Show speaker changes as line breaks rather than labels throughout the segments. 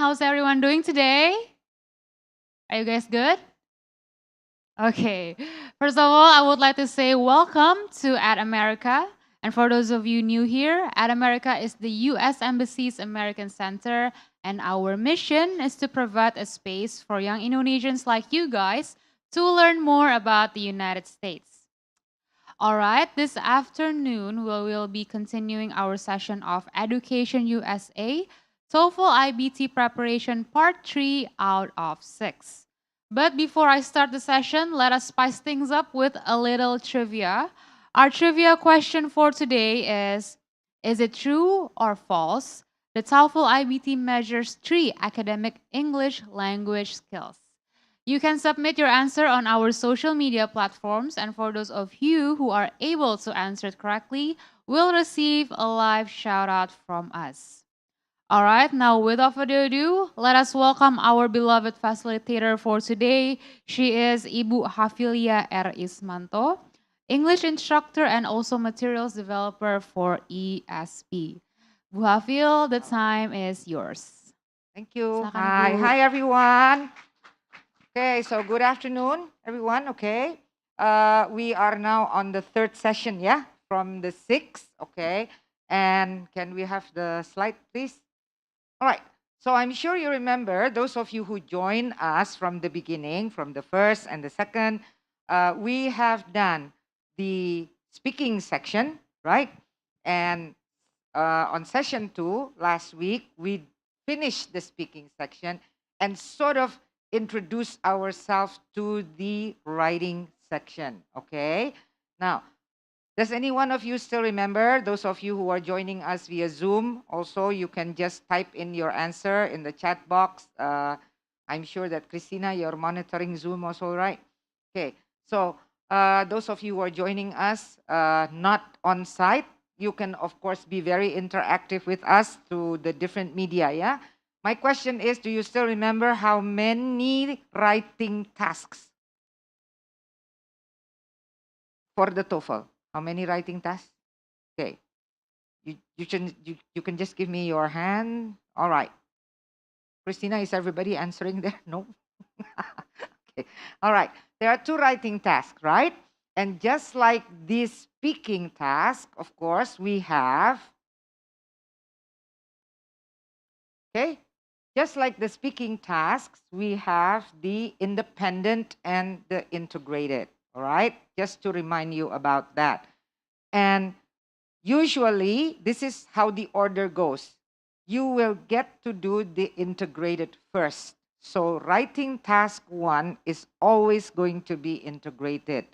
How's everyone doing today? Are you guys good? Okay. First of all, I would like to say welcome to At America. And for those of you new here, At America is the U.S. Embassy's American Center, and our mission is to provide a space for young Indonesians like you guys to learn more about the United States. All right, this afternoon we will be continuing our session of Education USA, TOEFL iBT preparation part 3 out of 6. But before I start the session, let us spice things up with a little trivia. Our trivia question for today is it true or false? The TOEFL iBT measures 3 academic English language skills. You can submit your answer on our social media platforms, and for those of you who are able to answer it correctly, will receive a live shout out from us. All right, now without further ado, let us welcome our beloved facilitator for today. She is Ibu Hafilia R. Ismanto, English instructor and also materials developer for ESP. Bu Hafil, the time is yours.
Thank you.
Silakan,
Hi,
Ibu.
hi everyone. Okay, so good afternoon, everyone. Okay, we are now on the third session, yeah, from the sixth. Okay, and can we have the slide, please? All right. So I'm sure you remember those of you who joined us from the beginning, from the first and the second. We have done the speaking section, right? And on session 2 last week, we finished the speaking section and sort of introduced ourselves to the writing section. Okay. Now, does any one of you still remember? Those of you who are joining us via Zoom, also you can just type in your answer in the chat box. I'm sure that Christina, you're monitoring Zoom also, right? Okay. So those of you who are joining us not on site, you can of course be very interactive with us through the different media. Yeah. My question is, do you still remember how many writing tasks for the TOEFL? How many writing tasks? Okay. You can just give me your hand. All right. Christina, is everybody answering there? No? Okay. All right. There are 2 writing tasks, right? And just like this speaking task, of course, we have, okay? Just like the speaking tasks, we have the independent and the integrated, all right? Just to remind you about that. And usually, this is how the order goes. You will get to do the integrated first. So writing task 1 is always going to be integrated.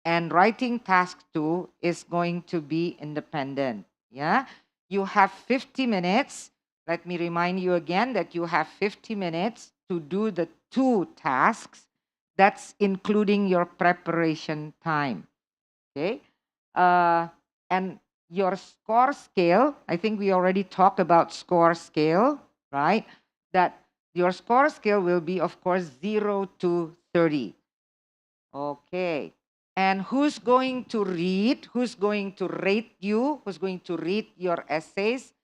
And writing task 2 is going to be independent. Yeah? You have 50 minutes. Let me remind you again that you have 50 minutes to do the 2 tasks. That's including your preparation time. Okay? And your score scale, I think we already talked about score scale, right? That your score scale will be, of course, 0 to 30. Okay. And who's going to read? Who's going to rate you? Who's going to read your essays?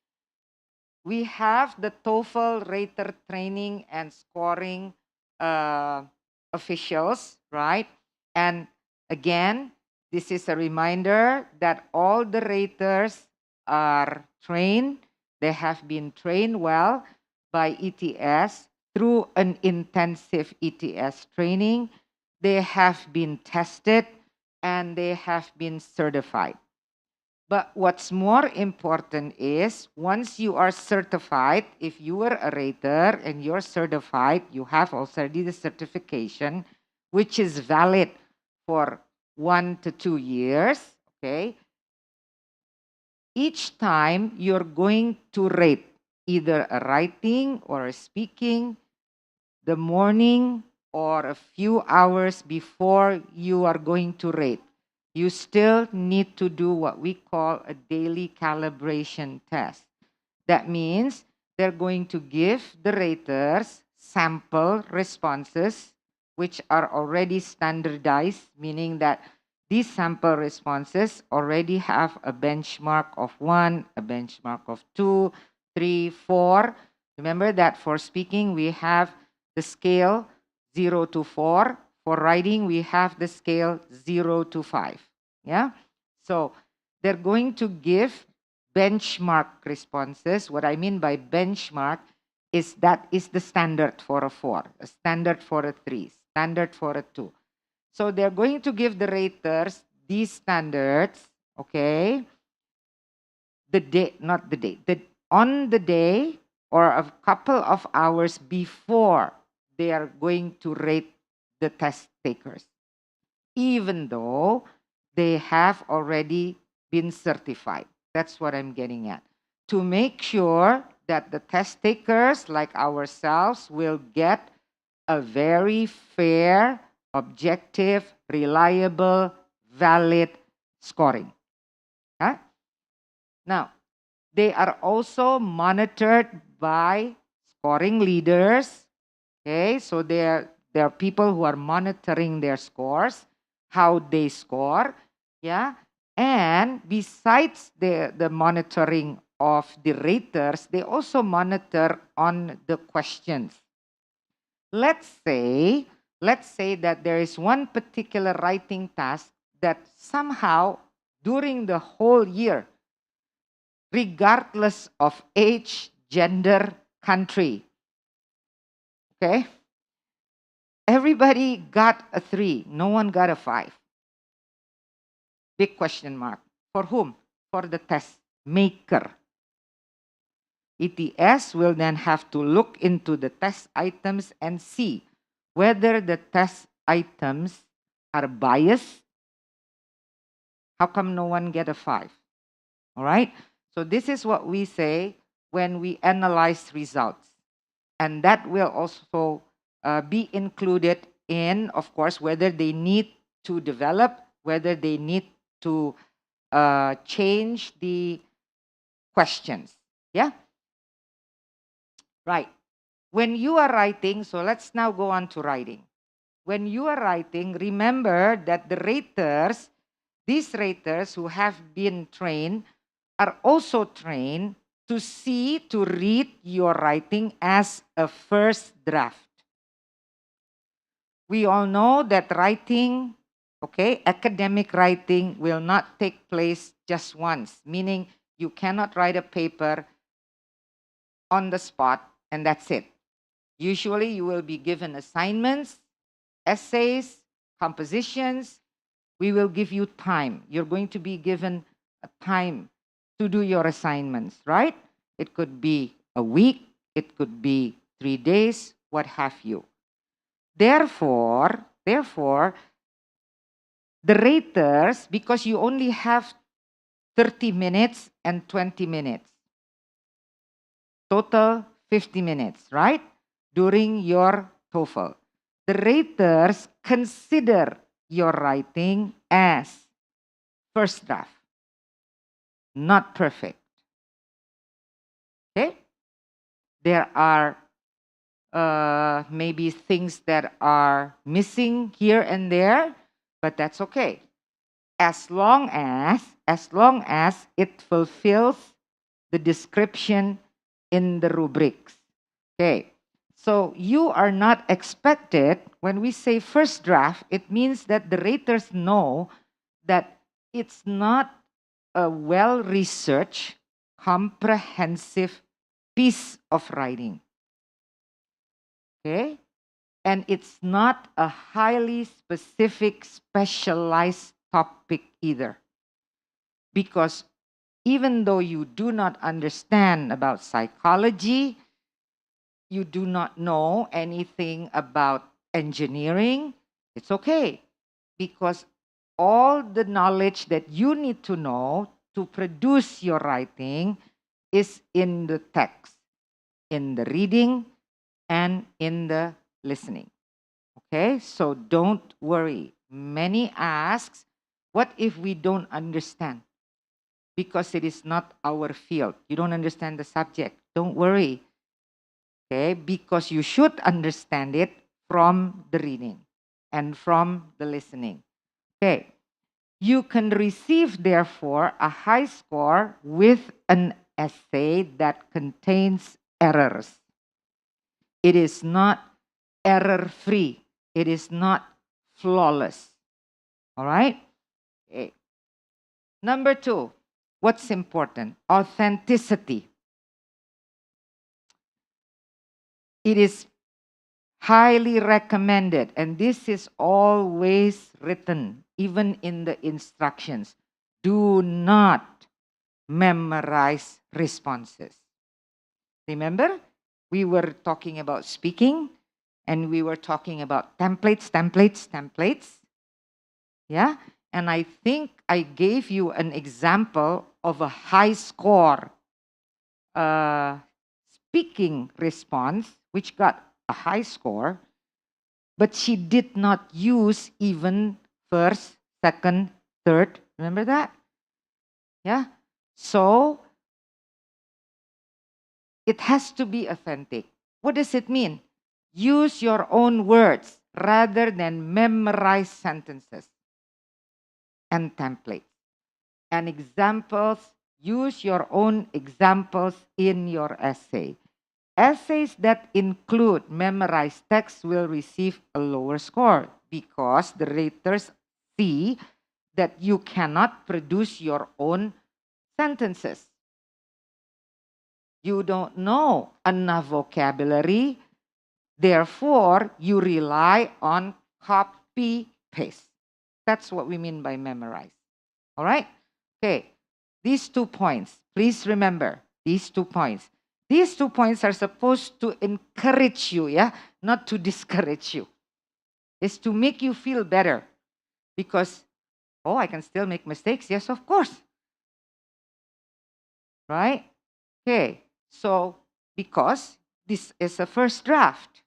We have the TOEFL rater training and scoring officials, right? And again, this is a reminder that all the raters are trained. They have been trained well by ETS through an intensive ETS training. They have been tested and they have been certified. But what's more important is once you are certified, if you were a rater and you're certified, you have already the certification, which is valid for 1 to 2 years, okay? Each time you're going to rate either a writing or a speaking, the morning or a few hours before you are going to rate, you still need to do what we call a daily calibration test. That means they're going to give the raters sample responses, which are already standardized, meaning that these sample responses already have a benchmark of 1, a benchmark of 2, 3, 4. Remember that for speaking, we have the scale 0 to 4. For writing, we have the scale 0 to 5. Yeah? So they're going to give benchmark responses. What I mean by benchmark is that is the standard for a 4, a standard for a 3, standard for a 2. So they're going to give the raters these standards, okay? The day, not the day, on the day or a couple of hours before they are going to rate the test takers, even though they have already been certified. That's what I'm getting at. To make sure that the test takers, like ourselves, will get a very fair, objective, reliable, valid scoring. Huh? Now, they are also monitored by scoring leaders. Okay, so there are people who are monitoring their scores, how they score. Yeah, and besides the monitoring of the raters, they also monitor on the questions. Let's say that there is one particular writing task that somehow during the whole year, regardless of age, gender, country, okay, everybody got a 3, no one got a 5. Big question mark. For whom? For the test maker. ETS will then have to look into the test items and see whether the test items are biased. How come no one get a 5? All right. So this is what we say when we analyze results. And that will also be included in, of course, whether they need to develop, whether they need to change the questions. Yeah? Right. When you are writing, so let's now go on to writing. When you are writing, remember that the raters, these raters who have been trained, are also trained to see, to read your writing as a first draft. We all know that writing, okay, academic writing will not take place just once, meaning you cannot write a paper on the spot and that's it. Usually you will be given assignments, essays, compositions. We will give you time. You're going to be given a time to do your assignments, right? It could be a week, it could be 3 days, what have you. Therefore, the raters, because you only have 30 minutes and 20 minutes, total 50 minutes, right? During your TOEFL. The raters consider your writing as first draft, not perfect. Okay? There are maybe things that are missing here and there, but that's okay. As long as it fulfills the description in the rubrics. Okay. So you are not expected, when we say first draft, it means that the raters know that it's not a well-researched, comprehensive piece of writing. Okay? And it's not a highly specific, specialized topic either. Because even though you do not understand about psychology, you do not know anything about engineering, it's okay. Because all the knowledge that you need to know to produce your writing is in the text, in the reading, and in the listening. Okay, so don't worry. Many asks, what if we don't understand? Because it is not our field. You don't understand the subject. Don't worry. Okay, because you should understand it from the reading and from the listening. Okay, you can receive, therefore, a high score with an essay that contains errors. It is not error-free. It is not flawless. All right? Okay. Number 2, what's important? Authenticity. It is highly recommended, and this is always written, even in the instructions. Do not memorize responses. Remember, we were talking about speaking, and we were talking about templates. Yeah? And I think I gave you an example of a high score speaking response, which got a high score, but she did not use even first, second, third. Remember that? Yeah? So it has to be authentic. What does it mean? Use your own words rather than memorize sentences and templates. And examples, use your own examples in your essay. Essays that include memorized text will receive a lower score because the raters see that you cannot produce your own sentences. You don't know enough vocabulary, therefore you rely on copy paste. That's what we mean by memorize. All right? Okay. These 2 points, please remember these 2 points. These 2 points are supposed to encourage you, yeah, not to discourage you. It's to make you feel better because, oh, I can still make mistakes. Yes, of course. Right? Okay. So, because this is a first draft,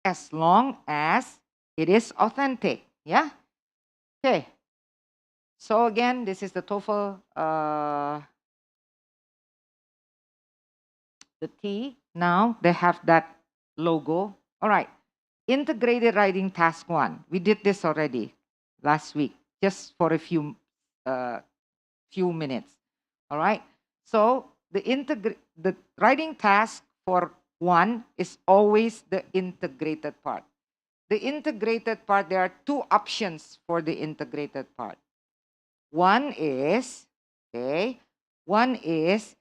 as long as it is authentic. Yeah? Okay. So again, this is the TOEFL, the T. Now they have that logo. All right. Integrated writing task 1. We did this already last week, just for a few minutes. All right. So the writing task for 1 is always the integrated part. The integrated part, there are 2 options for the integrated part. One is, okay, one is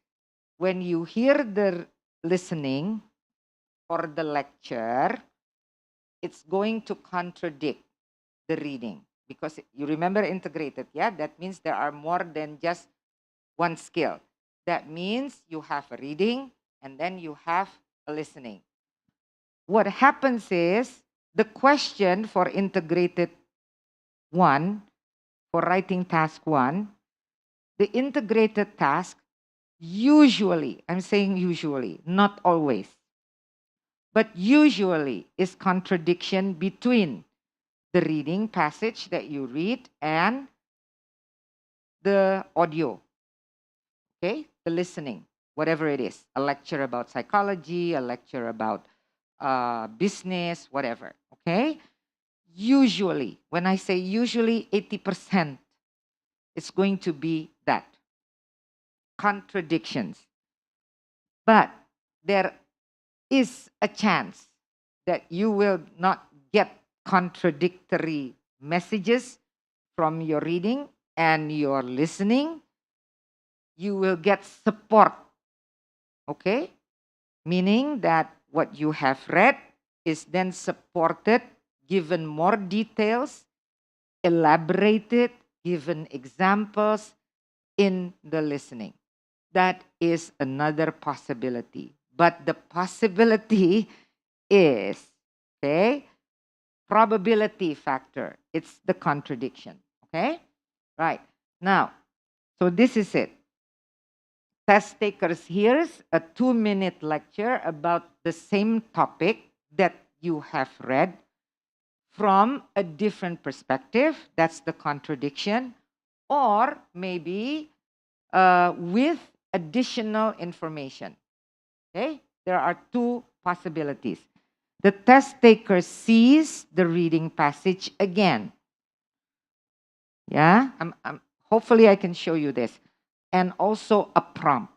when you hear the listening or the lecture, it's going to contradict the reading because you remember integrated, yeah? That means there are more than just one skill. That means you have a reading and then you have a listening. What happens is the question for integrated 1, for writing task 1, the integrated task usually, I'm saying usually, not always, but usually is contradiction between the reading passage that you read and the audio, okay? The listening, whatever it is, a lecture about psychology, a lecture about business, whatever, okay? Usually, when I say usually, 80%, it's going to be that. Contradictions. But there is a chance that you will not get contradictory messages from your reading and your listening. You will get support. Okay? Meaning that what you have read is then supported, given more details, elaborated, given examples in the listening. That is another possibility. But the possibility is, okay, probability factor. It's the contradiction. Okay? Right. Now, so this is it. Test takers hears a 2-minute lecture about the same topic that you have read from a different perspective. That's the contradiction. Or maybe with additional information. Okay? There are 2 possibilities. The test taker sees the reading passage again. Yeah? Hopefully I can show you this. And also a prompt.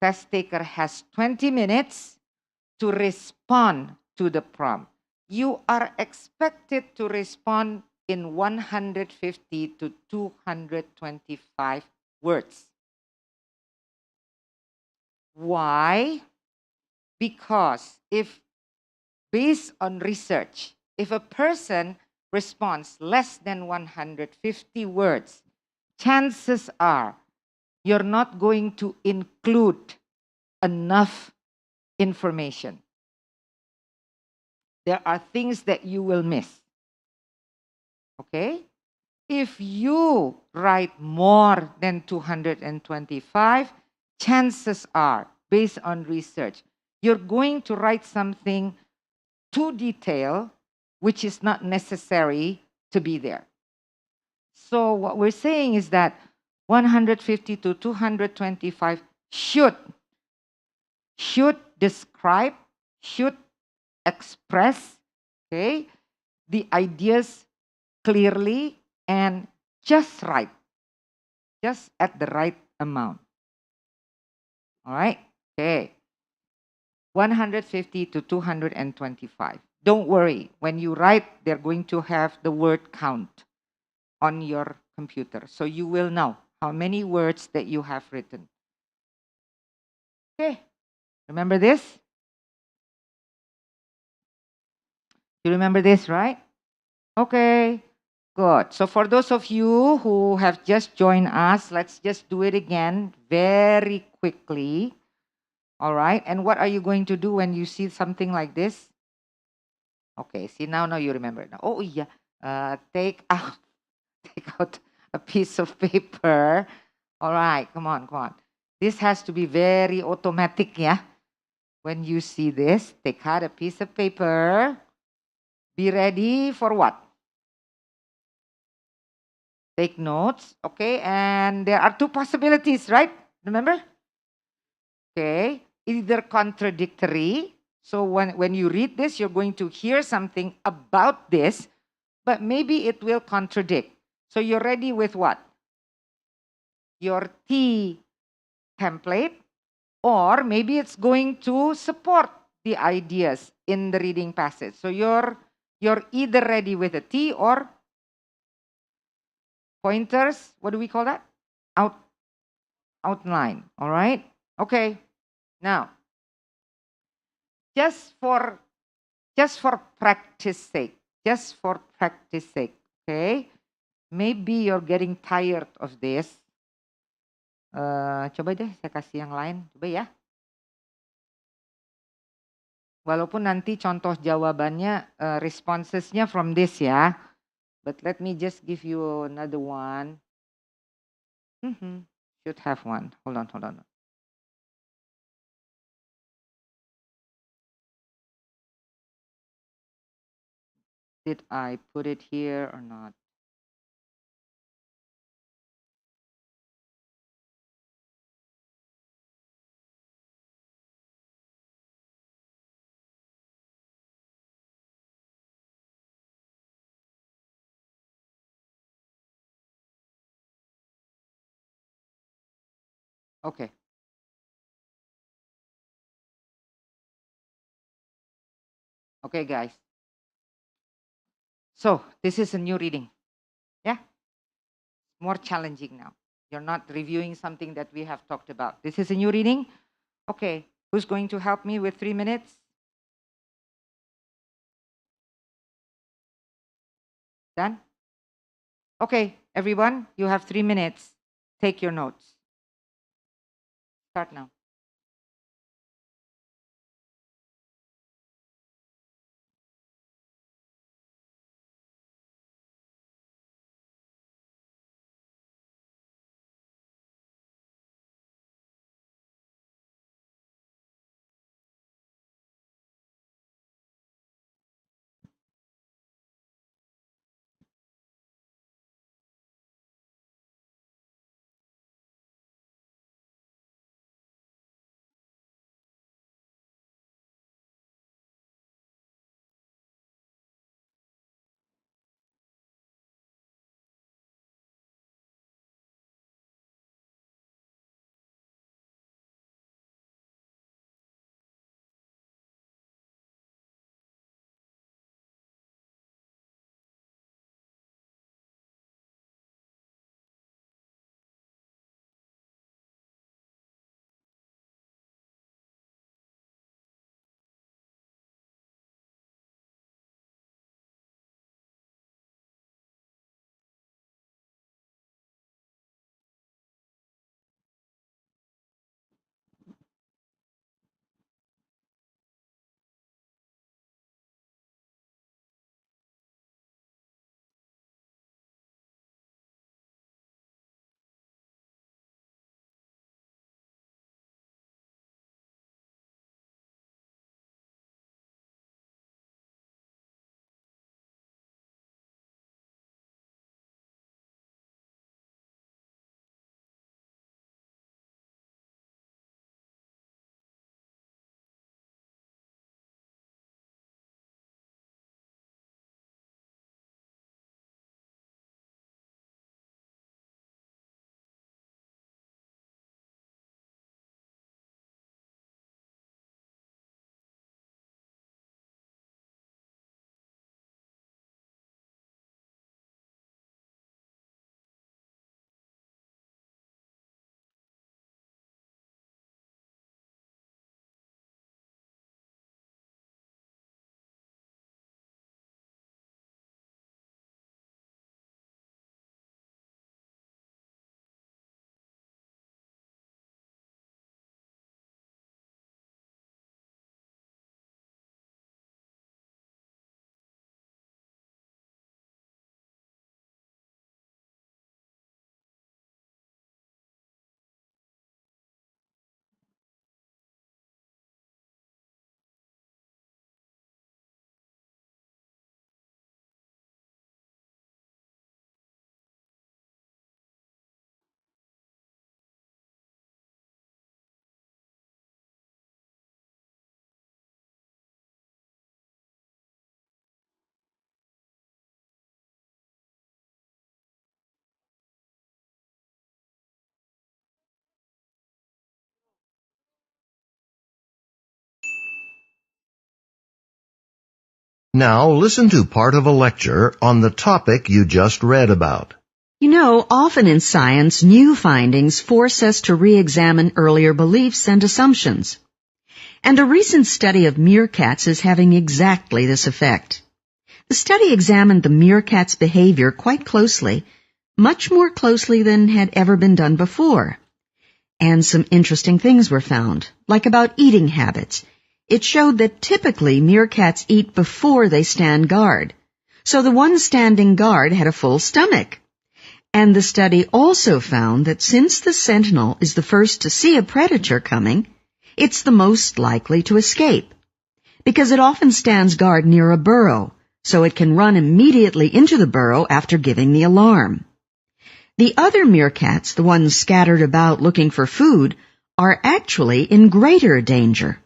Test taker has 20 minutes to respond to the prompt. You are expected to respond in 150 to 225 words. Why? Because if based on research, if a person responds less than 150 words, chances are you're not going to include enough information. There are things that you will miss. Okay? If you write more than 225, chances are, based on research, you're going to write something too detailed, which is not necessary to be there. So what we're saying is that 150 to 225 should describe, should express, okay, the ideas clearly and just right, just at the right amount. All right? Okay. 150 to 225. Don't worry. When you write, they're going to have the word count on your computer. So you will know how many words that you have written. Okay. Remember this? You remember this, right? Okay. Good. So for those of you who have just joined us, let's just do it again very quickly. All right. And what are you going to do when you see something like this? Okay. See, now you remember. Now, oh, yeah. Take out take out a piece of paper. All right. Come on. Come on. This has to be very automatic, yeah? When you see this, take out a piece of paper. Be ready for what? Take notes, okay? And there are two possibilities, right? Remember? Okay. Either contradictory. So when you read this, you're going to hear something about this, but maybe it will contradict. So you're ready with what? Your T template, or maybe it's going to support the ideas in the reading passage. So you're either ready with a T or pointers. What do we call that? Outline. All right. Okay. Now, just for practice sake, okay? Maybe you're getting tired of this. Coba deh saya kasih yang lain, coba ya. Walaupun nanti contoh jawabannya responsesnya from this ya. But let me just give you another one. Should have one. Hold on. Did I put it here or not? Okay. Okay, guys. So this is a new reading. Yeah. More challenging now. You're not reviewing something that we have talked about. This is a new reading. Okay. Who's going to help me with 3 minutes? Done? Okay, everyone, you have 3 minutes. Take your notes. Start now.
Now listen to part of a lecture on the topic you just read about.
You know, often in science, new findings force us to re-examine earlier beliefs and assumptions. And a recent study of meerkats is having exactly this effect. The study examined the meerkat's behavior quite closely, much more closely than had ever been done before. And some interesting things were found, like about eating habits. It showed that typically meerkats eat before they stand guard. So the one standing guard had a full stomach. And the study also found that since the sentinel is the first to see a predator coming, it's the most likely to escape, because it often stands guard near a burrow, so it can run immediately into the burrow after giving the alarm. The other meerkats, the ones scattered about looking for food, are actually in greater danger.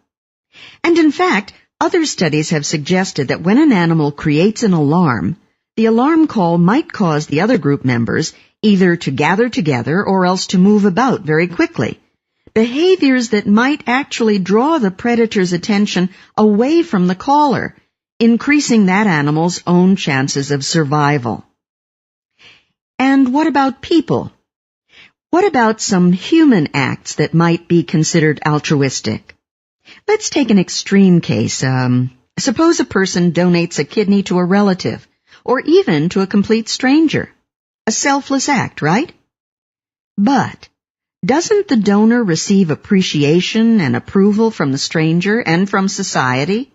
And in fact, other studies have suggested that when an animal creates an alarm, the alarm call might cause the other group members either to gather together or else to move about very quickly, behaviors that might actually draw the predator's attention away from the caller, increasing that animal's own chances of survival. And what about people? What about some human acts that might be considered altruistic? Let's take an extreme case. Suppose a person donates a kidney to a relative, or even to a complete stranger. A selfless act, right? But doesn't the donor receive appreciation and approval from the stranger and from society?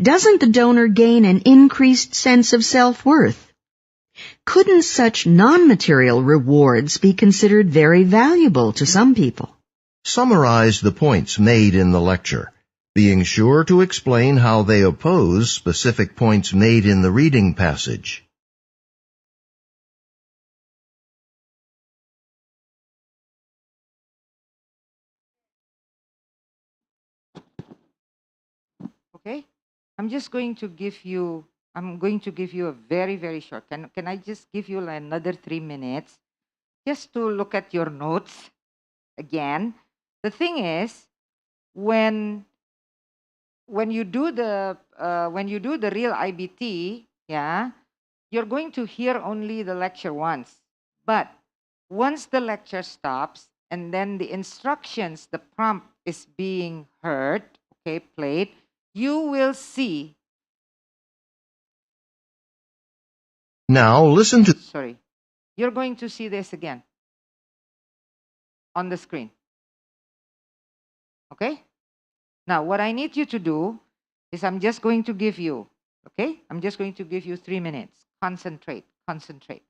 Doesn't the donor gain an increased sense of self-worth? Couldn't such non-material rewards be considered very valuable to some people?
Summarize the points made in the lecture, being sure to explain how they oppose specific points made in the reading passage.
Okay? I'm going to give you a very, very short. Can I just give you another 3 minutes just to look at your notes again? The thing is, when you do the real IBT, yeah, you're going to hear only the lecture once. But once the lecture stops and then the instructions, the prompt is being heard, okay, played, you will see.
Now listen to...
Sorry. You're going to see this again on the screen. Okay? Now, what I need you to do is I'm just going to give you, okay? I'm just going to give you 3 minutes. Concentrate, concentrate.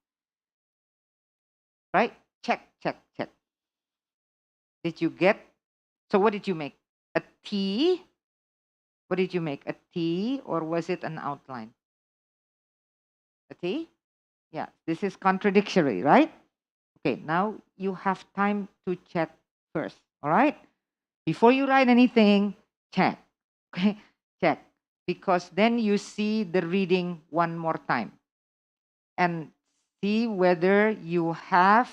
Right? Check, check, check. Did you get? So what did you make? A T? What did you make? A T, or was it an outline? A T? Yeah, this is contradictory, right? Okay, now you have time to check first, all right? Before you write anything, check, okay? Check, because then you see the reading one more time and see whether you have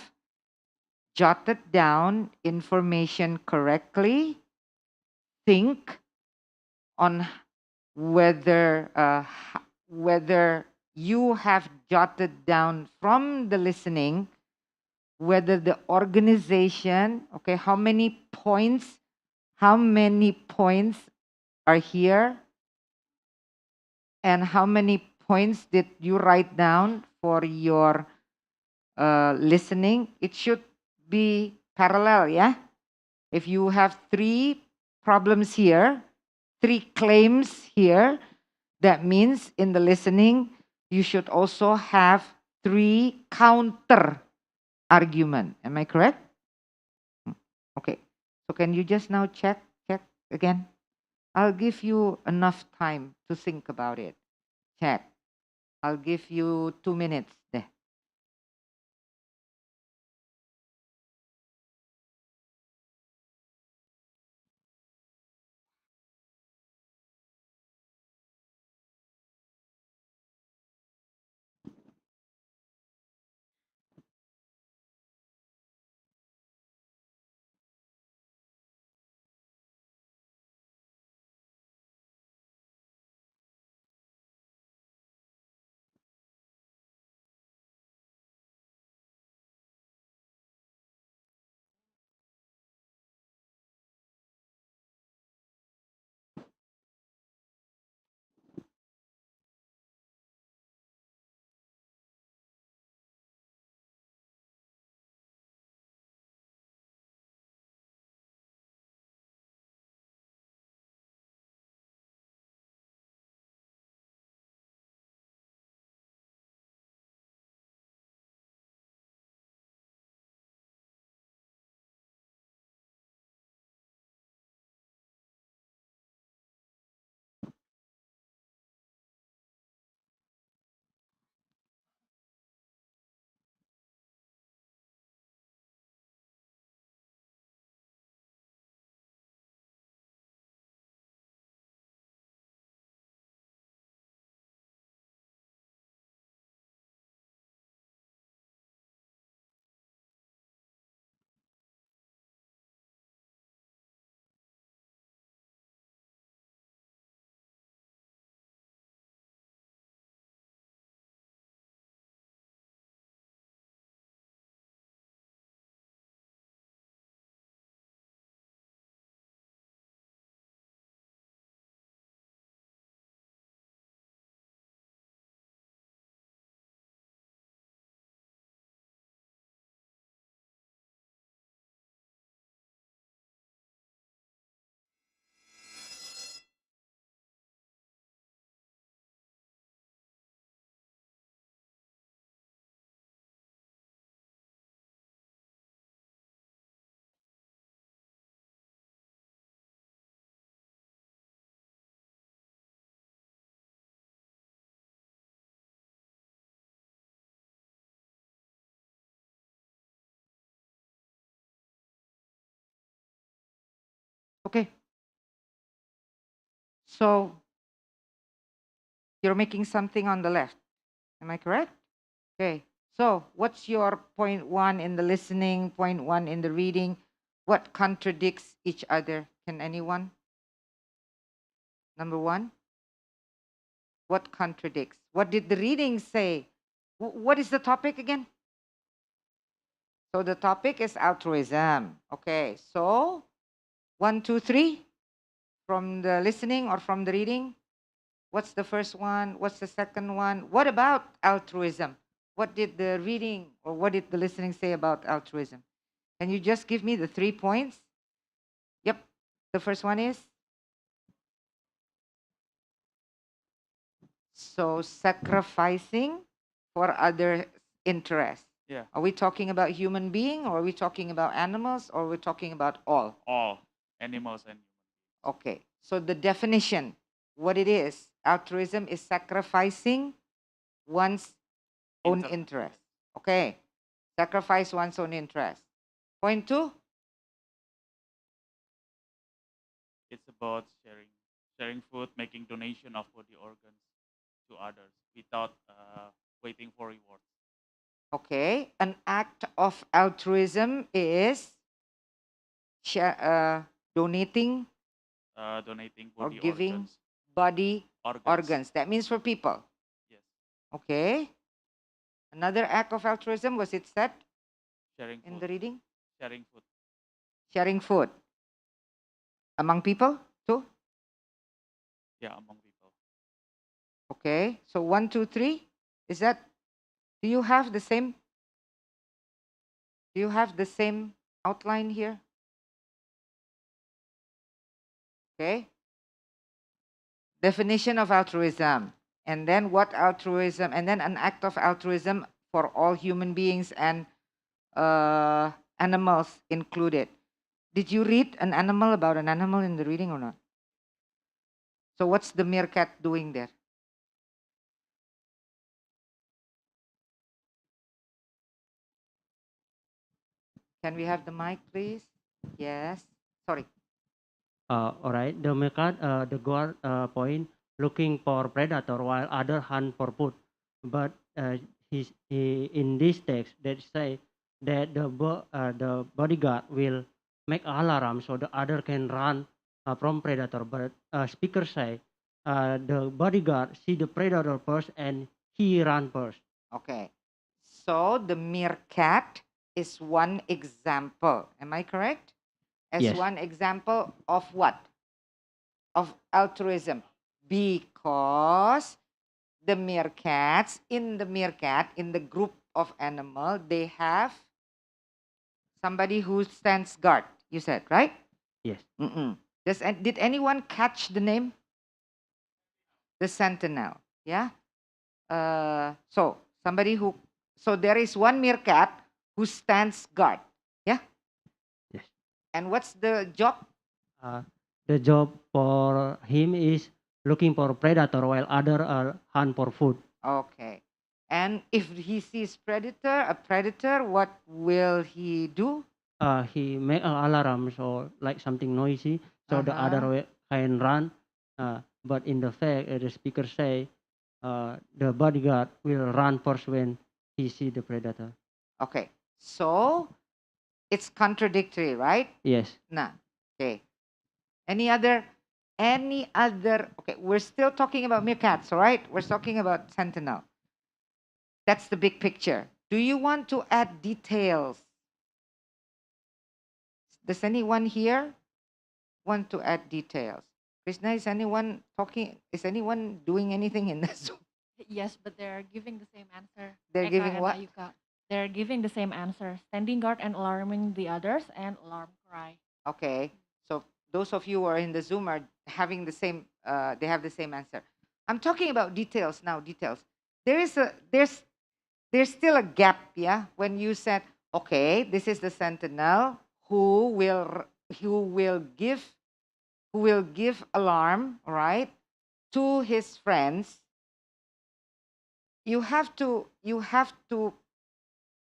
jotted down information correctly. Think on whether you have jotted down from the listening whether the organization, okay, how many points are here, and how many points did you write down for your listening. It should be parallel, yeah? If you have 3 problems here, 3 claims here, that means in the listening, you should also have 3 counter argument. Am I correct? Okay. So can you just now check again? I'll give you enough time to think about it. Check. I'll give you 2 minutes there. Okay. So you're making something on the left. Am I correct? Okay. So what's your point one in the listening, point one in the reading? What contradicts each other? Can anyone? Number one, what contradicts? What did the reading say? What is the topic again? So the topic is altruism. Okay. So 1, 2, 3 from the listening or from the reading. What's the first one? What's the second one? What about altruism? What did the reading or what did the listening say about altruism? Can you just give me the 3 points? Yep. The first one is so sacrificing for other interests.
Yeah,
Are we talking about human being or are we talking about animals or are we talking about all?
all animals and humans.
Okay. So the definition, what it is, altruism is sacrificing one's own interest. Okay. Sacrifice one's own interest. Point two,
It's about sharing food, making donation of body organs to others without waiting for rewards.
okay. An act of altruism is donating
Donating
or
body
giving body organs. That means for people.
Yes,
Okay. Another act of altruism, was it said
sharing
in
food.
the reading?
Sharing food.
Sharing food. Among people too?
Yeah, among people.
Okay. So 1, 2, 3. Is that, do you have the same outline here? Okay. Definition of altruism. And then what altruism, and then an act of altruism for all human beings and animals included. Did you read an animal about an animal in the reading or not? So what's the meerkat doing there? Can we have the mic, please? Yes. Sorry.
All right. The meerkat, the guard point looking for predator while other hunt for food. But in this text, they say that the bodyguard will make alarm so the other can run from predator. But speaker say the bodyguard see the predator first and he run first.
Okay. So the meerkat is one example. Am I correct? As
Yes.
one example of what? Of altruism. Because the meerkats, in the group of animal, they have somebody who stands guard. You said, right?
Yes.
Did anyone catch the name? The sentinel. Yeah. So somebody who. So there is one meerkat who stands guard. Yeah.
Yes.
And what's the job?
The job for him is looking for predator while other hunt for food.
Okay. And if he sees a predator, what will he do?
He make an alarm so like something noisy so the other can run. But in the fact, the speaker say the bodyguard will run first when he see the predator.
Okay. So it's contradictory, right?
Yes.
Nah. Okay. Any other? Okay, we're still talking about meerkats, all right? We're talking about sentinel. That's the big picture. Do you want to add details? Does anyone here want to add details? Krishna, is anyone talking? Is anyone doing anything in the Zoom?
Yes, but they're giving the same answer.
They're
Eka
giving
and
what?
Ayuka. They're giving the same answer. Standing guard and alarming the others and alarm cry.
Okay. So those of you who are in the Zoom are having the same, they have the same answer. I'm talking about details now, details. There's still a gap, yeah? When you said, okay, this is the sentinel who will give alarm, right, to his friends. You have to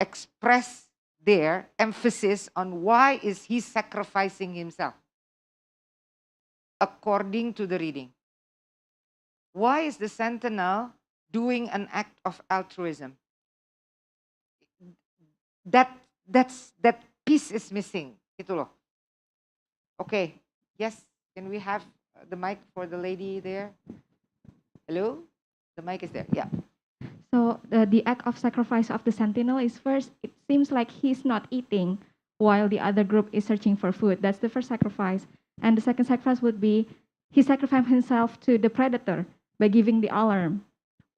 express their emphasis on why is he sacrificing himself. according to the reading. Why is the sentinel doing an act of altruism? That piece is missing. Gitu loh. Okay. Yes. Can we have the mic for the lady there? Hello? The mic is there. Yeah.
So the act of sacrifice of the sentinel is first, it seems like he's not eating while the other group is searching for food. That's the first sacrifice. And the second sacrifice would be he sacrificed himself to the predator by giving the alarm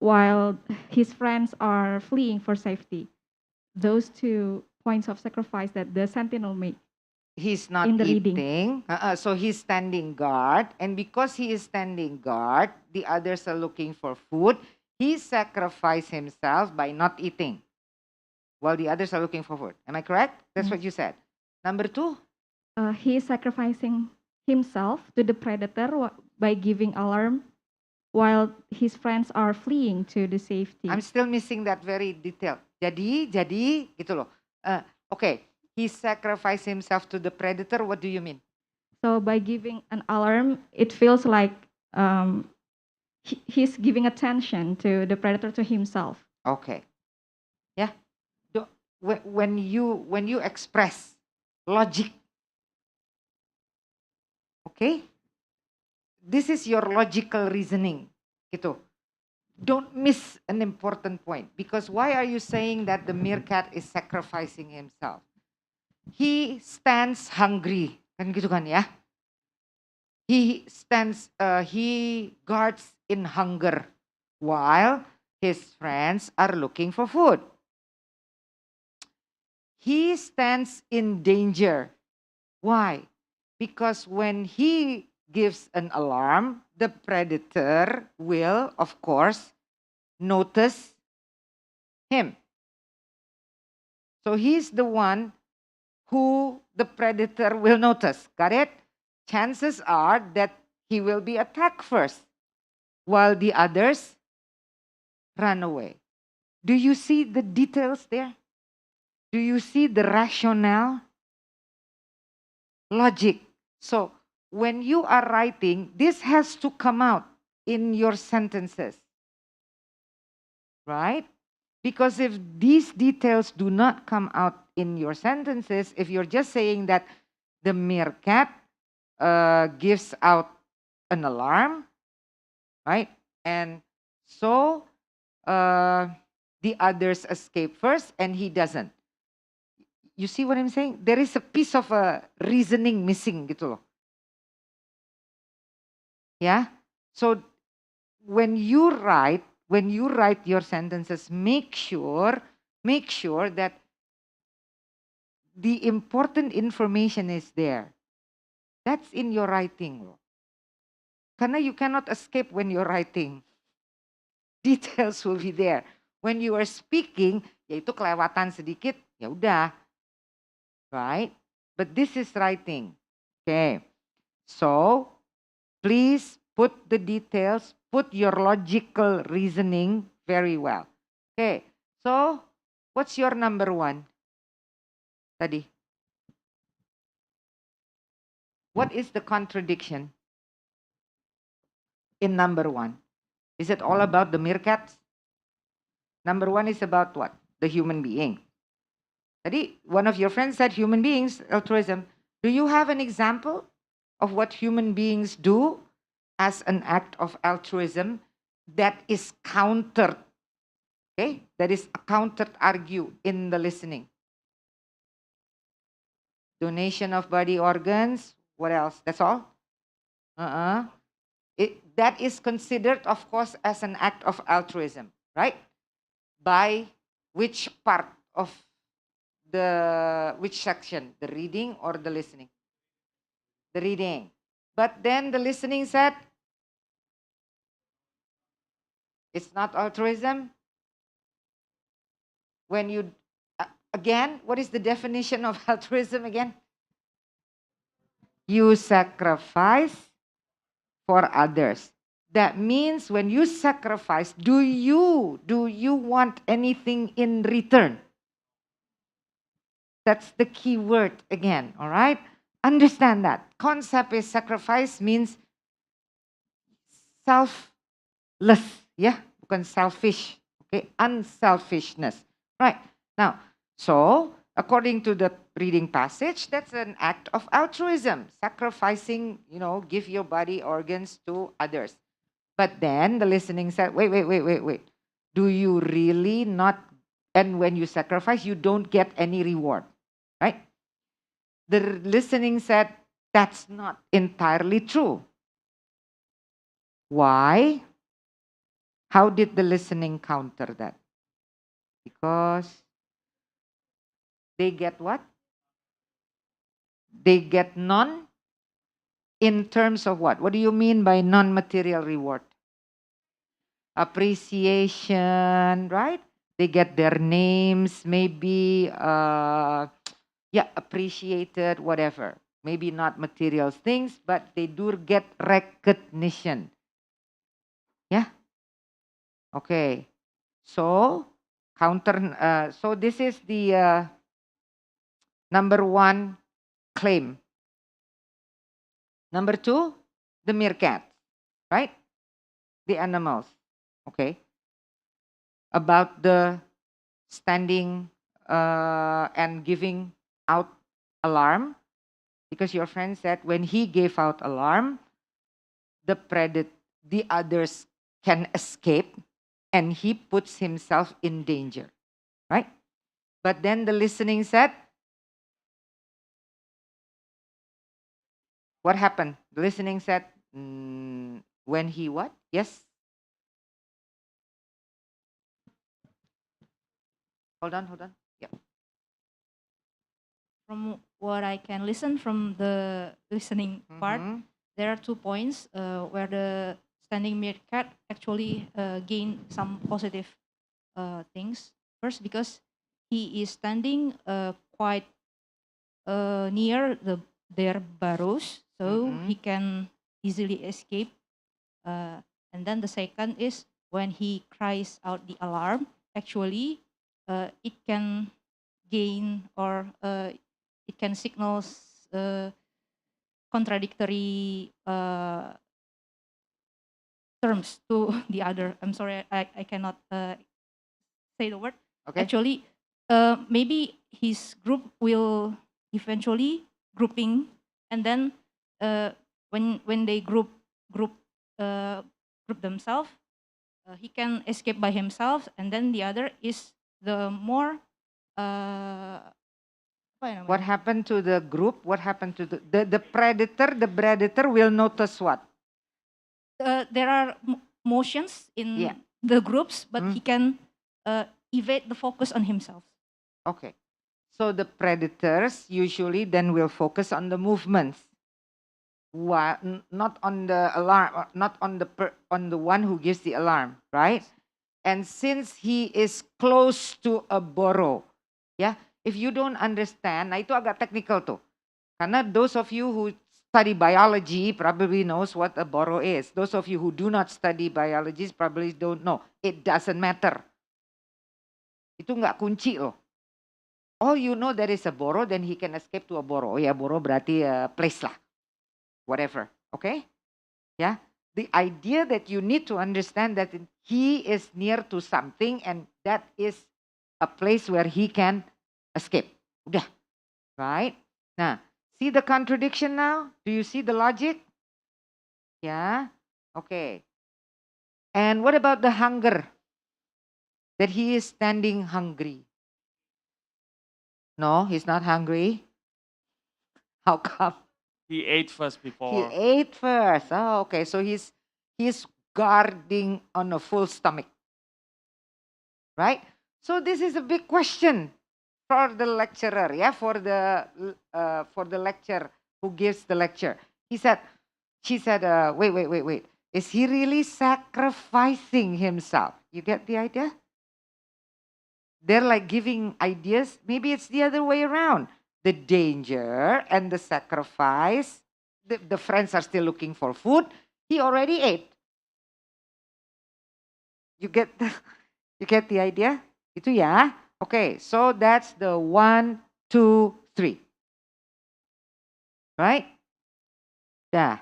while his friends are fleeing for safety. Those 2 points of sacrifice that the sentinel made.
He's not
In the
eating.
reading.
So he's standing guard. And because he is standing guard, the others are looking for food. He sacrificed himself by not eating while the others are looking for food. Am I correct? That's what you said. Number 2?
He is sacrificing himself to the predator by giving alarm while his friends are fleeing to the safety.
I'm still missing that very detail. Jadi, gitu loh. Okay, he sacrificed himself to the predator. What do you mean?
So by giving an alarm, it feels like he's giving attention to the predator to himself.
Okay. Yeah. When you express logic, okay, this is your logical reasoning, gitu. Don't miss an important point, because why are you saying that the meerkat is sacrificing himself? He stands hungry, kan gitu kan ya? He guards in hunger while his friends are looking for food. He stands in danger. Why? Because when he gives an alarm, the predator will, of course, notice him. So he's the one who the predator will notice. Got it? Chances are that he will be attacked first while the others run away. Do you see the details there? Do you see the rationale? Logic. So when you are writing, this has to come out in your sentences. Right? Because if these details do not come out in your sentences, if you're just saying that the meerkat gives out an alarm, right? And so the others escape first and he doesn't. You see what I'm saying? There is a piece of a reasoning missing gitu loh. Yeah? So when you write your sentences, make sure that the important information is there. That's in your writing loh. Karena you cannot escape when you're writing. Details will be there. When you are speaking, ya itu kelewatan sedikit, ya udah. Right? But this is writing. Okay. So, please put the details, put your logical reasoning very well. Okay. So, what's your number 1? Tadi. What is the contradiction in number 1? Is it all about the meerkats? Number 1 is about what? The human being. Tadi, one of your friends said human beings, altruism. Do you have an example of what human beings do as an act of altruism that is countered? Okay, that is countered argue in the listening. Donation of body organs. What else? That's all? That is considered, of course, as an act of altruism, right? By which part of which section? The reading or the listening? The reading. But then the listening said, it's not altruism. When you, again, what is the definition of altruism again? You sacrifice for others. That means when you sacrifice, do you want anything in return? That's the key word again, all right? Understand that. Concept is sacrifice means selfless, ya, bukan selfish. Okay, unselfishness. Right. Now, so according to the reading passage, that's an act of altruism, sacrificing, give your body organs to others. But then the listening said, wait. Do you really not? And when you sacrifice, you don't get any reward, right? The listening said, that's not entirely true. Why? How did the listening counter that? Because they get what? They get none in terms of what? What do you mean by non-material reward? Appreciation, right? They get their names, maybe, appreciated, whatever. Maybe not material things, but they do get recognition. Yeah. Okay. So so this is the number one claim. Number two, the meerkat, right? The animals. Okay. About the standing and giving out alarm, because your friend said when he gave out alarm, the others can escape and he puts himself in danger, right? But then the listening said, what happened? The listening said, when he what? Yes. Hold on. Yeah.
From what I can listen from the listening part, there are 2 points where the standing meerkat actually gain some positive things. First, because he is standing quite near their burrows, so he can easily escape. And then the second is when he cries out the alarm, actually it can gain or it can signal contradictory terms to the other. I'm sorry, I cannot say the word.
Okay.
Actually, maybe his group will eventually grouping, and then when they group themselves, he can escape by himself, and then the other is the more.
What happened to the group? What happened to the predator? The predator will notice what?
There are motions in the groups, but he can evade the focus on himself.
Okay. So the predators usually then will focus on the movements. Not on the alarm, not on the one who gives the alarm, right? And since he is close to a burrow, if you don't understand, nah itu agak technical tuh. Karena those of you who study biology probably knows what a burrow is. Those of you who do not study biology probably don't know. It doesn't matter. Itu nggak kunci loh. All you know there is a burrow, then he can escape to a burrow. Ya, burrow berarti place lah. Whatever. Okay? Yeah. The idea that you need to understand that he is near to something and that is a place where he can escape. Udah. Right? Nah, see the contradiction now? Do you see the logic? Yeah. Okay. And what about the hunger? That he is standing hungry. No, he's not hungry. How come?
He ate first before.
He ate first. Oh, okay. So he's guarding on a full stomach. Right? So this is a big question for the lecturer, for the lecturer who gives the lecture. She said, wait. Is he really sacrificing himself? You get the idea? They're like giving ideas. Maybe it's the other way around. The danger and the sacrifice. The friends are still looking for food. He already ate. You get the idea? Itu ya. Okay, so that's the 1, 2, 3. Right? Dah.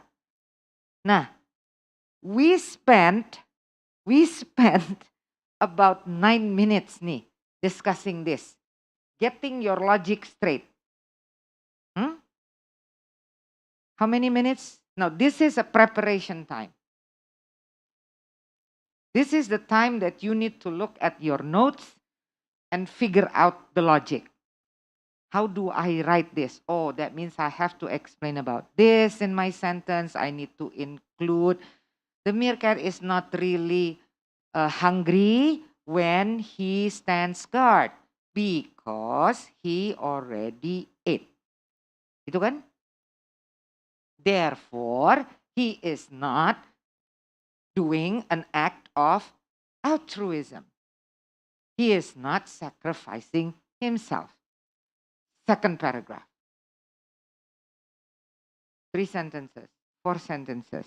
Nah, we spent about 9 minutes nih discussing this, getting your logic straight. How many minutes? No, this is a preparation time. This is the time that you need to look at your notes and figure out the logic. How do I write this? Oh, that means I have to explain about this in my sentence. I need to include. The meerkat is not really hungry when he stands guard because he already ate. Itu kan? Therefore, he is not doing an act of altruism. He is not sacrificing himself. Second paragraph. 3 sentences, 4 sentences.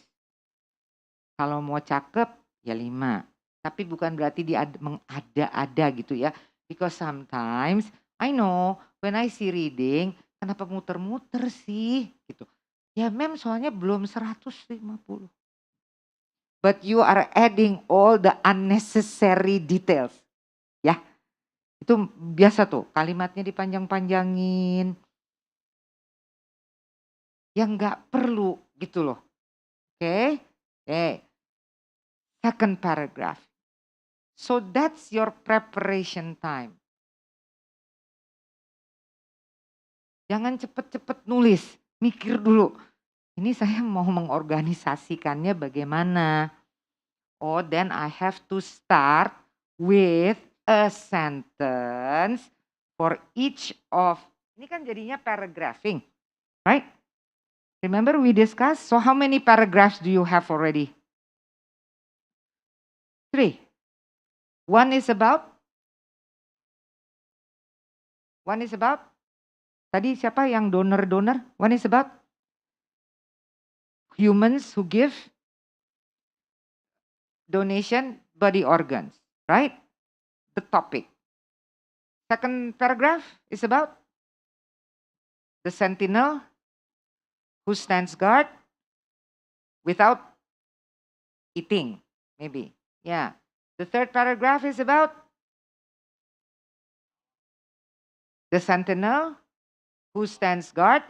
Kalau mau cakep, ya 5. Tapi bukan berarti dia mengada-ada gitu ya. Because sometimes, I know, when I see reading, kenapa muter-muter sih? Gitu. Ya mem, soalnya belum 150. But you are adding all the unnecessary details. Ya, itu biasa tuh, kalimatnya dipanjang-panjangin. Yang nggak perlu gitu loh. Oke? Second paragraph. So that's your preparation time. Jangan cepet-cepet nulis, mikir dulu. Ini saya mau mengorganisasikannya bagaimana? Oh, then I have to start with a sentence for each of. Ini kan jadinya paragraphing, right? Remember we discussed, so how many paragraphs do you have already? 3. One is about? Tadi siapa yang donor? One is about humans who give donation body organs, right? The topic. Second paragraph is about the sentinel who stands guard without eating, maybe. Yeah. The third paragraph is about the sentinel who stands guard,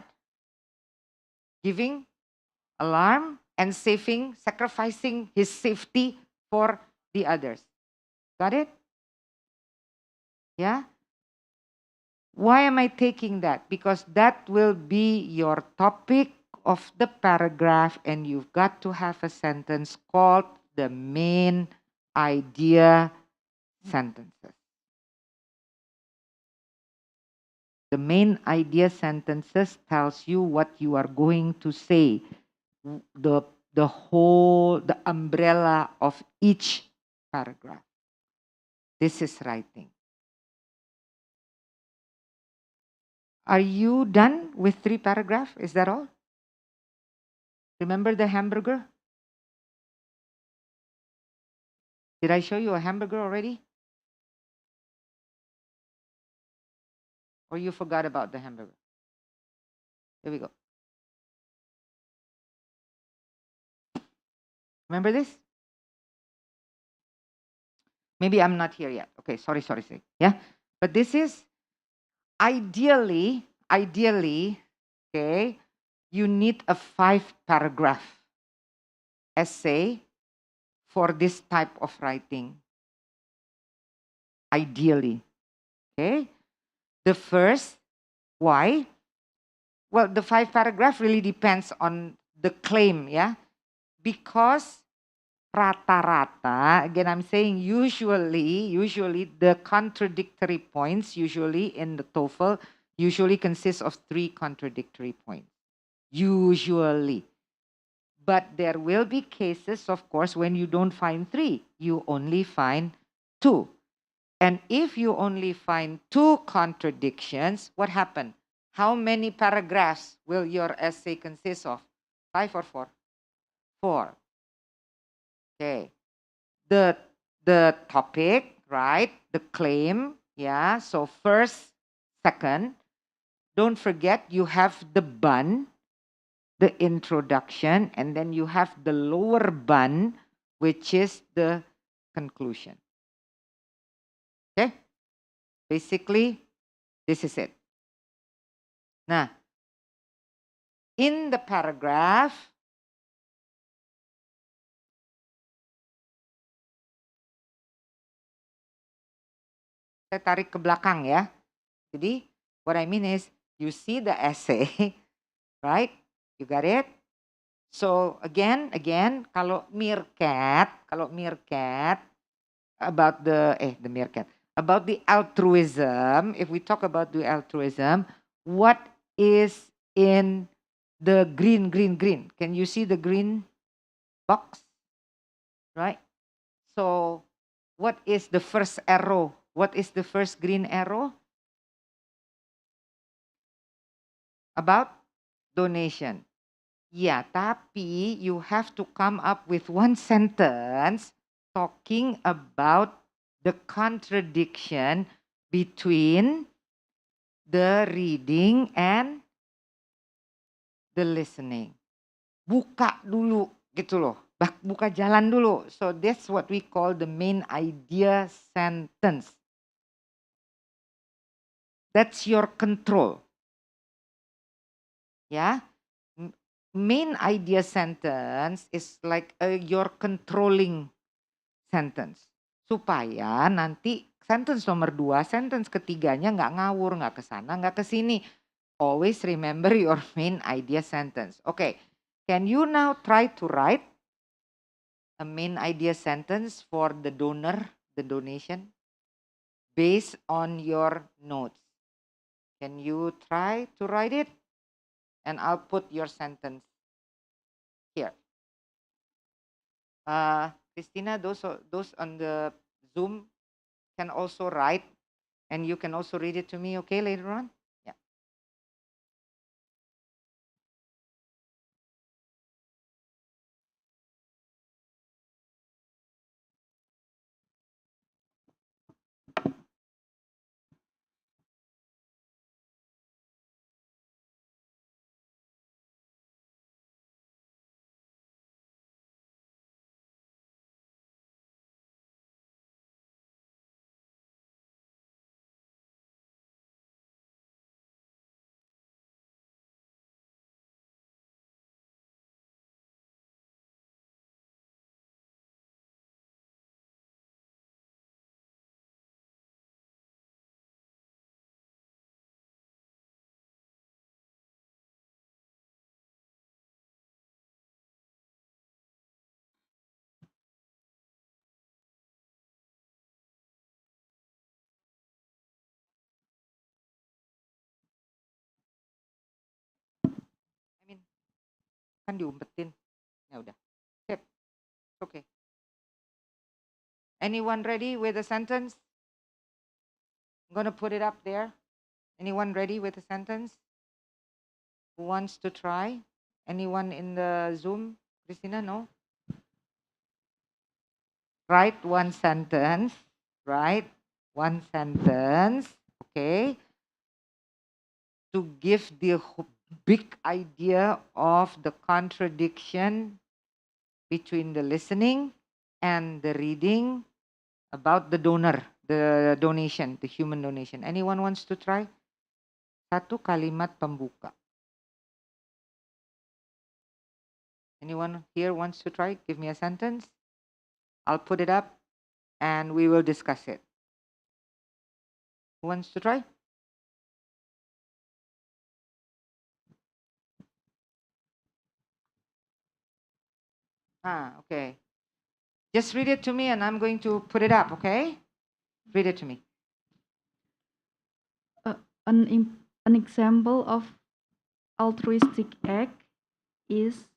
giving alarm and sacrificing his safety for the others. Got it? Yeah? Why am I taking that? Because that will be your topic of the paragraph, and you've got to have a sentence called the main idea sentences. The main idea sentences tells you what you are going to say. The umbrella of each paragraph. This is writing. Are you done with 3 paragraphs? Is that all? Remember the hamburger? Did I show you a hamburger already? Or you forgot about the hamburger? Here we go. Remember this? Maybe I'm not here yet. Okay, sorry. Yeah, but this is ideally, okay, you need a 5-paragraph essay for this type of writing. Ideally, okay. The first, why? Well, the 5-paragraph really depends on the claim, yeah. Because rata-rata, again I'm saying usually the contradictory points usually in the TOEFL usually consists of 3 contradictory points. Usually. But there will be cases, of course, when you don't find 3, you only find 2. And if you only find 2 contradictions, what happened? How many paragraphs will your essay consist of? 5 or 4? 4. Okay. The topic, right? The claim, yeah. So first, second. Don't forget you have the bun. the introduction, and then you have the lower bun, which is the conclusion. Okay? Basically, this is it. Nah, in the paragraph, saya tarik ke belakang ya. Jadi, what I mean is, you see the essay, right? You got it? So again, kalau meerkat about the meerkat, about the altruism. If we talk about the altruism, what is in the green? Can you see the green box? Right? So what is the first arrow? What is the first green arrow? About donation. Ya, tapi you have to come up with one sentence talking about the contradiction between the reading and the listening. Buka dulu gitu loh. Buka jalan dulu. So that's what we call the main idea sentence. That's your control. Ya. Main idea sentence is like your controlling sentence. Supaya nanti sentence nomor 2, sentence ketiganya nggak ngawur, nggak ke sana, nggak ke sini. Always remember your main idea sentence. Okay, can you now try to write a main idea sentence for the donor, the donation, based on your notes? Can you try to write it? And I'll put your sentence here. Christina, those on the Zoom can also write, and you can also read it to me, okay, later on? Yeah. I mean, kan diumpetin. Ya udah. Sip. Okay. Anyone ready with a sentence? I'm going to put it up there. Anyone ready with a sentence? Who wants to try? Anyone in the Zoom? Christina, no? Write one sentence. Write one sentence. Okay. To give the big idea of the contradiction between the listening and the reading about the donor, the donation, the human donation. Anyone wants to try? Satu kalimat pembuka. Anyone here wants to try? Give me a sentence. I'll put it up and we will discuss it. Who wants to try? Okay. Just read it to me and I'm going to put it up, okay? Read it to me.
An example of altruistic act is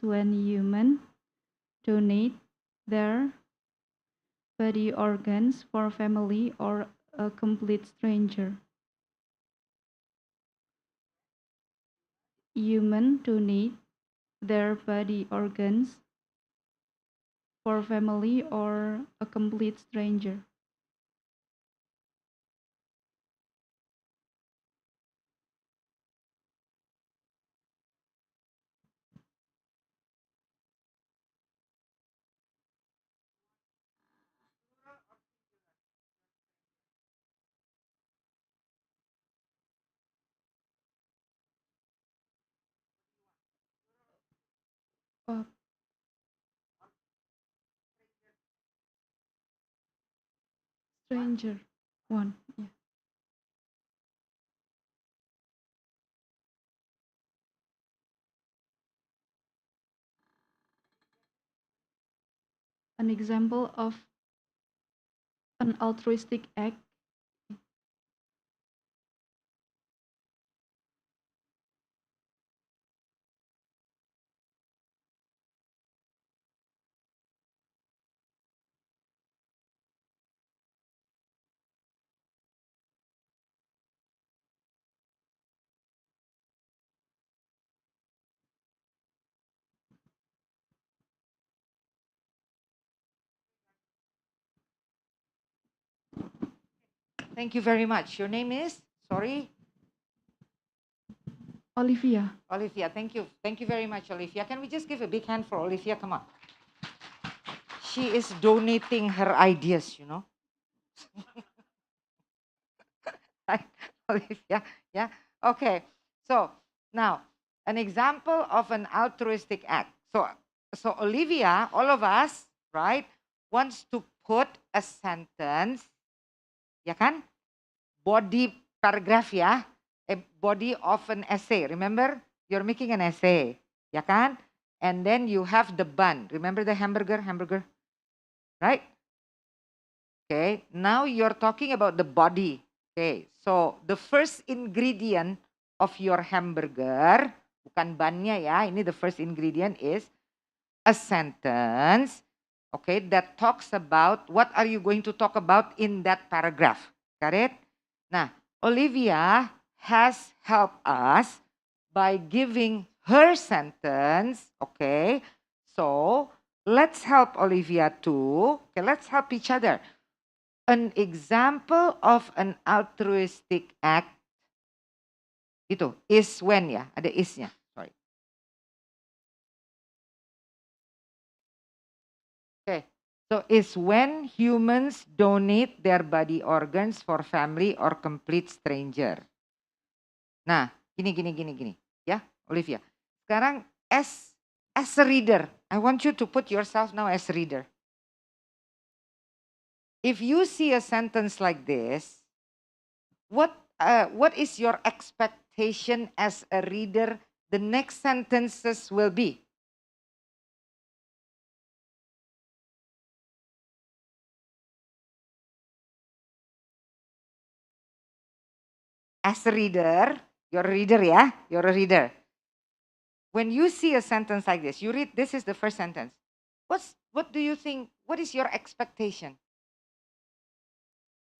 when humans donate their body organs for family or a complete stranger. Humans donate their body organs for family or a complete stranger. Stranger. One. Yeah. An example of an altruistic act.
Thank you very much. Your name is? Sorry?
Olivia.
Olivia. Thank you. Thank you very much, Olivia. Can we just give a big hand for Olivia? Come on. She is donating her ideas, you know. Right, Olivia? Yeah. Okay. So now, an example of an altruistic act. So Olivia, all of us, right, wants to put a sentence, ya kan? Body paragraph ya, a body of an essay. Remember, you're making an essay, ya kan? And then you have the bun. Remember the hamburger, right? Okay, now you're talking about the body. Okay, so the first ingredient of your hamburger, bukan bunnya ya, ini the first ingredient is a sentence, okay, that talks about what are you going to talk about in that paragraph. Got it? Nah, Olivia has helped us by giving her sentence, okay? So, let's help Olivia too. Okay, let's help each other. An example of an altruistic act itu is when ya, ada isnya. Sorry. Okay. So is when humans donate their body organs for family or complete stranger. Nah, gini. Ya, Olivia. Sekarang as a reader, I want you to put yourself now as a reader. If you see a sentence like this, what is your expectation as a reader the next sentences will be? As a reader, you're a reader ya, you're a reader. When you see a sentence like this, you read, this is the first sentence. What do you think, what is your expectation?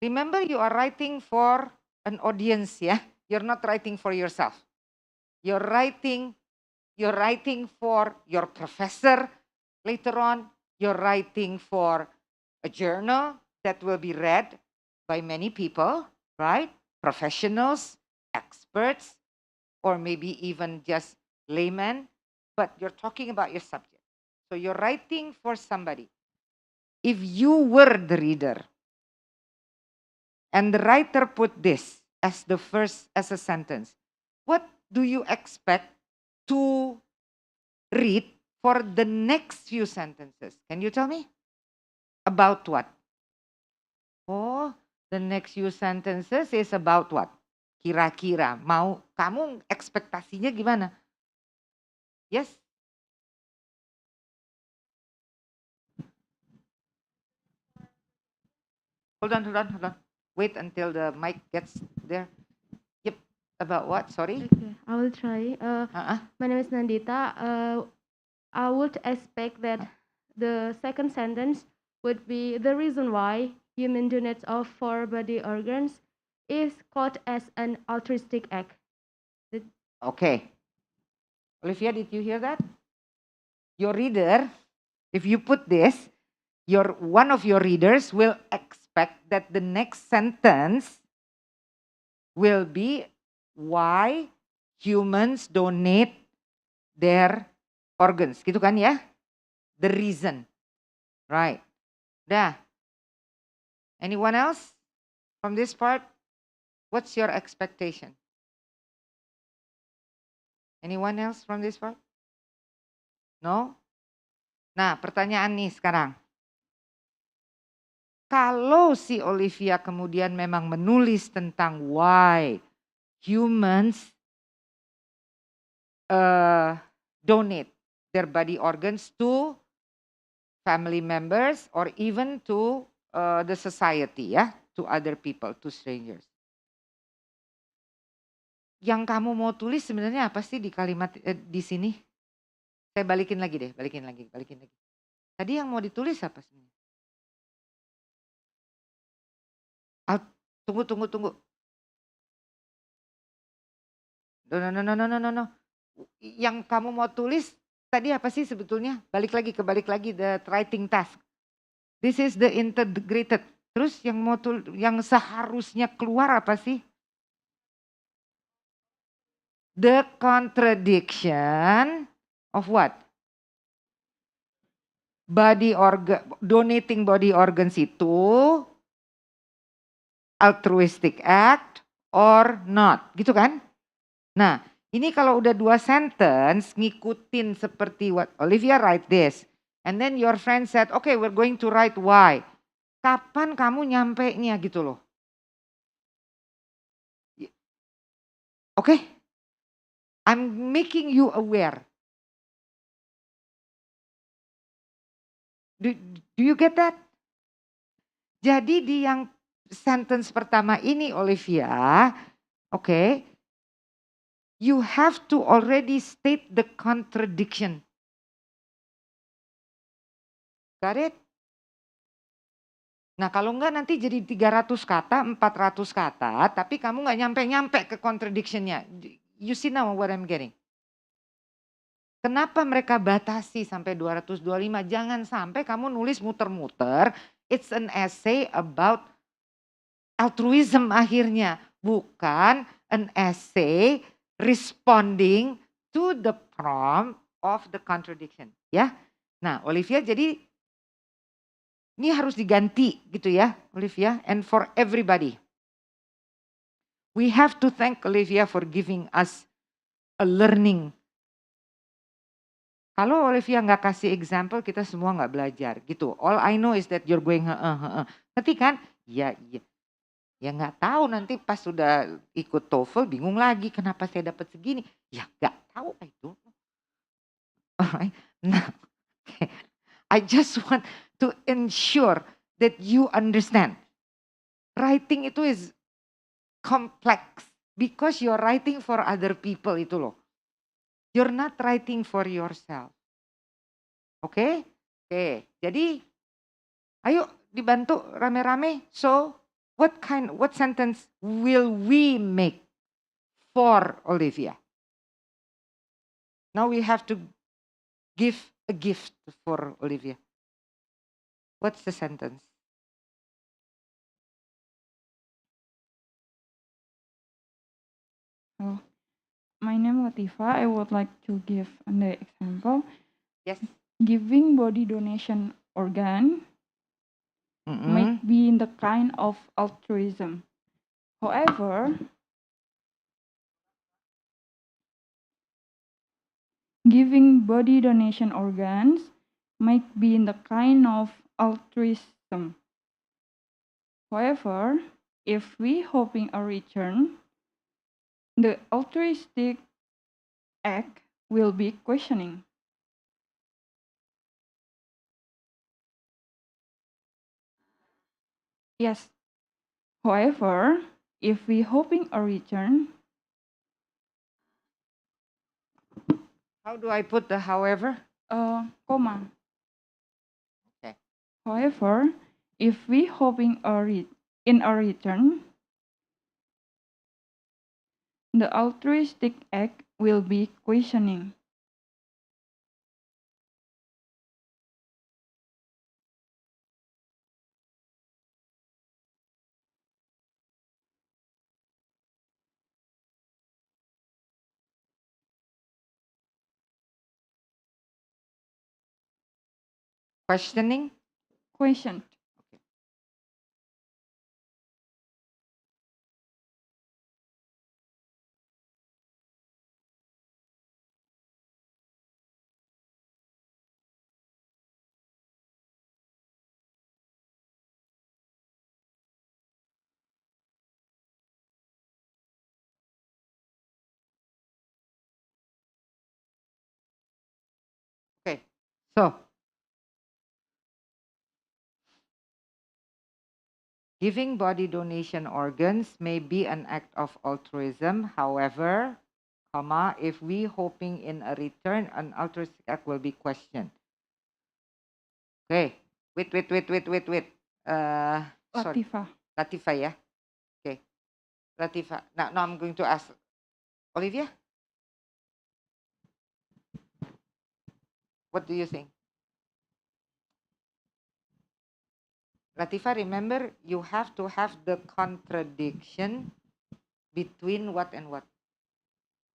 Remember, you are writing for an audience, yeah? You're not writing for yourself. You're writing for your professor later on. You're writing for a journal that will be read by many people, right? Professionals, experts, or maybe even just laymen, but you're talking about your subject. So you're writing for somebody. If you were the reader and the writer put this as a sentence, what do you expect to read for the next few sentences? Can you tell me? About what? Oh, the next few sentences is about what? Kira-kira mau kamu ekspektasinya gimana? Yes. Hold on. Wait until the mic gets there. Yep. About what? Sorry.
Okay, I will try. My name is Nandita. I would expect that the second sentence would be the reason why human donates of four body organs is called as an altruistic act.
Okay. Olivia, did you hear that? Your reader, if you put this, one of your readers will expect that the next sentence will be why humans donate their organs. Gitu kan ya? The reason. Right. Dah. Anyone else from this part? What's your expectation? Anyone else from this part? No? Nah, pertanyaan nih sekarang. Kalau si Olivia kemudian memang menulis tentang why humans donate their body organs to family members or even to the society, ya, to other people, to strangers. Yang kamu mau tulis sebenarnya apa sih di kalimat di sini? Saya balikin lagi deh, balikin lagi. Tadi yang mau ditulis apa sebenarnya? Tunggu. No. Yang kamu mau tulis tadi apa sih sebetulnya? Balik lagi the writing task. This is the integrated. Terus yang seharusnya keluar apa sih? The contradiction of what? Donating body organs itu altruistic act or not, gitu kan? Nah, ini kalau udah 2 sentence ngikutin seperti what Olivia write this, and then your friend said, okay, we're going to write why. Kapan kamu nyampe-nya gitu loh? Oke? I'm making you aware. Do you get that? Jadi di yang sentence pertama ini Olivia, okay, you have to already state the contradiction. Got it? Nah kalau enggak nanti jadi 300 kata, 400 kata, tapi kamu nggak nyampe-nyampe ke contradiction-nya. You see now what I'm getting? Kenapa mereka batasi sampai 225? Jangan sampai kamu nulis muter-muter. It's an essay about altruism akhirnya. Bukan an essay responding to the prompt of the contradiction. Ya. Nah Olivia jadi ini harus diganti gitu ya Olivia. And for everybody. We have to thank Olivia for giving us a learning. Kalau Olivia nggak kasih example, kita semua nggak belajar gitu. All I know is that you're going Nanti kan, ya nggak tahu nanti pas sudah ikut TOEFL bingung lagi kenapa saya dapat segini. Ya nggak tahu itu. Alright. Nah, I just want to ensure that you understand. Writing itu is complex because you're writing for other people itu loh. You're not writing for yourself. Oke? Oke. Jadi ayo dibantu rame-rame. So, what sentence will we make for Olivia? Now we have to give a gift for Olivia. What's the sentence?
Oh, my name Latifa. I would like to give an example.
Yes.
Giving body donation organ might be in the kind of altruism. However, giving body donation organs might be in the kind of altruism. However, if we hoping a return, the altruistic act will be questioning. Yes. However, if we hoping a return,
how do I put the however?
Comma.
Okay.
However, if we hoping in a return, the altruistic act will be questioning.
Questioning?
Questioned.
So, giving body donation organs may be an act of altruism. However, comma, if we hoping in a return, an altruistic act will be questioned. Okay, wait. Sorry.
Latifa.
Latifa, yeah. Okay, Latifa. Now I'm going to ask Olivia. What do you think? Latifa, remember you have to have the contradiction between what and what?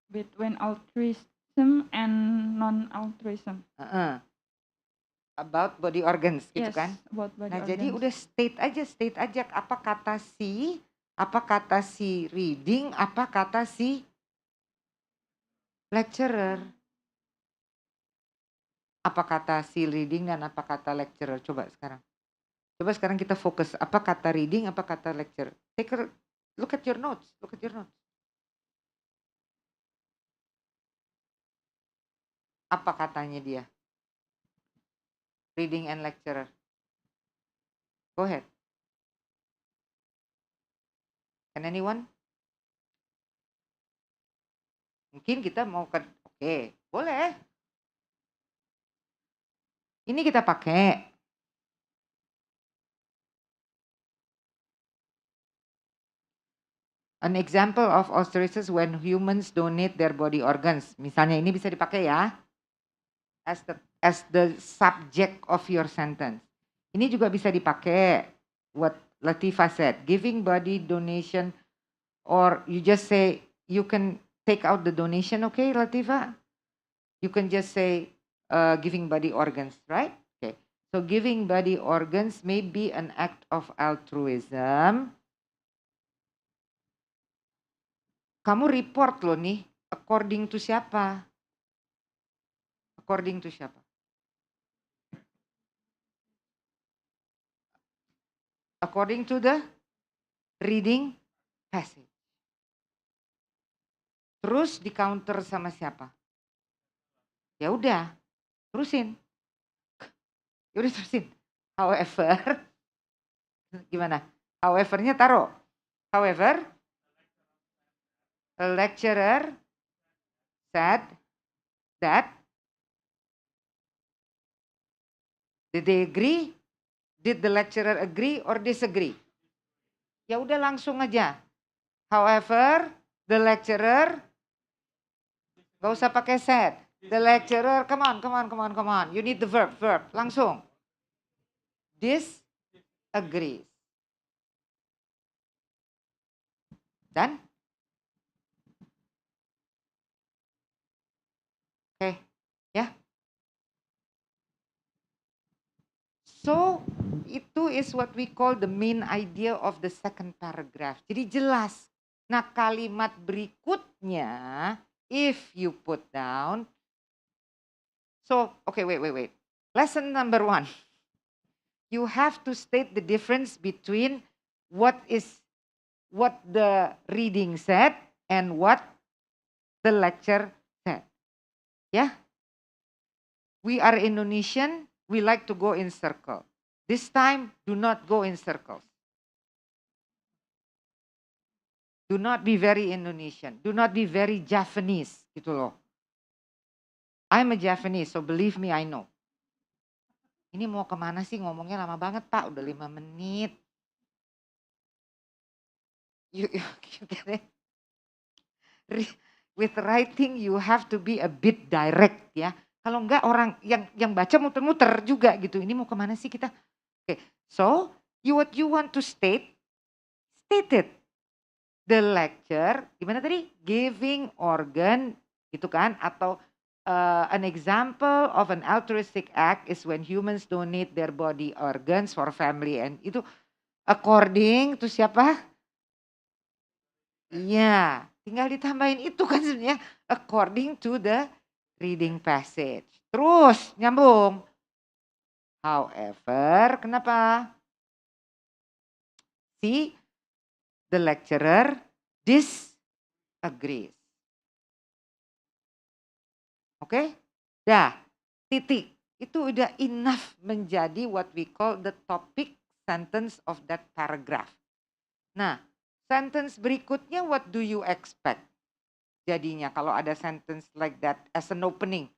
Between altruism and non-altruism.
About body organs, gitu
Yes,
kan?
about body
Nah,
organs.
jadi udah state aja. Apa kata si reading, apa kata si lecturer. Apa kata si reading dan apa kata lecturer. Coba sekarang kita fokus. Apa kata reading, apa kata lecturer. Look at your notes. Apa katanya dia? Reading and lecturer. Go ahead. Can anyone? Mungkin kita mau oke, boleh. Ini kita pakai. An example of altruism when humans donate their body organs. Misalnya ini bisa dipakai ya. As the subject of your sentence. Ini juga bisa dipakai. What Latifa said. Giving body donation, or you just say, you can take out the donation, okay, Latifa? You can just say giving body organs, right? Okay. So giving body organs may be an act of altruism. Kamu report loh nih, according to siapa? According to siapa? According to the reading passage. Terus di counter sama siapa? Ya udah, terusin. However, gimana? However-nya taruh. However, a lecturer said that. Did they agree? Did the lecturer agree or disagree? Ya udah langsung aja. However, the lecturer, gak usah pakai said. The lecturer, come on. You need the verb. Langsung. Disagrees. Dan? Oke, ya. So, itu is what we call the main idea of the second paragraph. Jadi jelas. Nah, kalimat berikutnya, if you put down. So, okay, wait. Lesson number 1. You have to state the difference between what the reading said and what the lecture said. Yeah? We are Indonesian. We like to go in circle. This time, do not go in circles. Do not be very Indonesian. Do not be very Japanese. Gitu loh. I'm a Japanese, so believe me, I know. Ini mau kemana sih ngomongnya lama banget Pak, udah 5 menit. You get it? With writing, you have to be a bit direct ya. Kalau enggak orang yang baca muter-muter juga gitu. Ini mau kemana sih kita? Okay. So, what you want to state it. The lecture, gimana tadi? Giving organ, gitu kan? Atau an example of an altruistic act is when humans donate their body organs for family. And itu according to siapa? Iya, tinggal ditambahin itu kan sebenarnya according to the reading passage. Terus nyambung. However, kenapa? See, the lecturer disagrees. Oke? Dah, titik. itu udah enough menjadi what we call the topic sentence of that paragraph. Nah, sentence berikutnya what do you expect? Jadinya kalau ada sentence like that as an opening.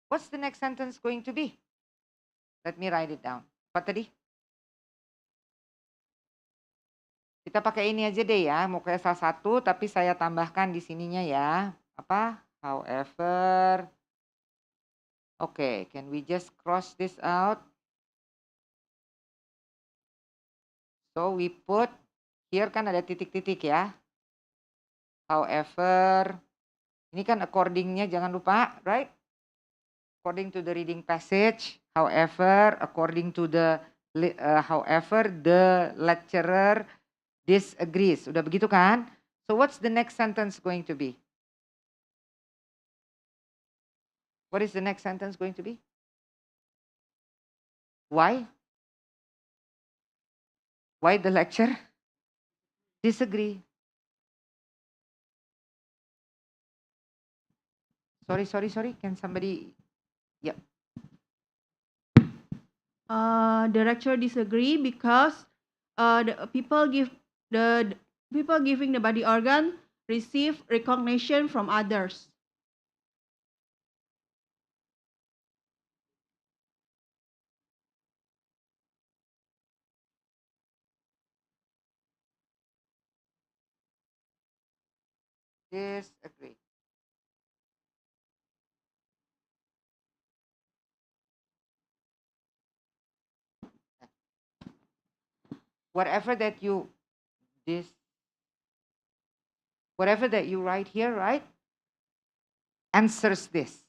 What's the next sentence going to be? Let me write it down. Apa tadi? Kita pakai ini aja deh ya, mau kayak salah satu tapi saya tambahkan di sininya ya. Apa? However. Okay, can we just cross this out? So we put, here kan ada titik-titik ya. However, ini kan accordingnya jangan lupa, right? According to the reading passage, however, according to the, however, the lecturer disagrees. Udah begitu kan? So what's the next sentence going to be? What is the next sentence going to be? Why? Why the lecturer disagree? Sorry. Can somebody? Yep.
The lecturer disagree because the people giving the body organ receive recognition from others.
Disagree. Whatever that you write here, right? Answers this.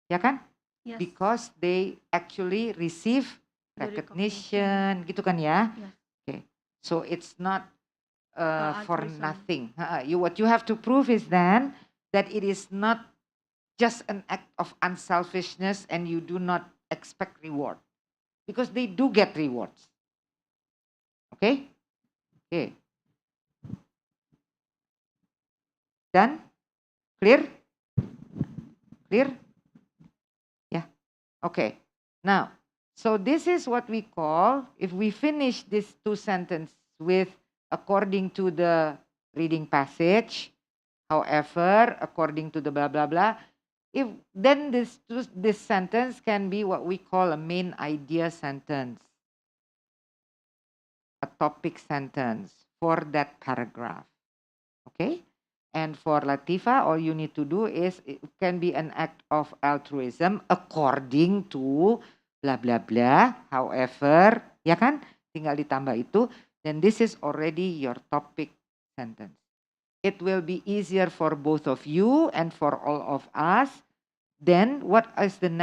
Ya kan?
Yes.
Because they actually receive recognition, gitu kan ya?
Yes.
Okay. So it's not for
altruism.
nothing. What you have to prove is then that it is not just an act of unselfishness and you do not expect reward. Because they do get rewards. Okay? Okay. Done? Clear? Clear? Yeah. Okay. Now, so this is what we call, if we finish these two sentences with according to the reading passage, however, according to the blah, blah, blah, then this sentence can be what we call a main idea sentence, a topic sentence for that paragraph. Okay? And for Latifa, all you need to do is it can be an act of altruism according to blah, blah, blah. However, ya kan? Tinggal ditambah itu. Then this is already your topic sentence. It will be easier for both of you and for all of us. Then what are the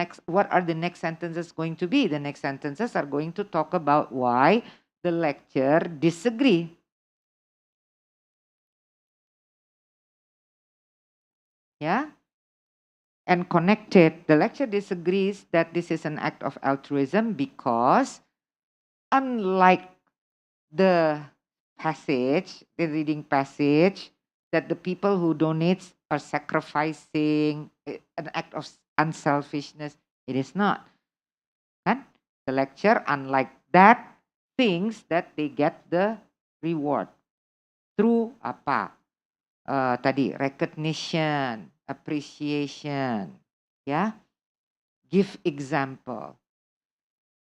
next sentences going to be? The next sentences are going to talk about why the lecturer disagree. Yeah, and connected, the lecturer disagrees that this is an act of altruism because unlike the passage, the reading passage, that the people who donate are sacrificing, an act of unselfishness, it is not. Kan? The lecturer, unlike that, thinks that they get the reward through apa? Tadi recognition, appreciation, ya, give example,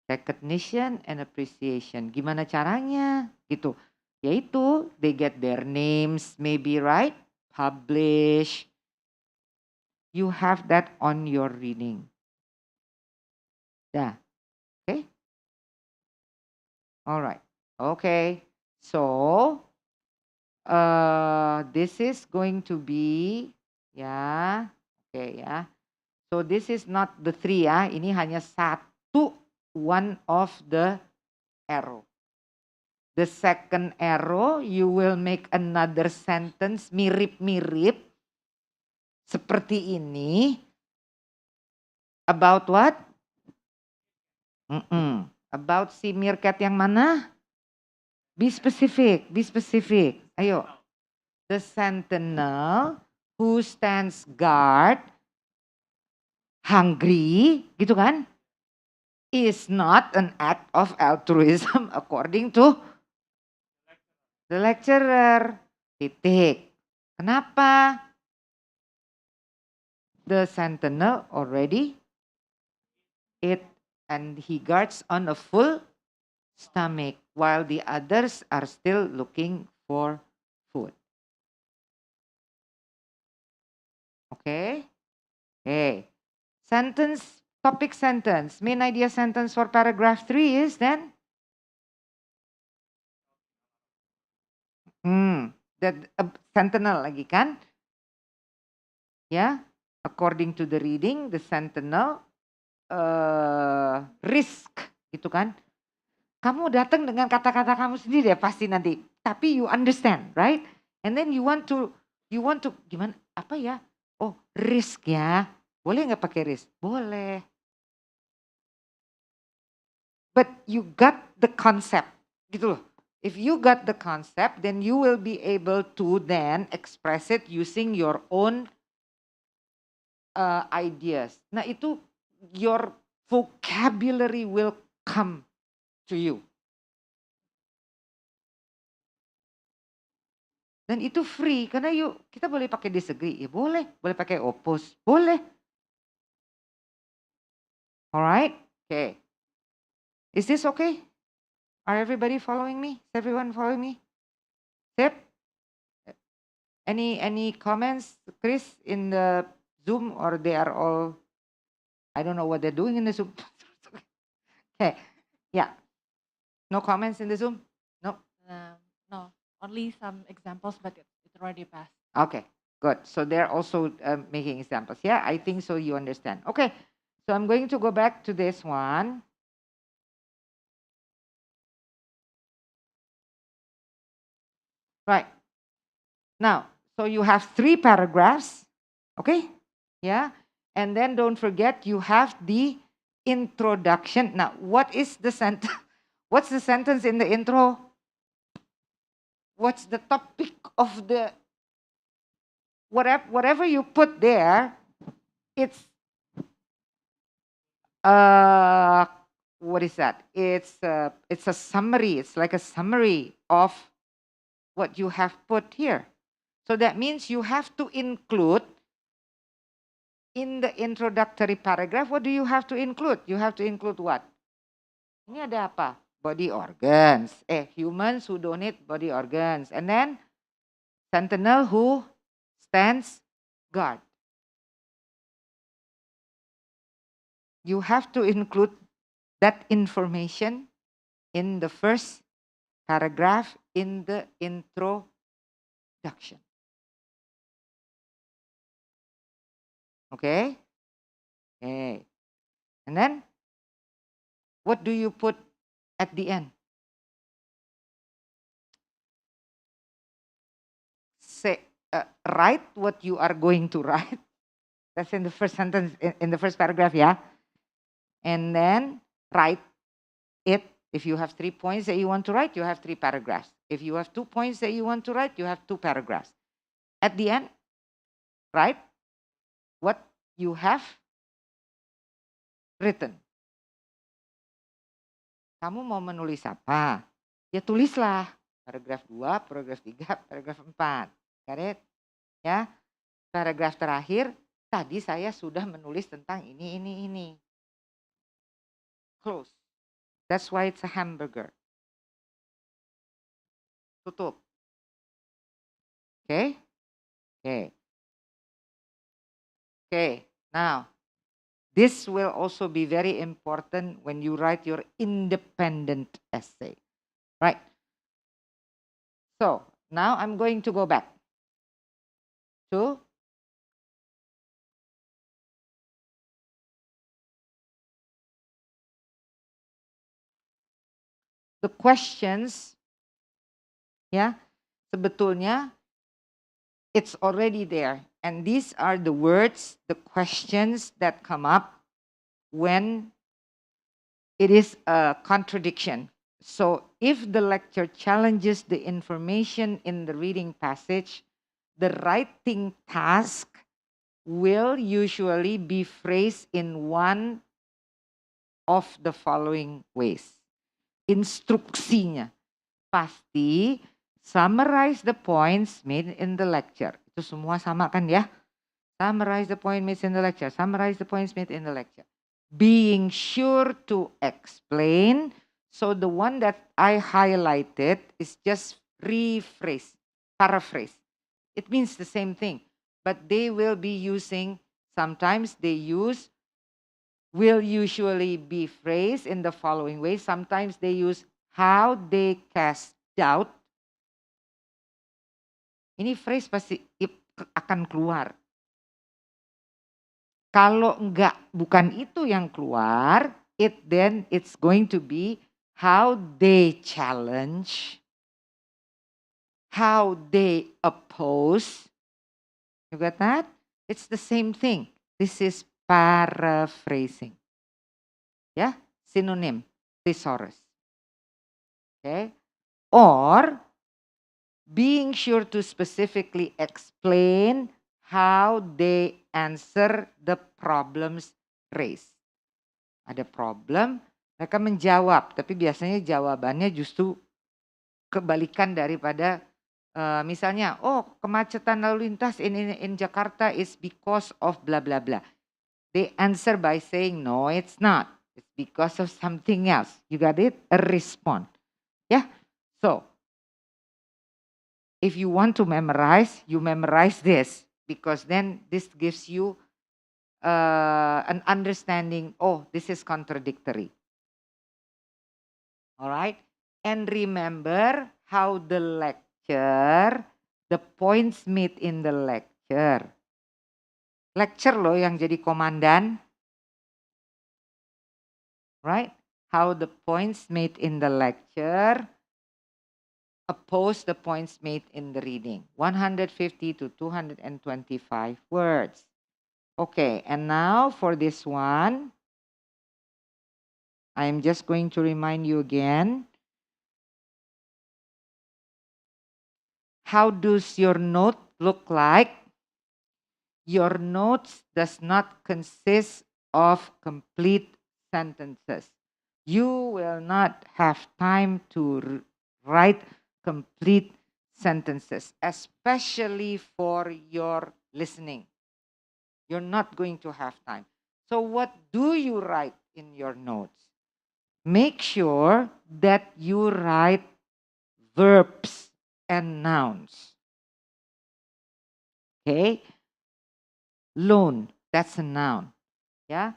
recognition and appreciation. Gimana caranya? Gitu. Yaitu they get their names, maybe, right? Publish. You have that on your reading. Yeah. Okay. All right. Okay. So this is going to be ya, oke ya. So this is not the 3 ya. Ini hanya satu, one of the arrow. The second arrow you will make another sentence mirip-mirip seperti ini. About what? About si meerkat yang mana? Be specific, be specific. Ayo. The sentinel who stands guard, hungry, gitu kan? is not an act of altruism according to the lecturer. Titik. Kenapa? The sentinel already ate and he guards on a full stomach while the others are still looking for food. Okay? Okay. Sentence, topic sentence. Main idea sentence for paragraph 3 is then? That sentinel lagi kan? Ya, according to the reading, the sentinel risk, gitu kan? Kamu datang dengan kata-kata kamu sendiri ya pasti nanti. Tapi you understand, right? And then you want to gimana? Apa ya? Oh, risk ya. Boleh nggak pakai risk? Boleh. But you got the concept, gitu loh. If you got the concept, then you will be able to then express it using your own ideas. Nah itu your vocabulary will come to you. Dan itu free karena kita boleh pakai disagree, ya boleh pakai oppose, boleh. Alright, okay. Is this okay? Are everybody following me? Is everyone following me? Sip? Any comments, Chris, in the Zoom, or they are all, I don't know what they're doing in the Zoom. Okay, yeah. No comments in the Zoom? No?
No, only some examples, but it already passed.
Okay, good. So they're also making examples. Yeah, I think so you understand. Okay, so I'm going to go back to this one. Right. Now, so you have 3 paragraphs. Okay? Yeah. And then don't forget you have the introduction. Now, what is the sentence? What's the sentence in the intro? What's the topic of the whatever you put there? It's what is that? It's a summary. It's like a summary of what you have put here. So that means you have to include in the introductory paragraph. What do you have to include? You have to include what? Ini ada apa? Body organs. Humans who donate body organs. And then sentinel who stands guard. You have to include that information in the first paragraph in the introduction. Okay? Okay. And then, what do you put at the end? Say, write what you are going to write. That's in the first sentence, in the first paragraph, yeah? And then write it. If you have 3 points that you want to write, you have 3 paragraphs. If you have 2 points that you want to write, you have 2 paragraphs. At the end, write what you have written. Kamu mau menulis apa? Ya tulislah. Paragraf 2, paragraf 3, paragraf 4. Got it? Ya. Paragraf terakhir, tadi saya sudah menulis tentang ini. Close. That's why it's a hamburger. Tutup. Okay? Okay. Okay. Now, this will also be very important when you write your independent essay. Right? So, now I'm going to go back to the questions. Ya, sebetulnya it's already there. And these are the words, the questions that come up when it is a contradiction. So if the lecture challenges the information in the reading passage, the writing task will usually be phrased in one of the following ways. Instruksinya pasti summarize the points made in the lecture. Itu semua sama kan ya? Summarize the point made in the lecture. Summarize the points made in the lecture. Being sure to explain. So the one that I highlighted is just rephrase, paraphrase. It means the same thing, but they will be using, sometimes they use will usually be phrased in the following way. Sometimes they use how they cast doubt. Ini phrase pasti akan keluar. Kalau bukan itu yang keluar, then it's going to be how they challenge, how they oppose. You got that? It's the same thing. This is paraphrasing. Ya, synonym, thesaurus. Okay? Or being sure to specifically explain how they answer the problems raised. Ada problem, mereka menjawab, tapi biasanya jawabannya justru kebalikan daripada misalnya, kemacetan lalu lintas in Jakarta is because of blah blah blah. They answer by saying no, it's not. It's because of something else. You got it? A response. Yeah. So if you want to memorize, you memorize this, because then this gives you an understanding, this is contradictory. All right? And remember how the lecture, the points made in the lecture. Lecture loh yang jadi komandan. Right? How the points made in the lecture oppose the points made in the reading. 150 to 225 words. Okay, and now for this one, I'm just going to remind you again. How does your note look like? Your notes does not consist of complete sentences. You will not have time to write complete sentences, especially for your listening. You're not going to have time. So what do you write in your notes? Make sure that you write verbs and nouns. Okay? Loan, that's a noun. Yeah?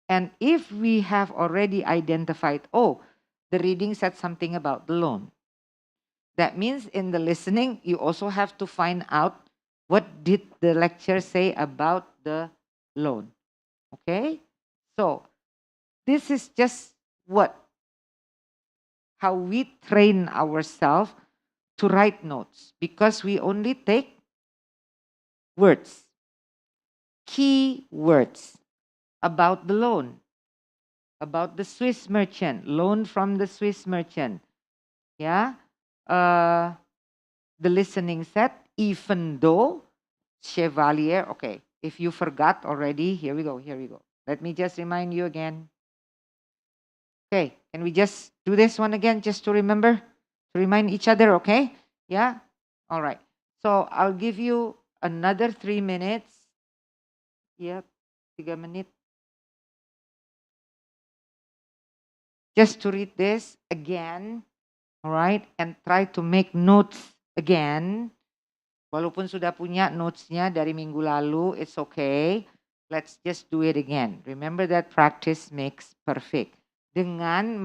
And if we have already identified, the reading said something about the loan. That means in the listening, you also have to find out what did the lecturer say about the loan. Okay? So, this is just how we train ourselves to write notes, because we only take words, key words about the loan, about the Swiss merchant, loan from the Swiss merchant. Yeah? The listening set, even though Chevalier, okay, if you forgot already, here we go. Let me just remind you again. Okay, can we just do this one again just to remember, to remind each other, okay? Yeah? All right. So I'll give you another 3 minutes. Yep, 3 menit. Just to read this again, all right? And try to make notes again. Walaupun sudah punya notes-nya dari minggu lalu, it's okay. Let's just do it again. Remember that practice makes perfect. Dengan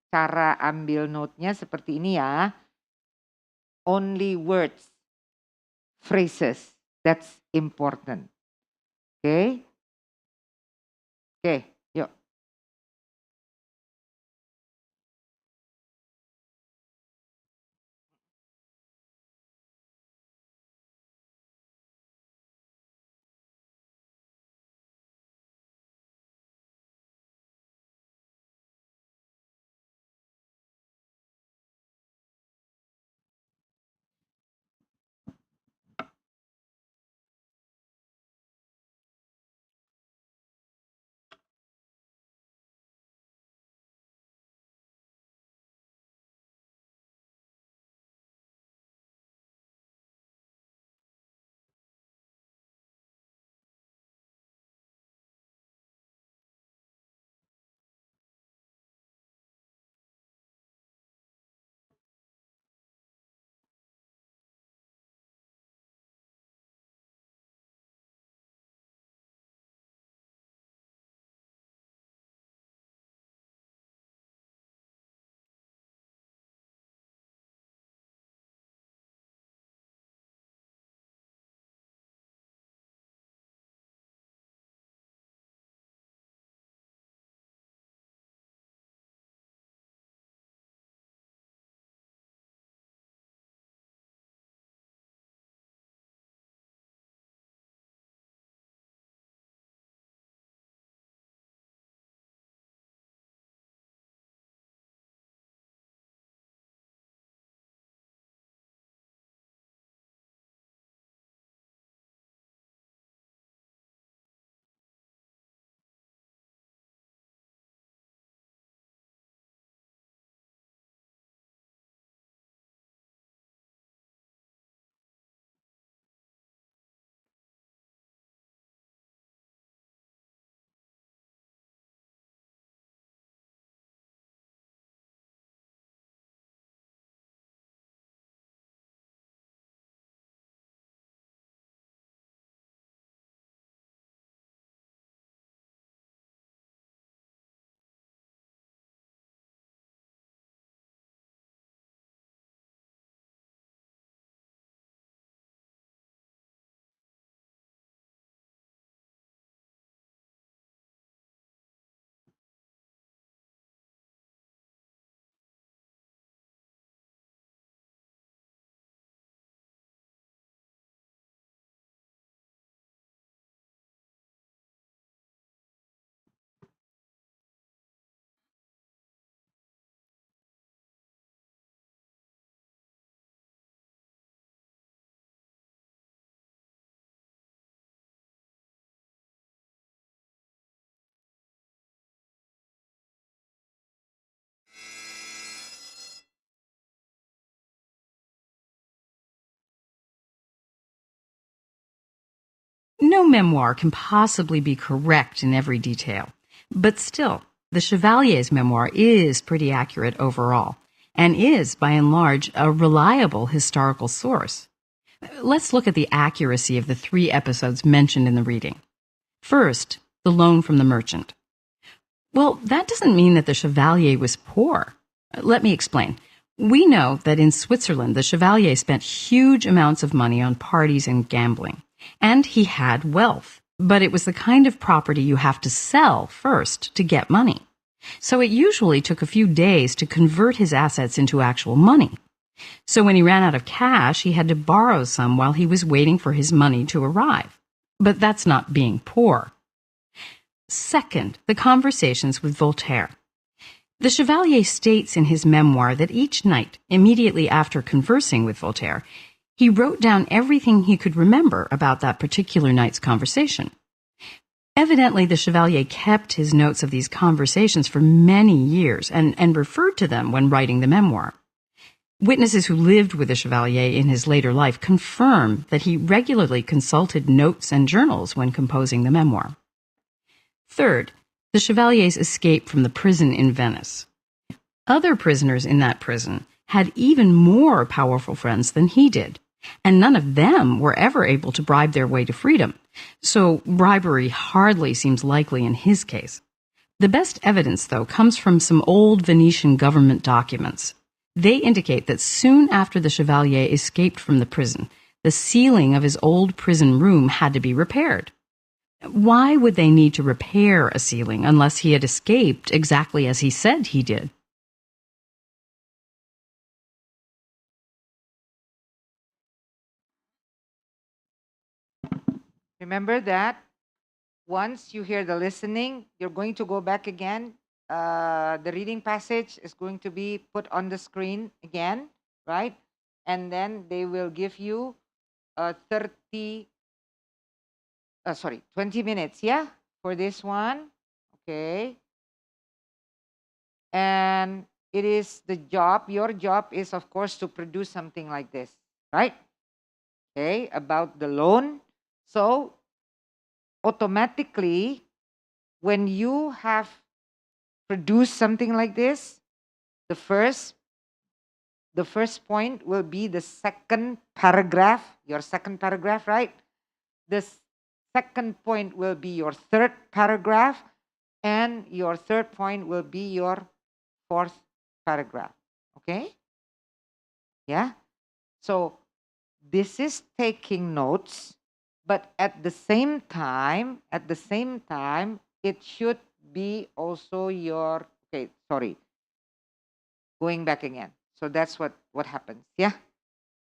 cara ambil note-nya seperti ini ya. Only words, phrases, that's important. Okay? Okay, yuk.
No memoir can possibly be correct in every detail, but still, the Chevalier's memoir is pretty accurate overall, and is, by and large, a reliable historical source. Let's look at the accuracy of the 3 episodes mentioned in the reading. First, the loan from the merchant. Well, that doesn't mean that the Chevalier was poor. Let me explain. We know that in Switzerland, the Chevalier spent huge amounts of money on parties and gambling, and he had wealth, but it was the kind of property you have to sell first to get money. So it usually took a few days to convert his assets into actual money. So when he ran out of cash, he had to borrow some while he was waiting for his money to arrive. But that's not being poor. Second, the conversations with Voltaire. The Chevalier states in his memoir that each night, immediately after conversing with Voltaire, he wrote down everything he could remember about that particular night's conversation. Evidently, the Chevalier kept his notes of these conversations for many years and referred to them when writing the memoir. Witnesses who lived with the Chevalier in his later life confirm that he regularly consulted notes and journals when composing the memoir. Third, the Chevalier's escape from the prison in Venice. Other prisoners in that prison had even more powerful friends than he did, and none of them were ever able to bribe their way to freedom, so bribery hardly seems likely in his case. The best evidence, though, comes from some old Venetian government documents. They indicate that soon after the Chevalier escaped from the prison, the ceiling of his old prison room had to be repaired. Why would they need to repair a ceiling unless he had escaped exactly as he said he did?
Remember that once you hear the listening, you're going to go back again. The reading passage is going to be put on the screen again, right? And then they will give you 20 minutes, yeah, for this one. Okay. And it is your job is, of course, to produce something like this, right? Okay, about the loan. So automatically, when you have produced something like this, the first point will be the second paragraph, your second paragraph, right? The second point will be your third paragraph, and your third point will be your fourth paragraph. Okay? Yeah? So this is taking notes, but at the same time, it should be also your, going back again. So that's what happens, yeah?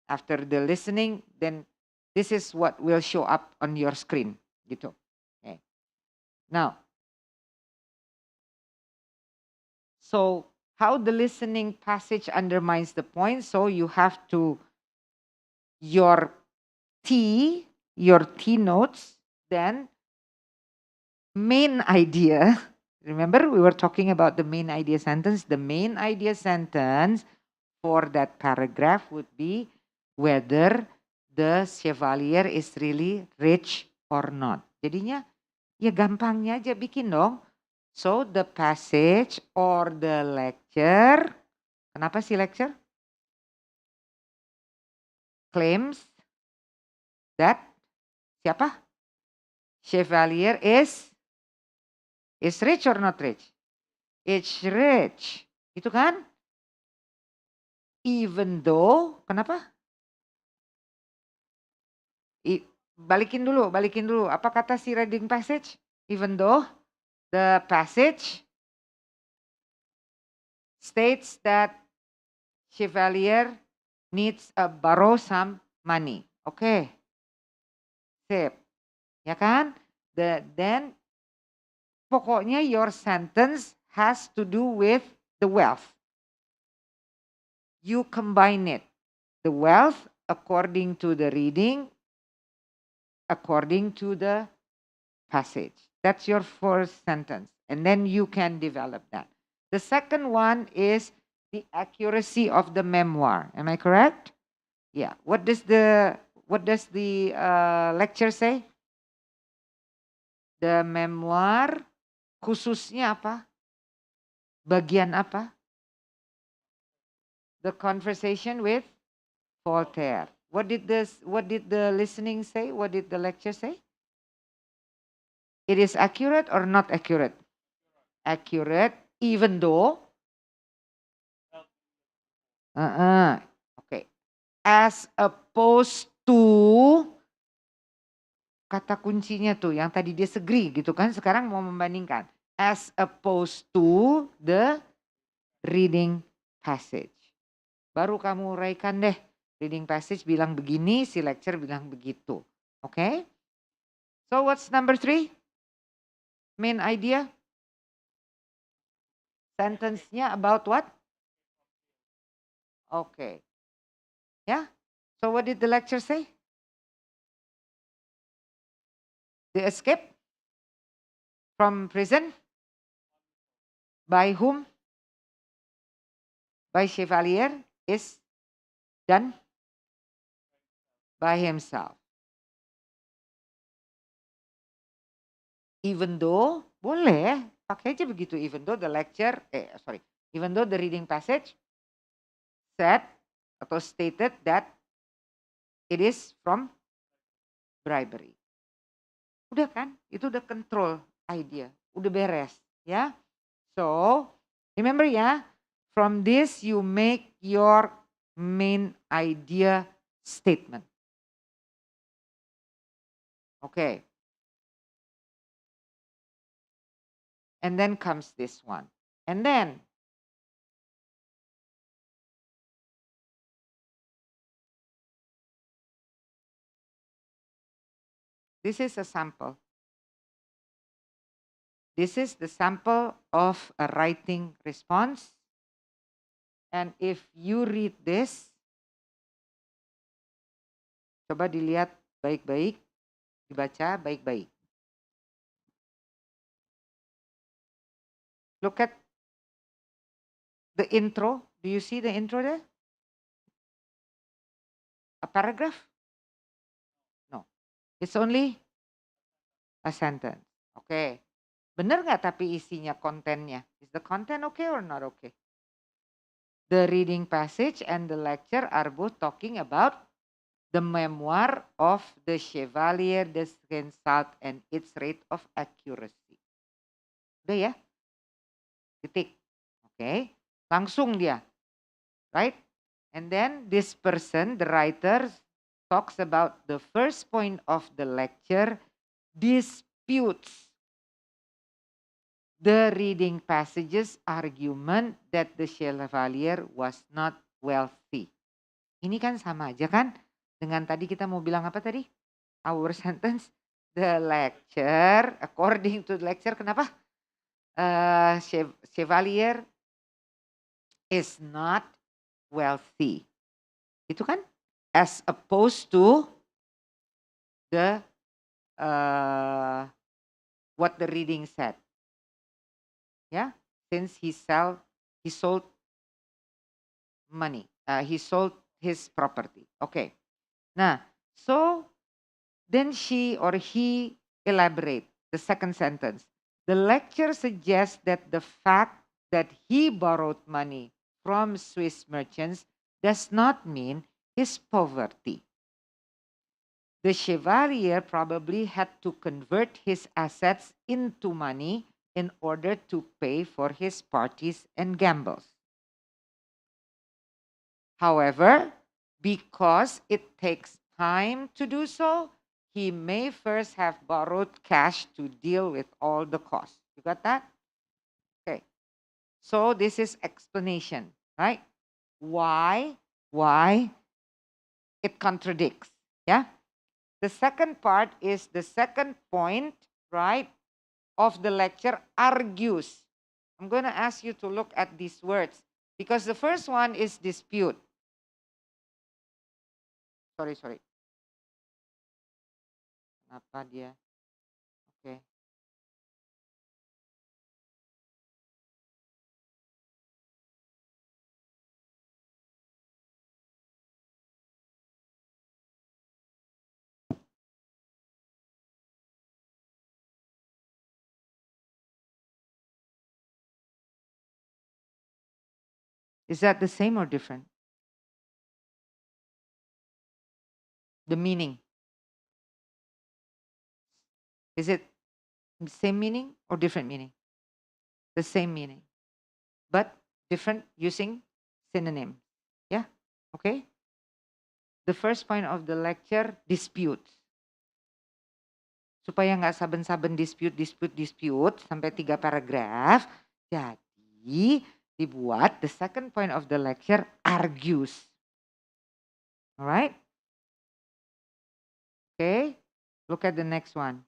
After the listening, then this is what will show up on your screen, gitu. Okay. Now, so how the listening passage undermines the point? So you have to, your T notes, then main idea. Remember, we were talking about the main idea sentence. The main idea sentence for that paragraph would be whether the Chevalier is really rich or not. Jadinya, ya gampangnya aja bikin dong. So the passage or the lecture, kenapa sih lecture? Claims that siapa? Chevalier is rich or not rich? It's rich. Gitu kan? Even though, kenapa? Balikin dulu. Apa kata si reading passage? Even though the passage states that Chevalier needs to borrow some money. Okay. Sip. Ya kan? Then pokoknya your sentence has to do with the wealth. You combine it. The wealth according to the reading, according to the passage. That's your first sentence. And then you can develop that. The second one is the accuracy of the memoir. Am I correct? Yeah. What does the lecture say? The memoir khususnya apa? Bagian apa? The conversation with Voltaire. What did the listening say? What did the lecture say? It is accurate or not accurate? Accurate, even though. Okay. As opposed to, kata kuncinya tuh yang tadi disagree gitu kan, sekarang mau membandingkan. As opposed to the reading passage. Baru kamu uraikan deh. Reading passage bilang begini, si lecture bilang begitu. Oke? Okay? So what's number 3? Main idea? Sentence-nya about what? Okay. Yeah? So what did the lecture say? The escape from prison? By whom? By Chevalier is done by himself. Even though, boleh, pakai aja begitu. Even though the lecture, even though the reading passage said atau stated that it is from bribery. Udah kan? Itu udah control idea. Udah beres. Ya. So, remember ya, from this you make your main idea statement. Okay. And then comes this one. And then this is a sample. This is the sample of a writing response. And if you read this, coba dilihat baik-baik, dibaca baik-baik. Look at the intro. Do you see the intro there? A paragraph? No. It's only a sentence. Okay. Benar nggak tapi isinya, kontennya? Is the content okay or not okay? The reading passage and the lecture are both talking about the memoir of the Chevalier de Rensalt and its rate of accuracy. Udah ya? Titik. Okay. Langsung dia. Right? And then this person, the writer, talks about the first point of the lecture, disputes the reading passages argument that the Chevalier was not wealthy. Ini kan sama aja kan dengan tadi kita mau bilang apa tadi? Our sentence, the lecture, according to the lecture, kenapa? Chevalier is not wealthy. Itu kan? As opposed to the what the reading said. Yeah, since he sold money. He sold his property. Okay. Nah, so then she or he elaborate the second sentence. The lecture suggests that the fact that he borrowed money from Swiss merchants does not mean his poverty. The Chevalier probably had to convert his assets into money in order to pay for his parties and gambles. However, because it takes time to do so, he may first have borrowed cash to deal with all the costs. You got that? Okay. So this is explanation, right? Why it contradicts, yeah? The second part is the second point, right, of the lecture argues. I'm going to ask you to look at these words because the first one is dispute. Sorry. Kenapa dia? Oke. Is that the same or different? The meaning. Is it same meaning or different meaning? The same meaning, but different using synonym. Yeah, okay? The first point of the lecture, dispute. Supaya nggak saben-saben dispute sampai 3 paragraf. Jadi dibuat the second point of the lecture, argues. Alright? Okay, look at the next one.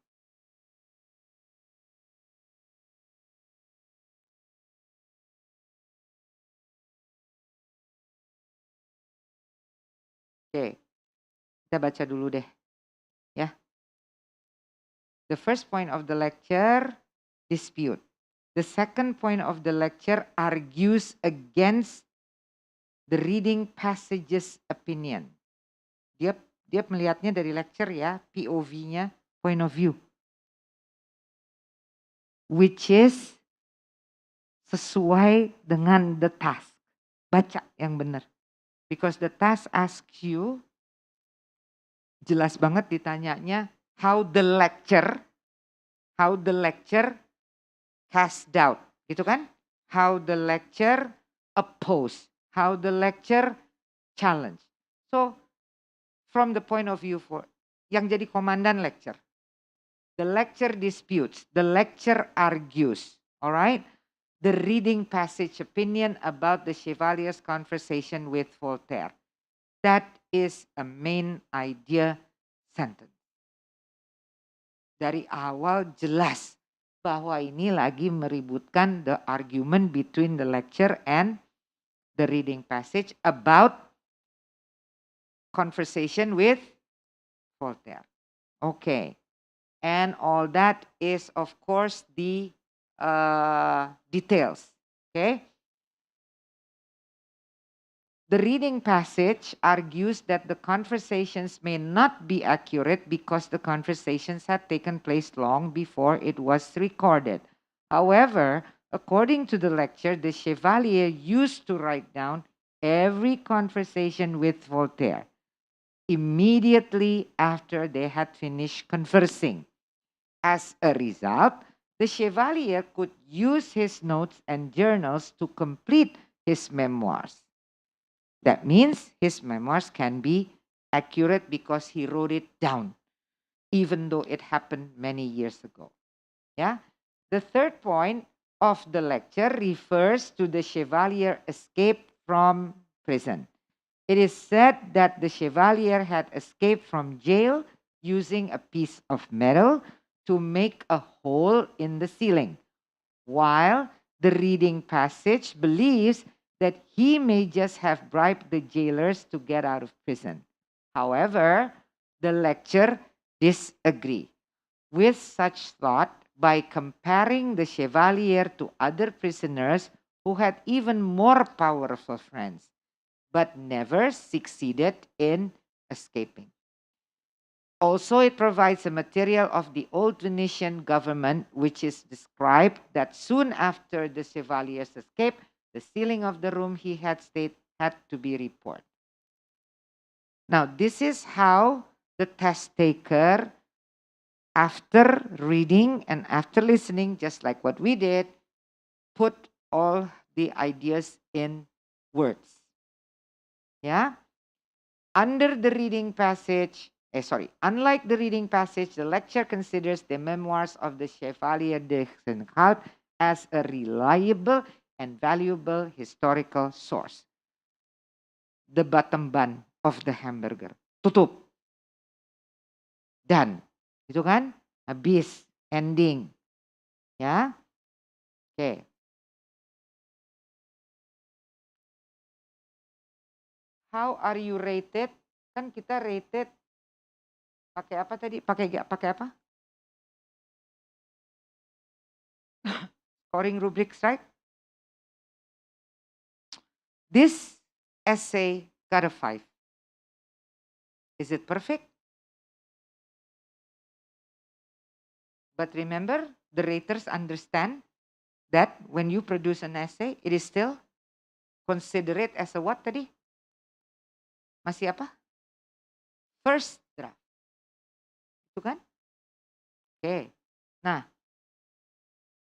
Oke, kita baca dulu deh. Ya. The first point of the lecture, dispute. The second point of the lecture argues against the reading passages opinion. Dia melihatnya dari lecture ya, POV-nya, point of view. Which is sesuai dengan the task. Baca yang benar. Because the task asks you, jelas banget ditanyanya, how the lecture cast doubt. Gitu kan? How the lecture oppose. How the lecture challenge. So, from the point of view for yang jadi komandan lecture. The lecture disputes. The lecture argues. Alright? The reading passage opinion about the Chevalier's conversation with Voltaire. That is a main idea sentence. Dari awal jelas bahwa ini lagi meributkan the argument between the lecture and the reading passage about conversation with Voltaire. Okay. And all that is, of course, the details. Okay. The reading passage argues that the conversations may not be accurate because the conversations had taken place long before it was recorded. However, according to the lecture, the Chevalier used to write down every conversation with Voltaire immediately after they had finished conversing. As a result, the Chevalier could use his notes and journals to complete his memoirs. That means his memoirs can be accurate because he wrote it down, even though it happened many years ago. Yeah. The third point of the lecture refers to the Chevalier escape from prison. It is said that the Chevalier had escaped from jail using a piece of metal to make a hole in the ceiling, while the reading passage believes that he may just have bribed the jailers to get out of prison. However, the lecture disagrees with such thought by comparing the Chevalier to other prisoners who had even more powerful friends, but never succeeded in escaping. Also, it provides a material of the old Venetian government, which is described that soon after the Chevalier's escape, the ceiling of the room he had stayed had to be repaired. Now, this is how the test taker, after reading and after listening, just like what we did, put all the ideas in words. Yeah? Unlike the reading passage, the lecture considers the memoirs of the Chevalier de Senhout as a reliable and valuable historical source. The bottom bun of the hamburger. Tutup. Done. Itu kan? Habis. Ending. Ya. Oke. How are you rated? Kan kita rated pakai apa tadi? Pakai apa? Scoring rubrics, right? This essay got a 5. Is it perfect? But remember, the raters understand that when you produce an essay, it is still consider it as a what tadi? Masih apa? First draft. Itu kan? Oke. Nah,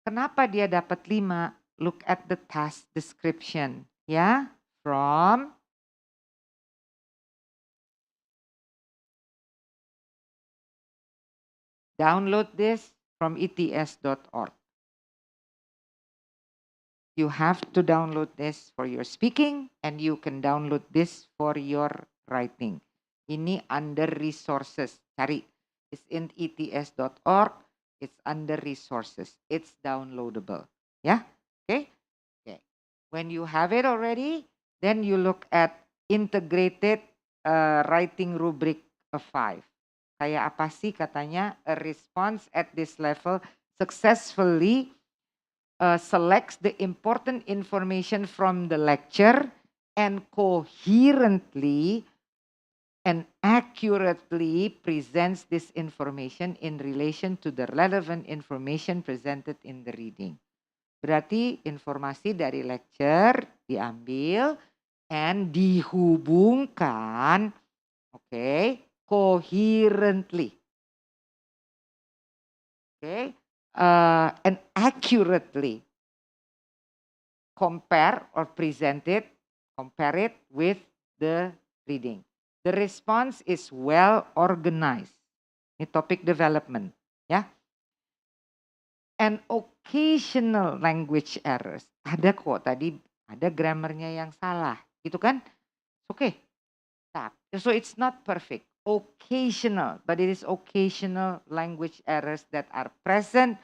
kenapa dia dapat 5? Look at the task description. Ya, from download this from ets.org. You have to download this for your speaking and you can download this for your writing. Ini under resources. Cari. It's in ets.org. It's under resources. It's downloadable. Yeah? Okay? Okay. When you have it already, then you look at integrated writing rubric of 5. Kayak apa sih katanya? A response at this level successfully selects the important information from the lecture and coherently and accurately presents this information in relation to the relevant information presented in the reading. Berarti informasi dari lecture diambil and dihubungkan, okay, coherently. Okay. And accurately compare it with the reading. The response is well organized. Ini topic development, ya. And occasional language errors. Ada kok tadi, ada grammarnya yang salah, gitu kan? Oke. So it's not perfect. Occasional, but it is occasional language errors that are present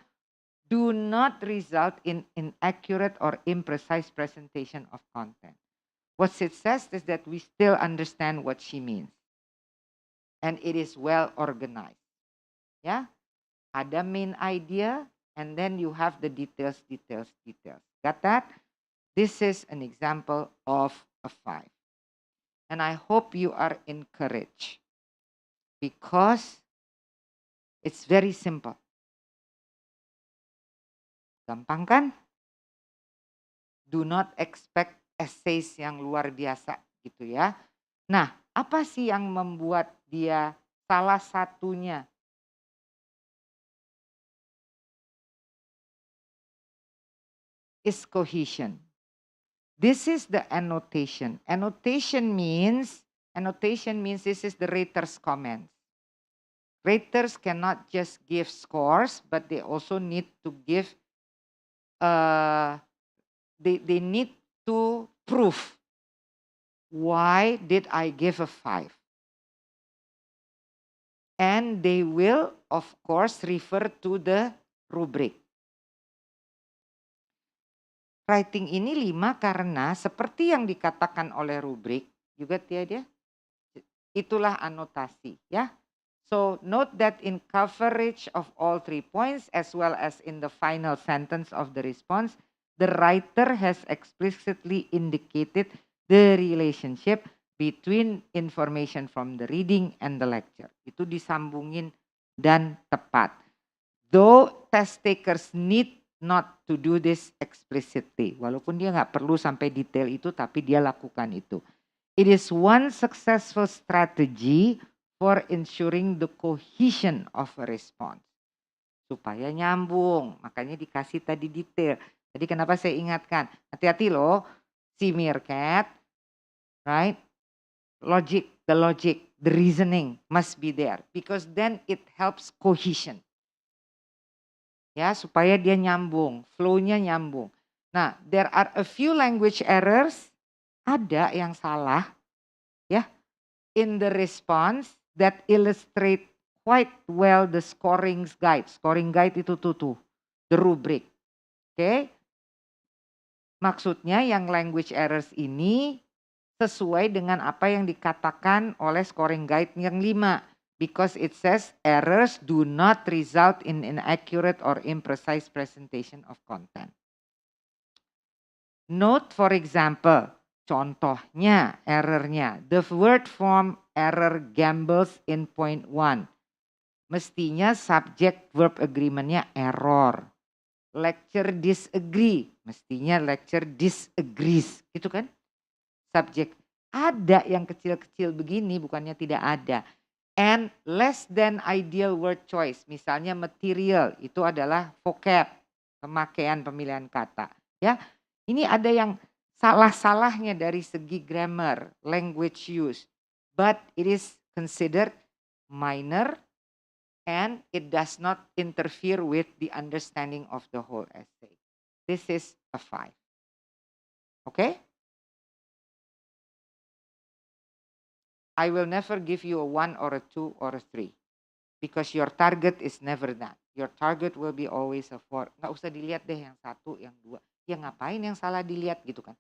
do not result in inaccurate or imprecise presentation of content. What it says is that we still understand what she means. And it is well organized. Yeah? Ada main idea and then you have the details. Got that? This is an example of a 5. And I hope you are encouraged. Because it's very simple. Gampang kan? Do not expect essays yang luar biasa gitu ya. Nah, apa sih yang membuat dia salah satunya? Is cohesion. This is the annotation. Annotation means this is the rater's comments. Raters cannot just give scores, but they also need to give, they need to prove why did I give a 5. And they will, of course, refer to the rubric. Writing ini 5 karena seperti yang dikatakan oleh rubrik, juga dia, itulah anotasi ya. So note that in coverage of all 3 points as well as in the final sentence of the response, the writer has explicitly indicated the relationship between information from the reading and the lecture. Itu disambungin dan tepat. Though test takers need not to do this explicitly. Walaupun dia nggak perlu sampai detail itu, tapi dia lakukan itu. It is one successful strategy for ensuring the cohesion of a response. Supaya nyambung, makanya dikasih tadi detail. Jadi kenapa saya ingatkan, hati-hati loh, si meerkat, right? The logic, the reasoning must be there. Because then it helps cohesion. Ya, supaya dia nyambung, flow-nya nyambung. Nah, there are a few language errors, ada yang salah, ya, in the response that illustrate quite well the scoring guide. Scoring guide itu tuh, the rubric. Oke. Maksudnya yang language errors ini sesuai dengan apa yang dikatakan oleh scoring guide yang 5. Because it says errors do not result in inaccurate or imprecise presentation of content. Note for example, contohnya errornya. The word form error gambles in point 1. Mestinya subject verb agreementnya error. Lecture disagree. Mestinya lecture disagrees. Gitu kan? subject. Ada yang kecil-kecil begini, bukannya tidak ada. And less than ideal word choice. Misalnya material, itu adalah vocab, pemakaian pemilihan kata. Ya, ini ada yang salah-salahnya dari segi grammar, language use. But it is considered minor and it does not interfere with the understanding of the whole essay. This is a 5. Okay? I will never give you a 1 or a 2 or a 3 because your target is never that. Your target will be always a 4. Nggak usah dilihat deh yang 1, yang 2. Ya ngapain yang salah dilihat gitu kan.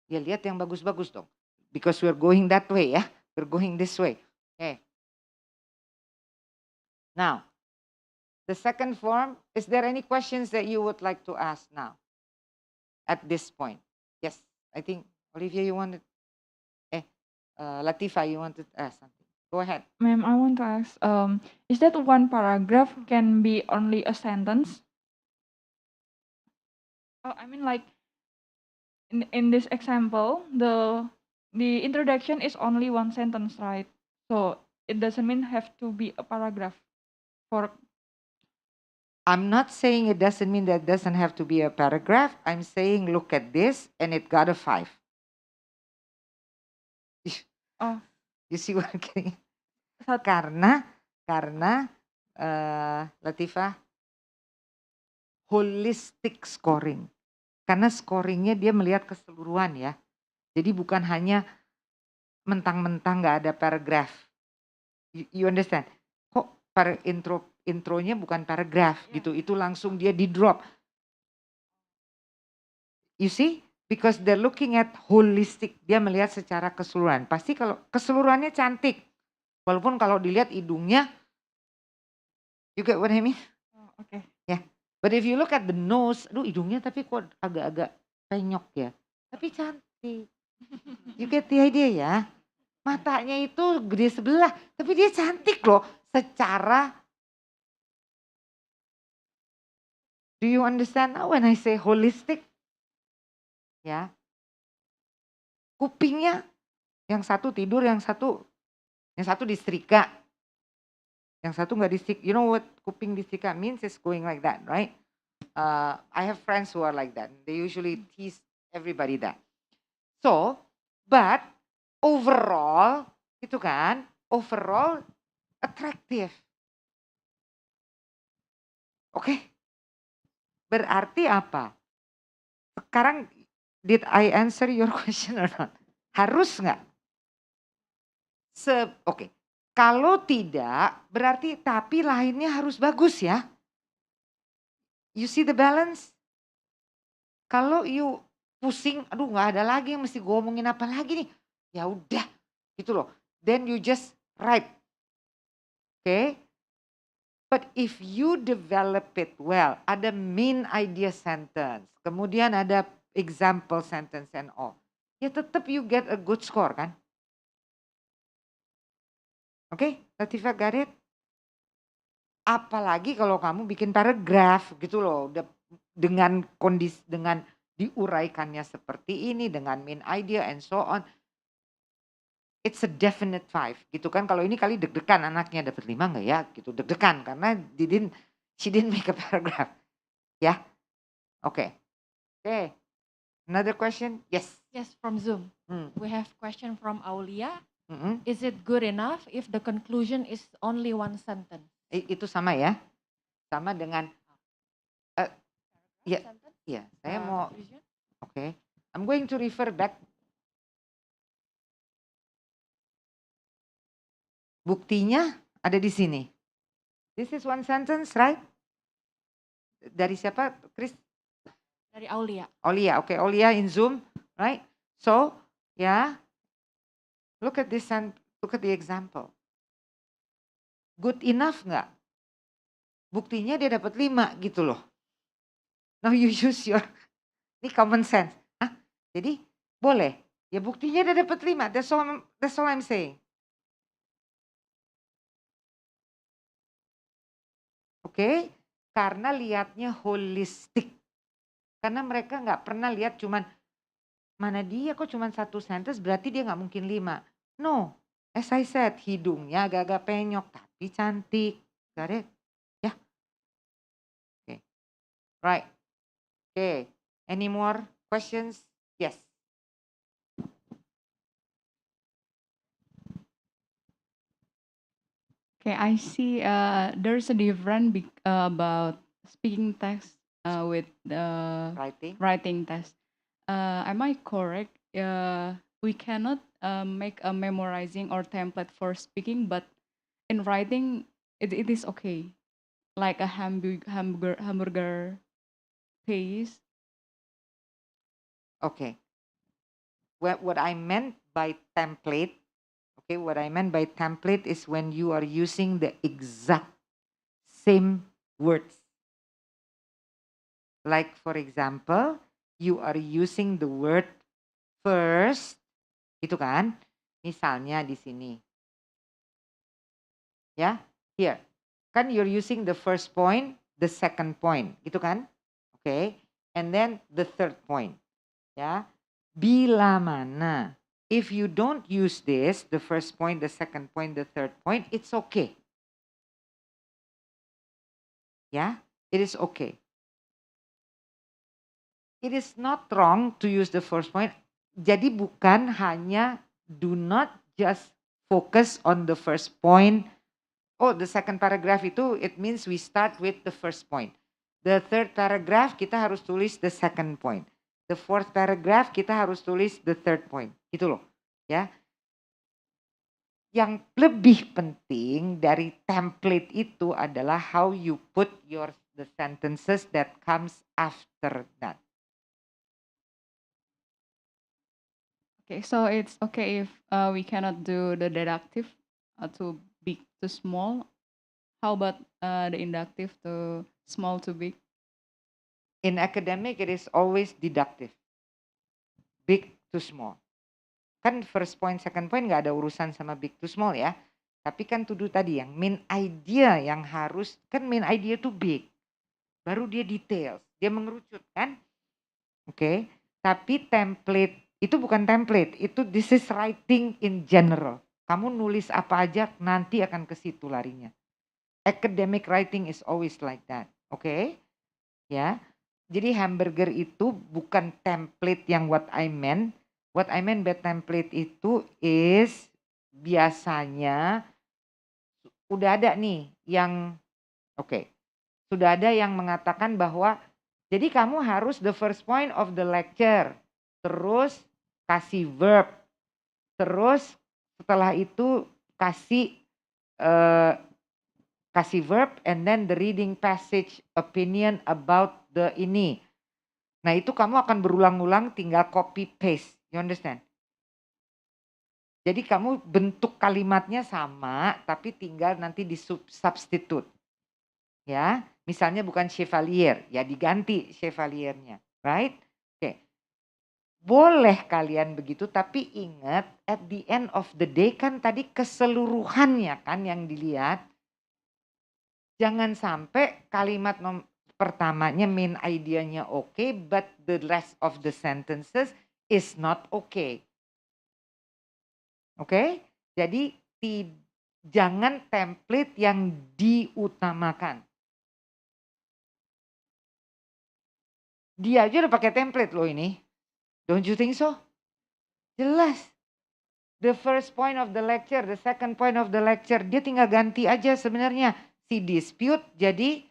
Ya lihat yang bagus-bagus dong. Because we're going that way ya. We're going this way. Okay. Now, the second form, is there any questions that you would like to ask now? At this point? Yes, I think, Olivia, you wanted, Latifa, you wanted to ask something. Go ahead.
Ma'am, I want to ask, is that one paragraph can be only a sentence? Oh, I mean like, in this example, the introduction is only one sentence, right? So it doesn't mean have to be a paragraph for.
I'm not saying it doesn't mean that it doesn't have to be a paragraph. I'm saying look at this and it got a 5.
Oh.
You see what I'm getting? Karena Latifah, holistic scoring. Karena scoringnya dia melihat keseluruhan ya. Jadi bukan hanya mentang-mentang nggak ada paragraph. You understand? Kok intronya bukan paragraph gitu. Itu langsung dia di drop. You see? Because they're looking at holistic. Dia melihat secara keseluruhan. Pasti kalau keseluruhannya cantik. Walaupun kalau dilihat hidungnya, you get what I mean?
Oh, okay.
Yeah. But if you look at the nose, aduh hidungnya tapi kok agak-agak penyok ya. Tapi cantik. You get the idea ya? Matanya itu gede sebelah, tapi dia cantik loh secara. Do you understand now when I say holistic? Ya. Kupingnya yang satu tidur, yang satu disetrika. Yang satu nggak disetrika. You know what kuping disetrika means? It's going like that, right? I have friends who are like that. They usually tease everybody that. So, but overall, itu kan, overall attractive. Oke? Berarti apa? Sekarang, did I answer your question or not? Harus nggak? Oke. Kalau tidak, berarti tapi lainnya harus bagus ya. You see the balance? Kalau you pusing, aduh nggak ada lagi yang mesti gue ngomongin apa lagi nih. Ya udah, gitu loh. Then you just write. Okay? But if you develop it well, ada main idea sentence, kemudian ada example sentence and all. Ya tetap you get a good score kan? Oke, Latifah got it? Apalagi kalau kamu bikin paragraf gitu loh, dengan kondisi, dengan diuraikannya seperti ini, dengan main idea and so on. It's a definite 5 gitu kan. Kalau ini kali deg-degan anaknya dapat 5 nggak ya gitu, deg-degan karena she didn't make a paragraph. Ya. Oke. Okay. Another question? Yes.
Yes, from Zoom. We have question from Aulia. Is it good enough if the conclusion is only one sentence?
Itu sama ya. Sama dengan ya. Ya, saya mau. Oke. I'm going to refer back. Buktinya ada di sini. This is one sentence, right? Dari siapa, Chris?
Dari Aulia.
Aulia, okay. Aulia in Zoom, right? So, yeah. Look at this and look at the example. Good enough nggak? Buktinya dia dapat 5 gitu loh. Now you use your, ini common sense. Hah? Jadi boleh. Ya buktinya dia dapat 5. That's all I'm saying. Oke, karena lihatnya holistik. Karena mereka nggak pernah lihat cuman mana dia kok cuma 1 sentence berarti dia nggak mungkin 5. No, as I said, hidungnya agak-agak penyok tapi cantik. Got it? Ya. Okay. Right. Okay. Any more questions? Yes.
Okay, I see there's a difference about speaking text with writing text. Am I correct? We cannot make a memorizing or template for speaking, but in writing, it is okay. Like a hamburger paste.
Okay. What I meant by template, okay, what I meant by template is when you are using the exact same words. Like for example, you are using the word first, gitu kan? Misalnya di sini. Ya, here. Kan you're using the first point, the second point, gitu kan? Okay, and then the third point. Ya, bila mana. If you don't use this, the first point, the second point, the third point, it's okay. Ya, it is okay. It is not wrong to use the first point. Jadi bukan hanya do not just focus on the first point. Oh, the second paragraph itu it means we start with the first point. The third paragraph kita harus tulis the second point. The fourth paragraph kita harus tulis the third point. Gitu loh. Ya. Yang lebih penting dari template itu adalah how you put the sentences that comes after that.
Okay, so it's okay if we cannot do the deductive too big to small. How about the inductive to small to big?
In academic, it is always deductive. Big to small. Kan first point, second point nggak ada urusan sama big to small ya. Tapi kan tuduh tadi yang main idea yang harus, kan main idea itu big. Baru dia details, dia mengerucut kan. Oke, tapi template itu bukan template, itu this is writing in general. Kamu nulis apa aja nanti akan ke situ larinya. Academic writing is always like that. Oke? Ya. Jadi hamburger itu bukan template yang what I meant. What I meant by template itu is biasanya udah ada nih yang sudah ada yang mengatakan bahwa jadi kamu harus the first point of the lecture, terus kasih verb, terus setelah itu kasih verb and then the reading passage opinion about the ini. Nah itu kamu akan berulang-ulang tinggal copy paste, you understand? Jadi kamu bentuk kalimatnya sama tapi tinggal nanti di substitute. Ya, misalnya bukan chevalier, ya diganti chevaliernya, right? Boleh kalian begitu, tapi ingat at the end of the day kan tadi keseluruhannya kan yang dilihat. Jangan sampai kalimat pertamanya main idenya okay, but the rest of the sentences is not okay. Oke? Jadi jangan template yang diutamakan. Dia aja udah pakai template loh ini. Don't you think so? Jelas. The first point of the lecture, the second point of the lecture, dia tinggal ganti aja sebenarnya. Si dispute jadi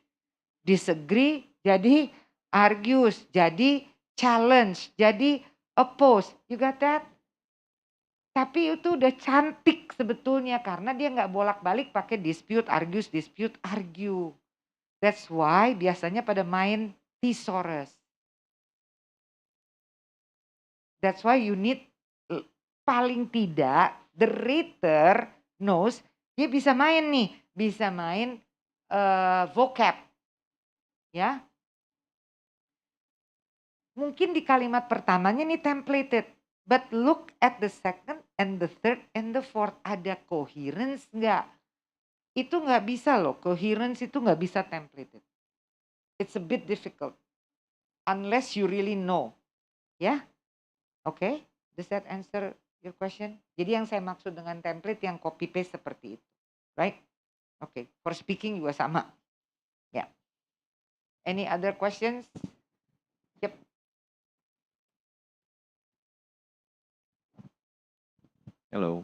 disagree, jadi argues, jadi challenge, jadi oppose. You got that? Tapi itu udah cantik sebetulnya karena dia nggak bolak-balik pakai dispute, argues, dispute, argue. That's why biasanya pada main thesaurus. That's why you need paling tidak the reader knows dia bisa main nih, bisa main vocab, ya. Mungkin di kalimat pertamanya nih templated, but look at the second and the third and the fourth ada coherence nggak? Itu nggak bisa loh, coherence itu nggak bisa templated. It's a bit difficult unless you really know, ya. Okay? Does that answer your question? Jadi yang saya maksud dengan template yang copy paste seperti itu. Right? Okay. For speaking juga sama. Yeah. Any other questions? Yep.
Hello.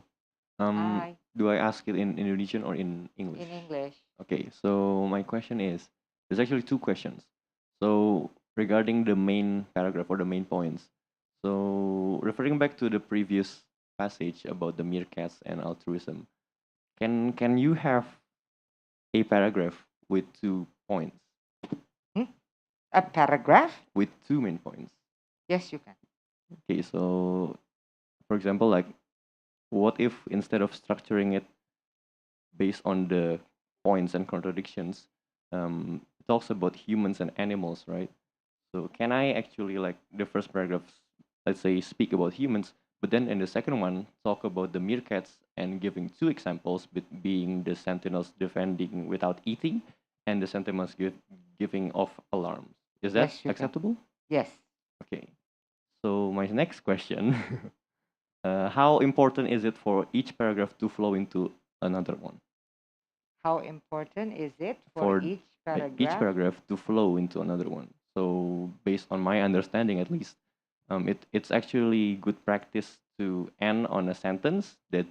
Hi.
Do I ask it in Indonesian or in English?
In English.
Okay, so my question is, there's actually two questions. So regarding the main paragraph or the main points. So referring back to the previous passage about the meerkats and altruism, can you have a paragraph with 2 points?
A paragraph?
With 2 main points.
Yes, you can.
Okay, so for example, like, what if instead of structuring it based on the points and contradictions, it talks about humans and animals, right? So can I actually, like, the first paragraph, let's say, speak about humans, but then in the second one talk about the meerkats and giving 2 examples, being the sentinels defending without eating and the sentinels giving off alarms. Is that
Yes, you can.
acceptable?
Yes.
Okay. So my next question, how important is it for each paragraph to flow into another one?
How important is it for each
Each
paragraph?
paragraph to flow into another one? So based on my understanding, at least, it's actually good practice to end on a sentence that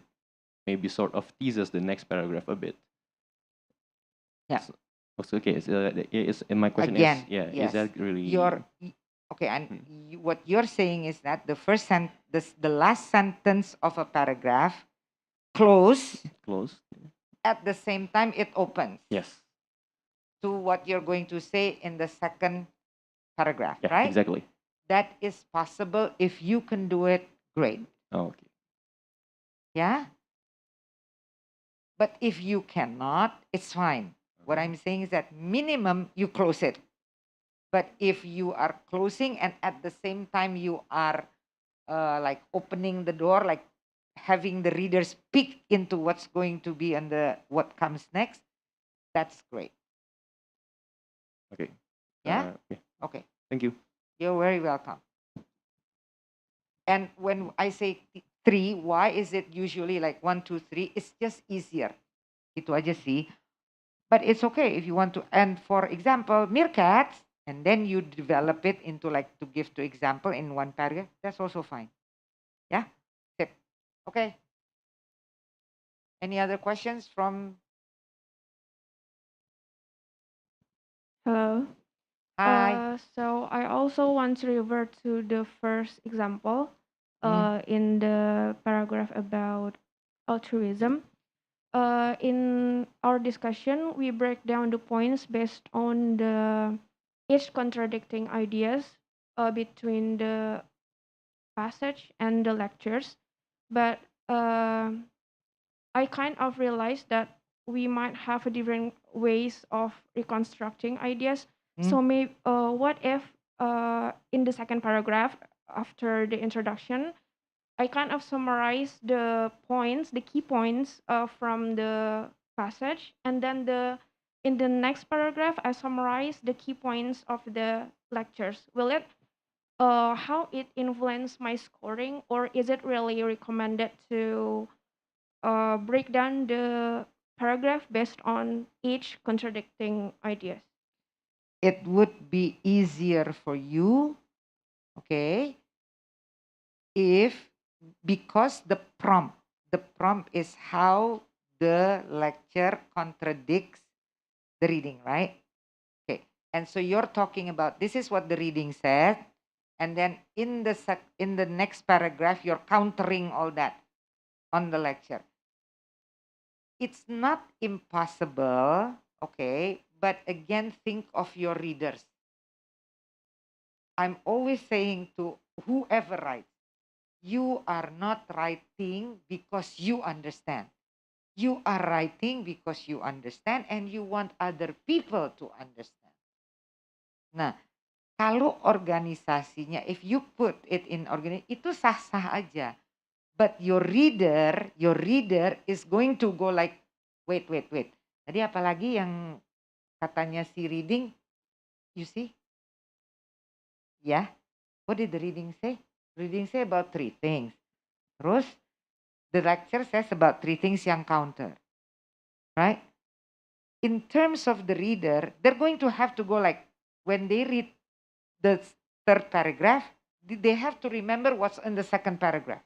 maybe sort of teases the next paragraph a bit.
Yeah.
So, okay. And my question
Again,
is, yeah,
yes.
is that really
Okay, and what you're saying is that the last sentence of a paragraph close at the same time it opens.
Yes.
To what you're going to say in the second paragraph,
Yeah,
right?
exactly.
That is possible. If you can do it, great.
Oh, okay.
Yeah? But if you cannot, it's fine. What I'm saying is that minimum you close it. But if you are closing and at the same time you are like opening the door, like having the readers peek into what's going to be and what comes next, that's great.
Okay.
Yeah?
Yeah.
Okay.
Thank you.
You're very welcome. And when I say 3, why is it usually like 1, 2, 3? It's just easier. Itu aja sih. But it's okay if you want to. And for example, meerkats, and then you develop it into like to give to example in one paragraph. That's also fine. Yeah. Tip. Okay. Any other questions from?
Hello.
Hi.
So I also want to revert to the first example in the paragraph about altruism. In our discussion, we break down the points based on the each contradicting ideas between the passage and the lectures. But I kind of realized that we might have different ways of reconstructing ideas. So maybe, what if in the second paragraph after the introduction, I kind of summarize the points, the key points from the passage, and then in the next paragraph I summarize the key points of the lectures. Will it how it influence my scoring, or is it really recommended to break down the paragraph based on each contradicting ideas?
It would be easier for you, okay, if because the prompt is how the lecture contradicts the reading, right? Okay, and so you're talking about this is what the reading said, and then in the next paragraph you're countering all that on the lecture. It's not impossible, okay, but again think of your readers. I'm always saying to whoever writes, you are not writing because you understand. You are writing because you understand and you want other people to understand. Nah, kalau organisasinya, if you put it in organisasi, itu sah-sah aja. But your reader is going to go like, wait. Tadi apalagi yang katanya si reading, you see? Yeah, what did the reading say? Reading say about 3 things. Terus, the lecture says about 3 things yang counter. Right? In terms of the reader, they're going to have to go like, when they read the third paragraph, they have to remember what's in the second paragraph.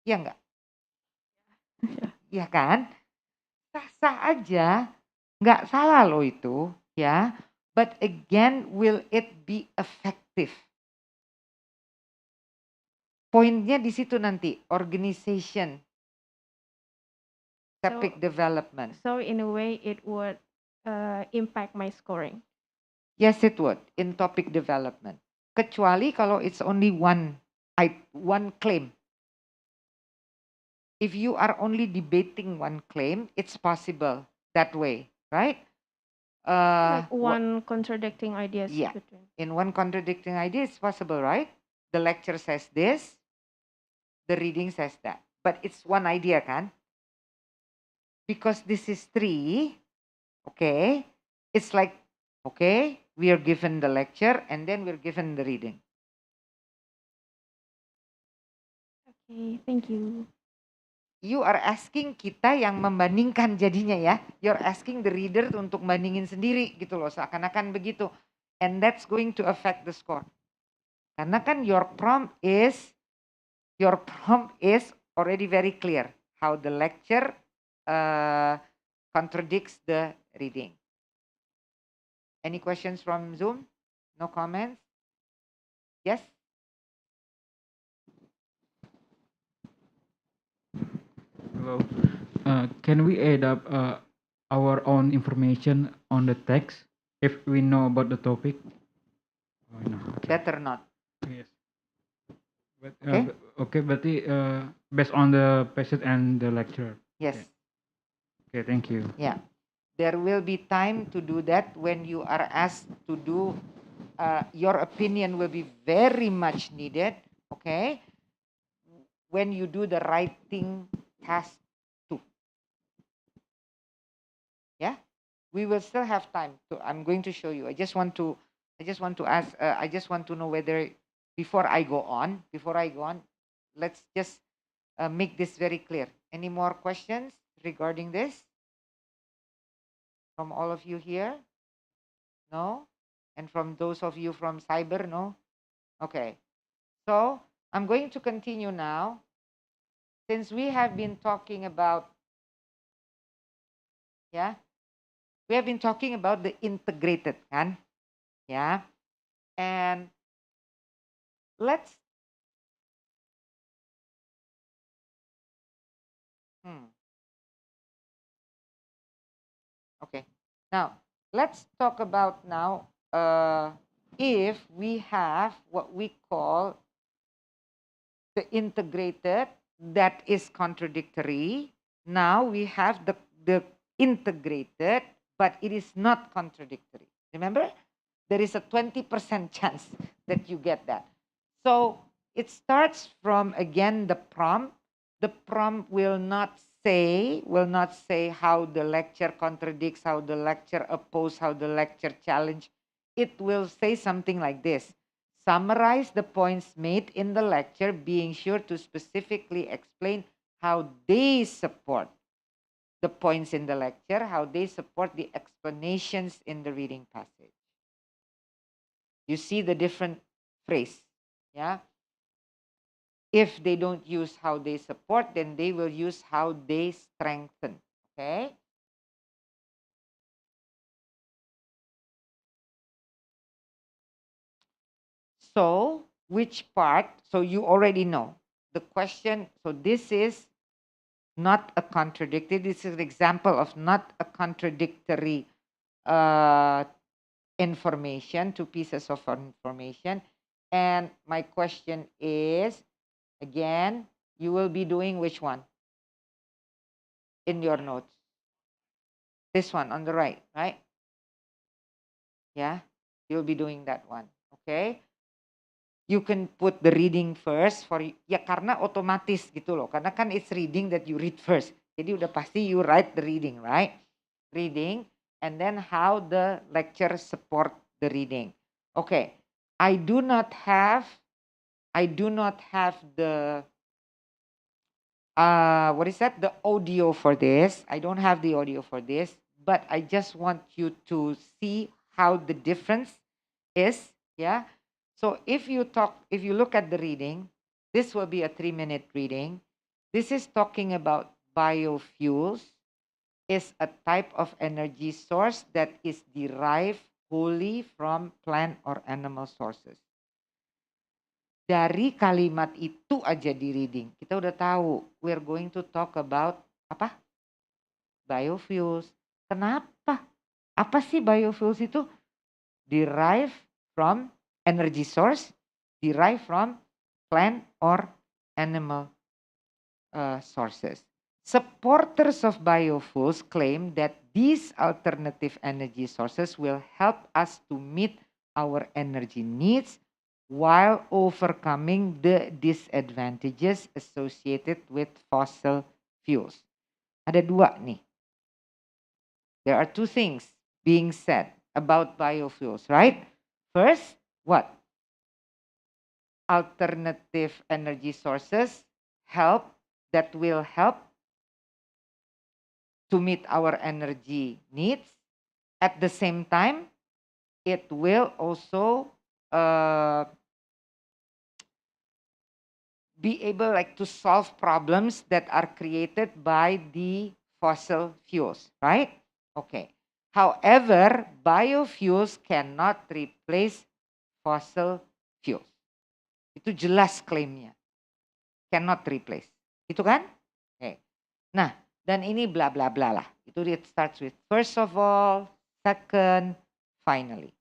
Ya enggak? Ya kan? Sah-sah aja, nggak salah loh itu, ya. But again, will it be effective? Poinnya di situ nanti, organization, topic development.
So in a way, it would impact my scoring.
Yes, it would in topic development. Kecuali kalau it's only one claim. If you are only debating one claim, it's possible that way, right?
Like one contradicting ideas.
Yeah,
between.
in one contradicting idea, it's possible, right? The lecture says this, the reading says that, but it's one idea, kan? Because this is 3, okay? It's like, okay, we are given the lecture and then we're given the reading.
Okay, thank you.
You are asking kita yang membandingkan jadinya ya. You're asking the reader untuk bandingin sendiri gitu loh. Seakan-akan begitu. And that's going to affect the score. Karena kan your prompt is already very clear. How the lecture contradicts the reading. Any questions from Zoom? No comments? Yes?
Hello. Can we add up our own information on the text if we know about the topic? Oh, no.
Better not.
Yes. But,
Okay.
Okay, berarti based on the passage and the lecture.
Yes.
Okay, thank you.
Yeah. There will be time to do that when you are asked to do, your opinion will be very much needed, okay? When you do the writing task 2. Yeah? We will still have time to, I'm going to show you. I just want to ask, I just want to know whether, before I go on, let's just make this very clear. Any more questions regarding this? From all of you here? No? And from those of you from cyber, no? Okay. So I'm going to continue now. Since we have been talking about, we have been talking about the integrated, kan? Yeah. And let's, okay. Now, let's talk about now, if we have what we call the integrated that is contradictory. Now we have the integrated, but it is not contradictory. Remember, there is a 20% chance that you get that. So it starts from, again, the prompt. The prompt will not say how the lecture contradicts, how the lecture opposes, how the lecture challenge. It will say something like this. Summarize the points made in the lecture, being sure to specifically explain how they support the points in the lecture, how they support the explanations in the reading passage. You see the different phrase, yeah? If they don't use how they support, then they will use how they strengthen, okay? So, which part? So you already know the question. So this is not a contradictory. This is an example of not a contradictory information, 2 pieces of information. And my question is, again, you will be doing which one in your notes? This one on the right, right? Yeah, you'll be doing that one, okay? You can put the reading first for, ya karena otomatis gitu loh, karena kan it's reading that you read first. Jadi udah pasti you write the reading, right? Reading, and then how the lecture support the reading. Okay, I do not have I do not have the what is that? The audio for this. I don't have the audio for this, but I just want you to see how the difference is. Yeah. So if you look at the reading, this will be a 3-minute reading. This is talking about biofuels is a type of energy source that is derived wholly from plant or animal sources. Dari kalimat itu aja di reading, kita udah tahu we're going to talk about apa? Biofuels. Kenapa? Apa sih biofuels itu? Derive from energy source, derive from plant or animal sources. Supporters of biofuels claim that these alternative energy sources will help us to meet our energy needs while overcoming the disadvantages associated with fossil fuels. Ada dua nih. There are two things being said about biofuels, right? First, what? Alternative energy sources that will help to meet our energy needs. At the same time, it will also be able to solve problems that are created by the fossil fuels, right? Okay. However, biofuels cannot replace fossil fuels. Itu jelas klaimnya. Cannot replace. Itu kan? Okay. Nah, dan ini bla bla bla lah. Itu it starts with first of all, second, finally.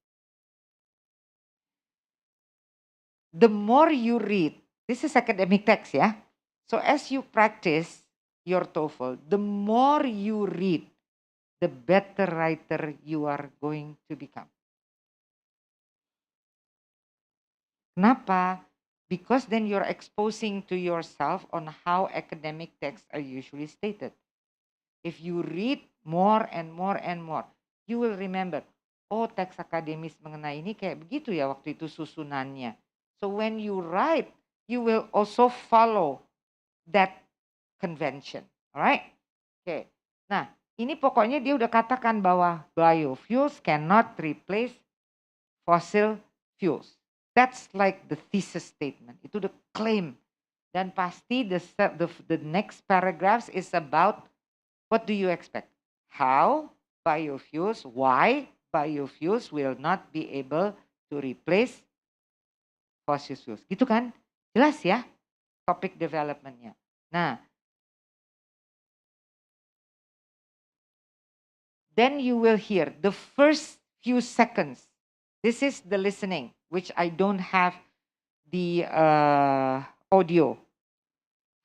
The more you read, this is academic text, yeah? So as you practice your TOEFL, the more you read, the better writer you are going to become. Kenapa? Because then you're exposing to yourself on how academic texts are usually stated. If you read more and more and more, you will remember, oh teks akademis mengenai ini kayak begitu ya waktu itu susunannya. So when you write, you will also follow that convention. Alright? Okay. Nah, ini pokoknya dia udah katakan bahwa biofuels cannot replace fossil fuels. That's like the thesis statement. Itu the claim. Dan pasti the next paragraphs is about what do you expect? How biofuels, why biofuels will not be able to replace fossil fuels. Gitu kan? Jelas ya topik developmentnya. Nah, then you will hear the first few seconds. This is the listening, which I don't have the audio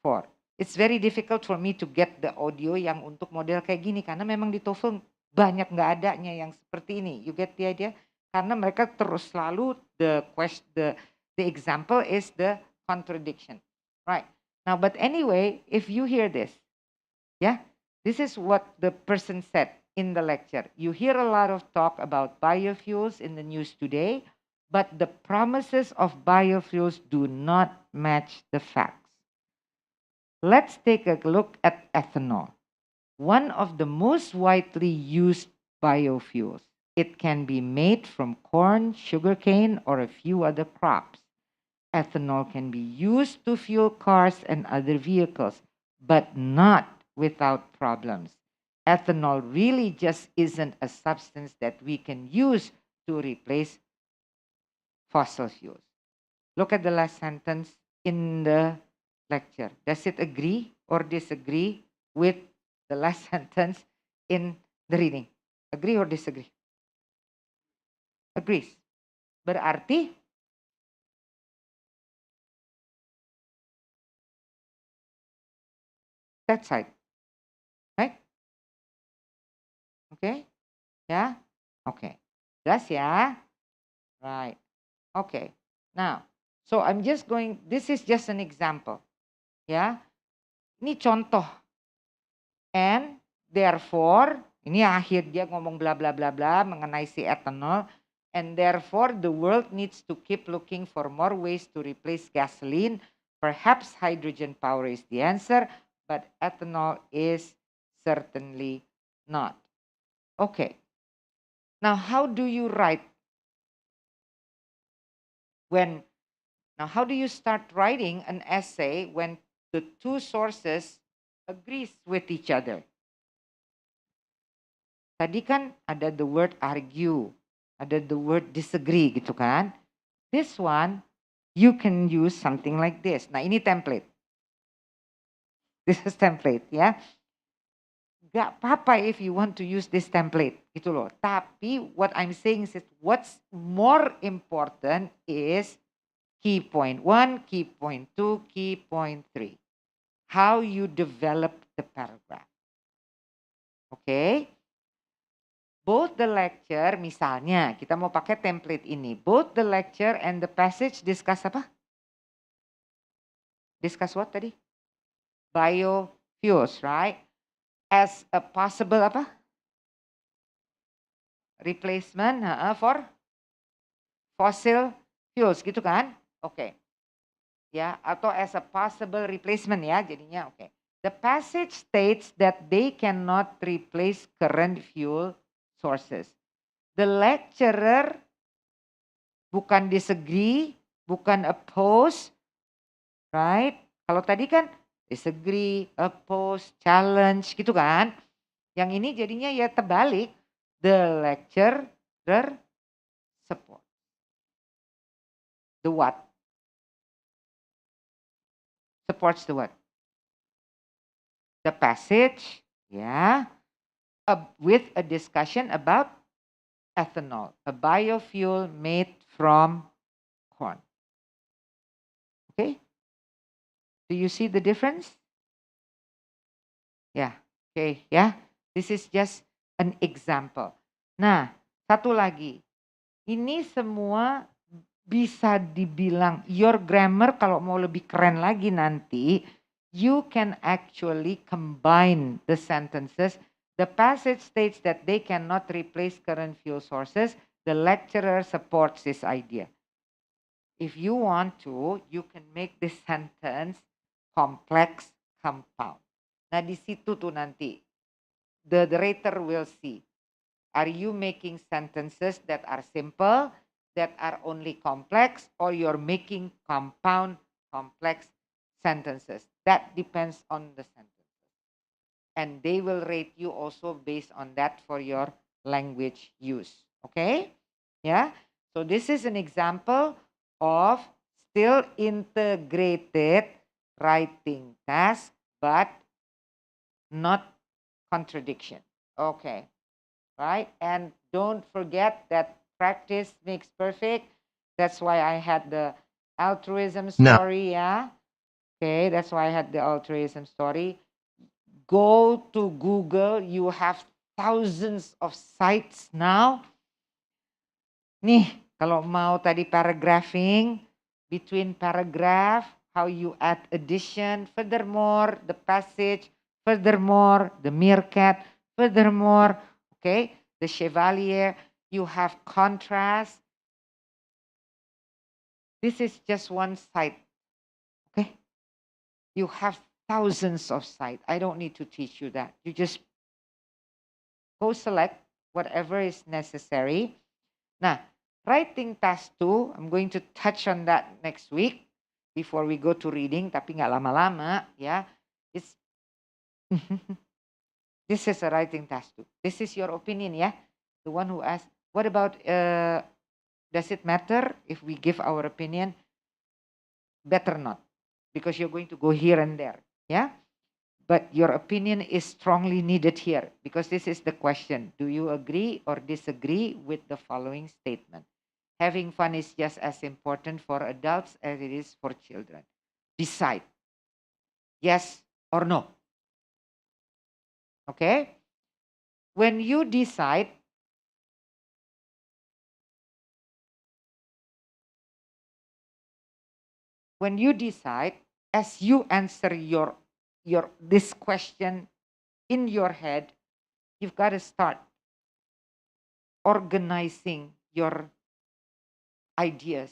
for. It's very difficult for me to get the audio yang untuk model kayak gini karena memang di TOEFL banyak nggak adanya yang seperti ini. You get the idea? Karena mereka terus selalu the example is the contradiction, right? Now, but anyway, if you hear this, yeah, this is what the person said in the lecture. You hear a lot of talk about biofuels in the news today, but the promises of biofuels do not match the facts. Let's take a look at ethanol, one of the most widely used biofuels. It can be made from corn, sugarcane, or a few other crops. Ethanol can be used to fuel cars and other vehicles, but not without problems. Ethanol really just isn't a substance that we can use to replace fossil fuels. Look at the last sentence in the lecture. Does it agree or disagree with the last sentence in the reading? Agree or disagree? Agrees. Berarti that side, right? Okay, ya, okay, jelas ya, right? Okay, now, so I'm just going. This is just an example, ya. Ini contoh, and therefore, ini akhir dia ngomong bla bla bla bla mengenai si ethanol. and therefore the world needs to keep looking for more ways to replace gasoline. Perhaps hydrogen power is the answer, but ethanol is certainly not. Okay. Now, how do you write how do you start writing an essay when the two sources agrees with each other? Tadi kan ada the word argue, ada the word disagree gitu kan. This one, you can use something like this. Nah, ini template. This is template ya. Gak apa-apa if you want to use this template gitu loh. Tapi what I'm saying is what's more important is key point 1, key point 2, key point 3. How you develop the paragraph. Okay? Both the lecture, misalnya kita mau pakai template ini. Both the lecture and the passage discuss apa? Discuss what tadi? Biofuels, right? As a possible apa? Replacement for fossil fuels gitu kan? Oke. Ya, atau as a possible replacement ya jadinya oke. The passage states that they cannot replace current fuel sources. The lecturer bukan disagree, bukan oppose, right? Kalau tadi kan disagree, oppose, challenge gitu kan. Yang ini jadinya ya terbalik. The lecturer support. The what? Supports the what? The passage, yeah, with a discussion about ethanol, a biofuel made from corn. Okay? Do you see the difference? Yeah, okay, yeah. This is just an example. Nah, satu lagi. Ini semua bisa dibilang your grammar kalau mau lebih keren lagi nanti, you can actually combine the sentences. The passage states that they cannot replace current fuel sources. The lecturer supports this idea. If you want to, you can make this sentence complex compound. Nah, di situ tuh nanti the reader will see. Are you making sentences that are simple, that are only complex, or you're making compound complex sentences? That depends on the sentence. And they will rate you also based on that for your language use. Okay? Yeah? So this is an example of still integrated writing task, but not contradiction. Okay. Right? And don't forget that practice makes perfect. That's why I had the altruism story, yeah? Okay, that's why I had the altruism story. Go to Google, you have thousands of sites now. Nih, kalau mau tadi paragraphing, between paragraph, how you add addition, furthermore, the passage, furthermore, the meerkat, furthermore, okay, the chevalier, you have contrast. This is just one site, okay? You have thousands of sites. I don't need to teach you that. You just go select whatever is necessary. Now, writing task 2, I'm going to touch on that next week before we go to reading, tapi nggak lama-lama, ya. It's this is a writing task 2. This is your opinion, yeah? The one who asked, what about, does it matter if we give our opinion? Better not, because you're going to go here and there, yeah? But your opinion is strongly needed here, because this is the question. Do you agree or disagree with the following statement? Having fun is just as important for adults as it is for children. Decide. Yes or no. Okay? When you decide, as you answer this question in your head, you've got to start organizing your ideas.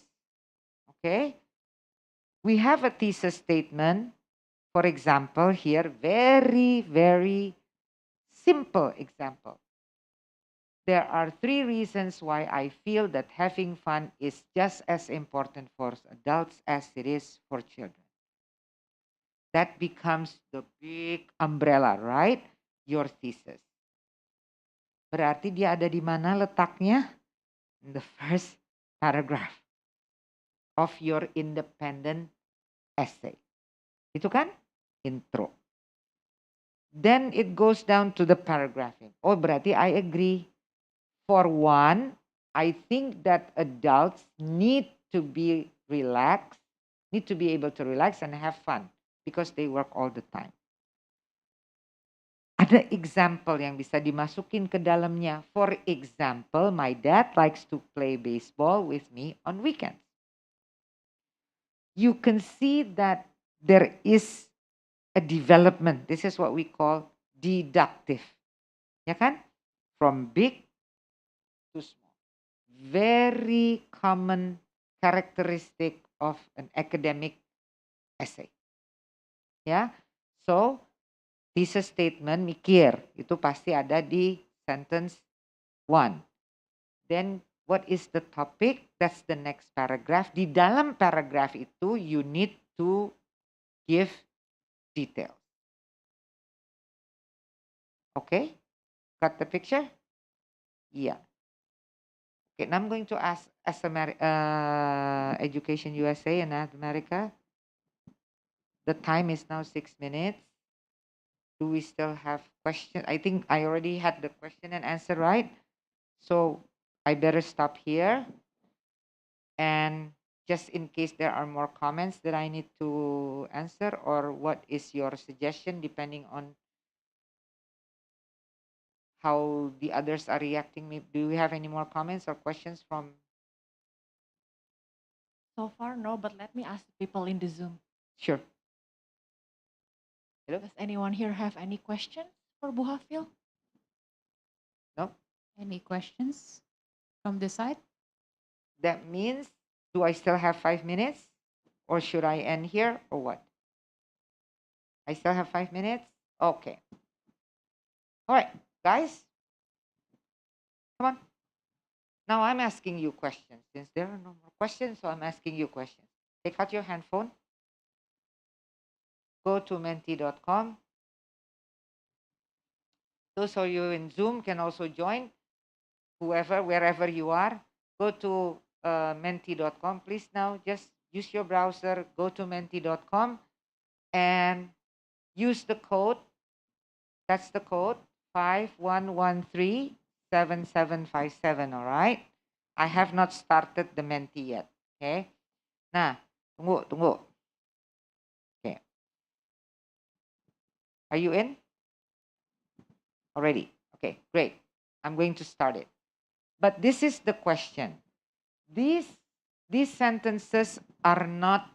Okay? We have a thesis statement. For example, here, very, very simple example. There are 3 reasons why I feel that having fun is just as important for adults as it is for children. That becomes the big umbrella, right? Your thesis. Berarti dia ada di mana letaknya? In the first paragraph of your independent essay. Itu kan intro. Then it goes down to the paragraphing. Oh, berarti I agree. For one, I think that adults need to be relaxed, need to be able to relax and have fun because they work all the time. Ada example yang bisa dimasukin ke dalamnya. For example, my dad likes to play baseball with me on weekends. You can see that there is a development. This is what we call deductive. Ya kan? From big to small. Very common characteristic of an academic essay. Ya. So, thesis statement mikir itu pasti ada di sentence 1. Then what is the topic? That's the next paragraph. Di dalam paragraph itu you need to give details. Okay? Got the picture? Yeah. Okay, now I'm going to ask Education USA and America. The time is now 6 minutes. Do we still have questions? I think I already had the question and answer, right? So I better stop here. And just in case there are more comments that I need to answer, or what is your suggestion depending on how the others are reacting. Do we have any more comments or questions from?
So far, no, but let me ask people in the Zoom.
Sure. Hello?
Does anyone here have any questions for Bu Hafil?
No?
Any questions from this side?
That means, do I still have 5 minutes? Or should I end here or what? I still have 5 minutes? Okay. All right, guys. Come on. Now I'm asking you questions. Since there are no more questions, so I'm asking you questions. Take out your handphone. Go to menti.com. Those of you in Zoom can also join. Whoever, wherever you are, go to menti.com. Please now just use your browser, go to menti.com and use the code. That's the code 51137757. All right. I have not started the Menti yet. Okay. Nah, tunggu. Okay. Are you in? Already. Okay, great. I'm going to start it. But this is the question. These sentences are not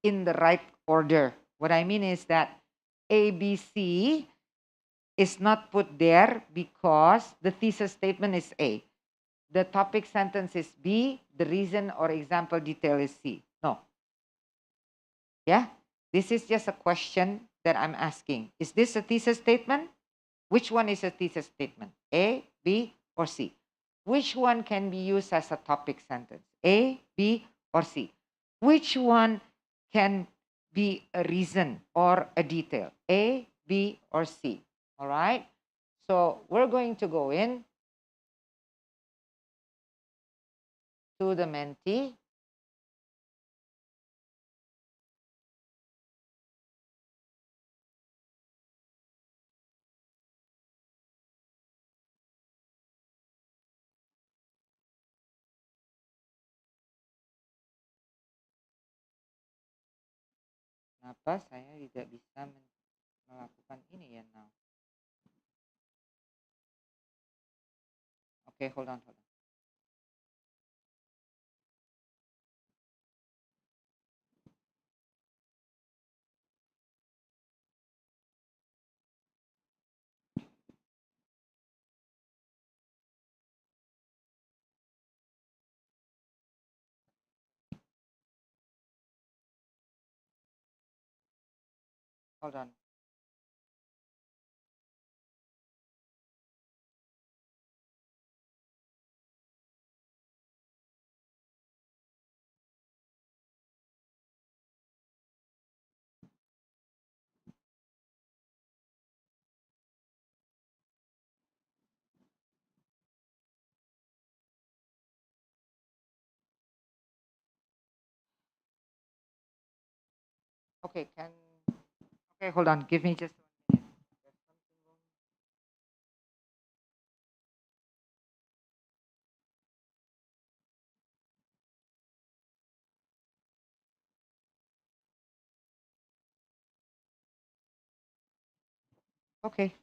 in the right order. What I mean is that ABC is not put there because the thesis statement is A. The topic sentence is B. The reason or example detail is C. No. Yeah? This is just a question that I'm asking. Is this a thesis statement? Which one is a thesis statement? A, B, or C? Which one can be used as a topic sentence? A, B, or C? Which one can be a reason or a detail? A, B, or C? All right? So we're going to go in to the Menti. Kenapa saya tidak bisa melakukan ini ya now? Okay, hold on. Hold on. Okay, okay, hold on. Give me just 1 minute. Okay.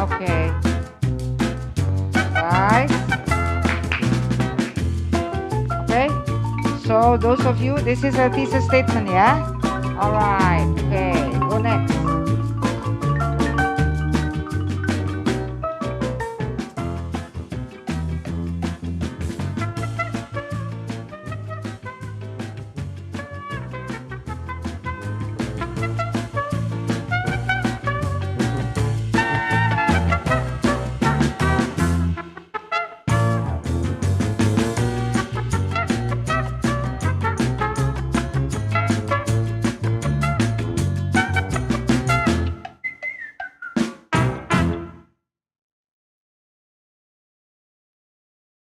Okay. Guys. Okay. So those of you, this is a thesis statement, yeah? All right. Okay. Go next.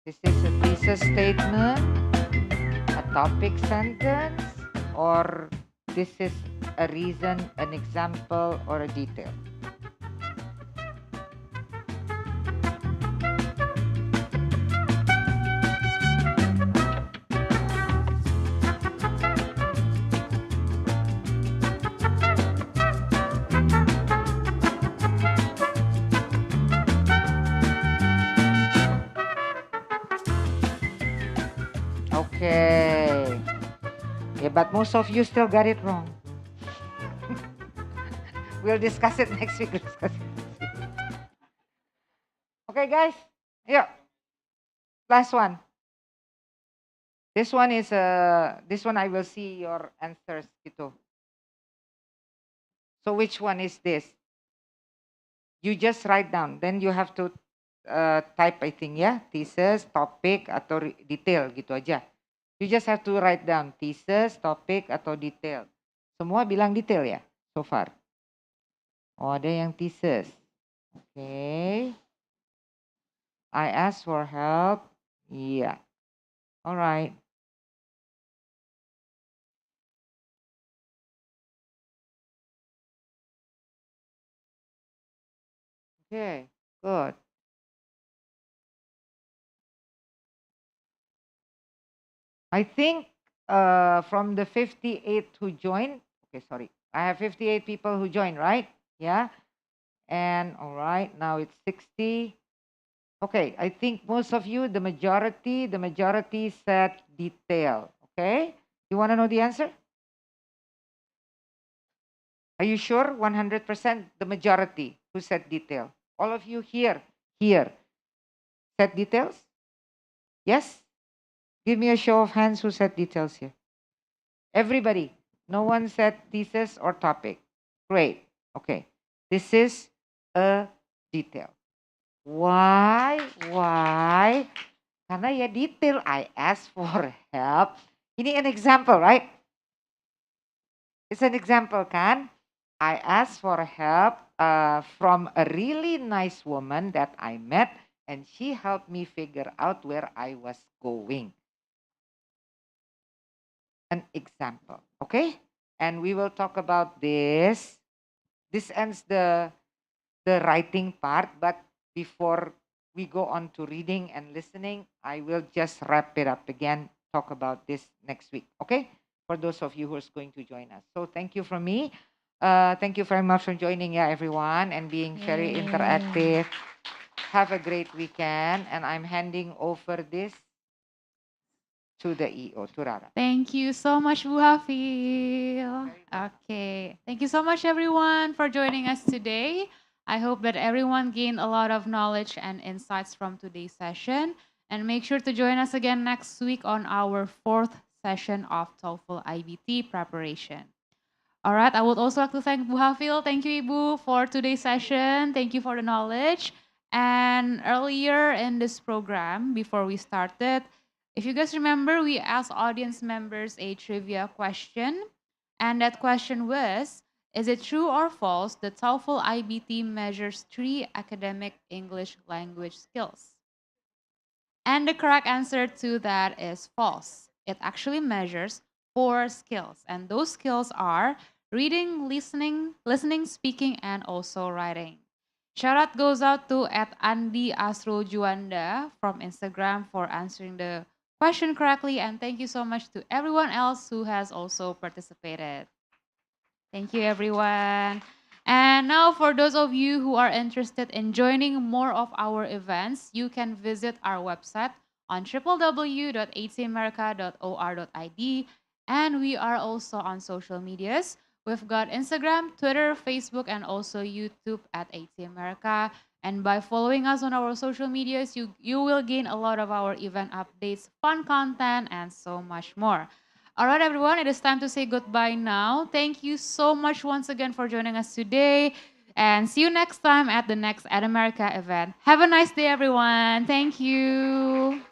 This is a thesis statement, a topic sentence, or this is a reason, an example, or a detail. Okay. Yeah, but most of you still got it wrong. We'll discuss it next week. Okay, guys. Yeah. Last one. This one is this one I will see your answers gitu. So which one is this? You just write down. Then you have to type, I think, ya, thesis, topic, atau detail gitu aja. You just have to write down thesis, topic, atau detail. Semua bilang detail ya, so far. Oh, ada yang thesis. Okay. I ask for help. Yeah. All right. Okay, good. I think from the 58 who joined, okay, sorry. I have 58 people who joined, right? Yeah. And all right, now it's 60. Okay, I think most of you, the majority said detail. Okay. You want to know the answer? Are you sure? 100% the majority who said detail. All of you here said details? Yes? Give me a show of hands who said details here. Everybody. No one said thesis or topic. Great. Okay. This is a detail. Why? Why? Karena ya detail, I asked for help. Ini an example, right? It's an example, kan? I asked for help from a really nice woman that I met, and she helped me figure out where I was going. An example, okay? And we will talk about this. This ends the writing part, but before we go on to reading and listening, I will just wrap it up again, talk about this next week, okay? For those of you who are going to join us. So thank you from me. Thank you very much for joining, everyone, and being very interactive. Have a great weekend, and I'm handing over this to the EO, to Rara.
Thank you so much, Bu Hafil. Okay. Thank you so much, everyone, for joining us today. I hope that everyone gained a lot of knowledge and insights from today's session. And make sure to join us again next week on our 4th session of TOEFL iBT preparation. All right. I would also like to thank Bu Hafil. Thank you, Ibu, for today's session. Thank you for the knowledge. And earlier in this program, before we started, if you guys remember, we asked audience members a trivia question. And that question was, is it true or false that TOEFL iBT measures 3 academic English language skills? And the correct answer to that is false. It actually measures 4 skills. And those skills are reading, listening, speaking, and also writing. Shout out goes out to @Andi Asro Juanda from Instagram for answering the question correctly. And thank you so much to everyone else who has also participated. Thank you, everyone. And now for those of you who are interested in joining more of our events, you can visit our website on www.atmerica.or.id. And we are also on social medias. We've got Instagram, Twitter, Facebook, and also YouTube at @ATAmerica. And by following us on our social medias, you will gain a lot of our event updates, fun content, and so much more. All right, everyone, it is time to say goodbye now. Thank you so much once again for joining us today. And see you next time at the next EdAmerica event. Have a nice day, everyone. Thank you.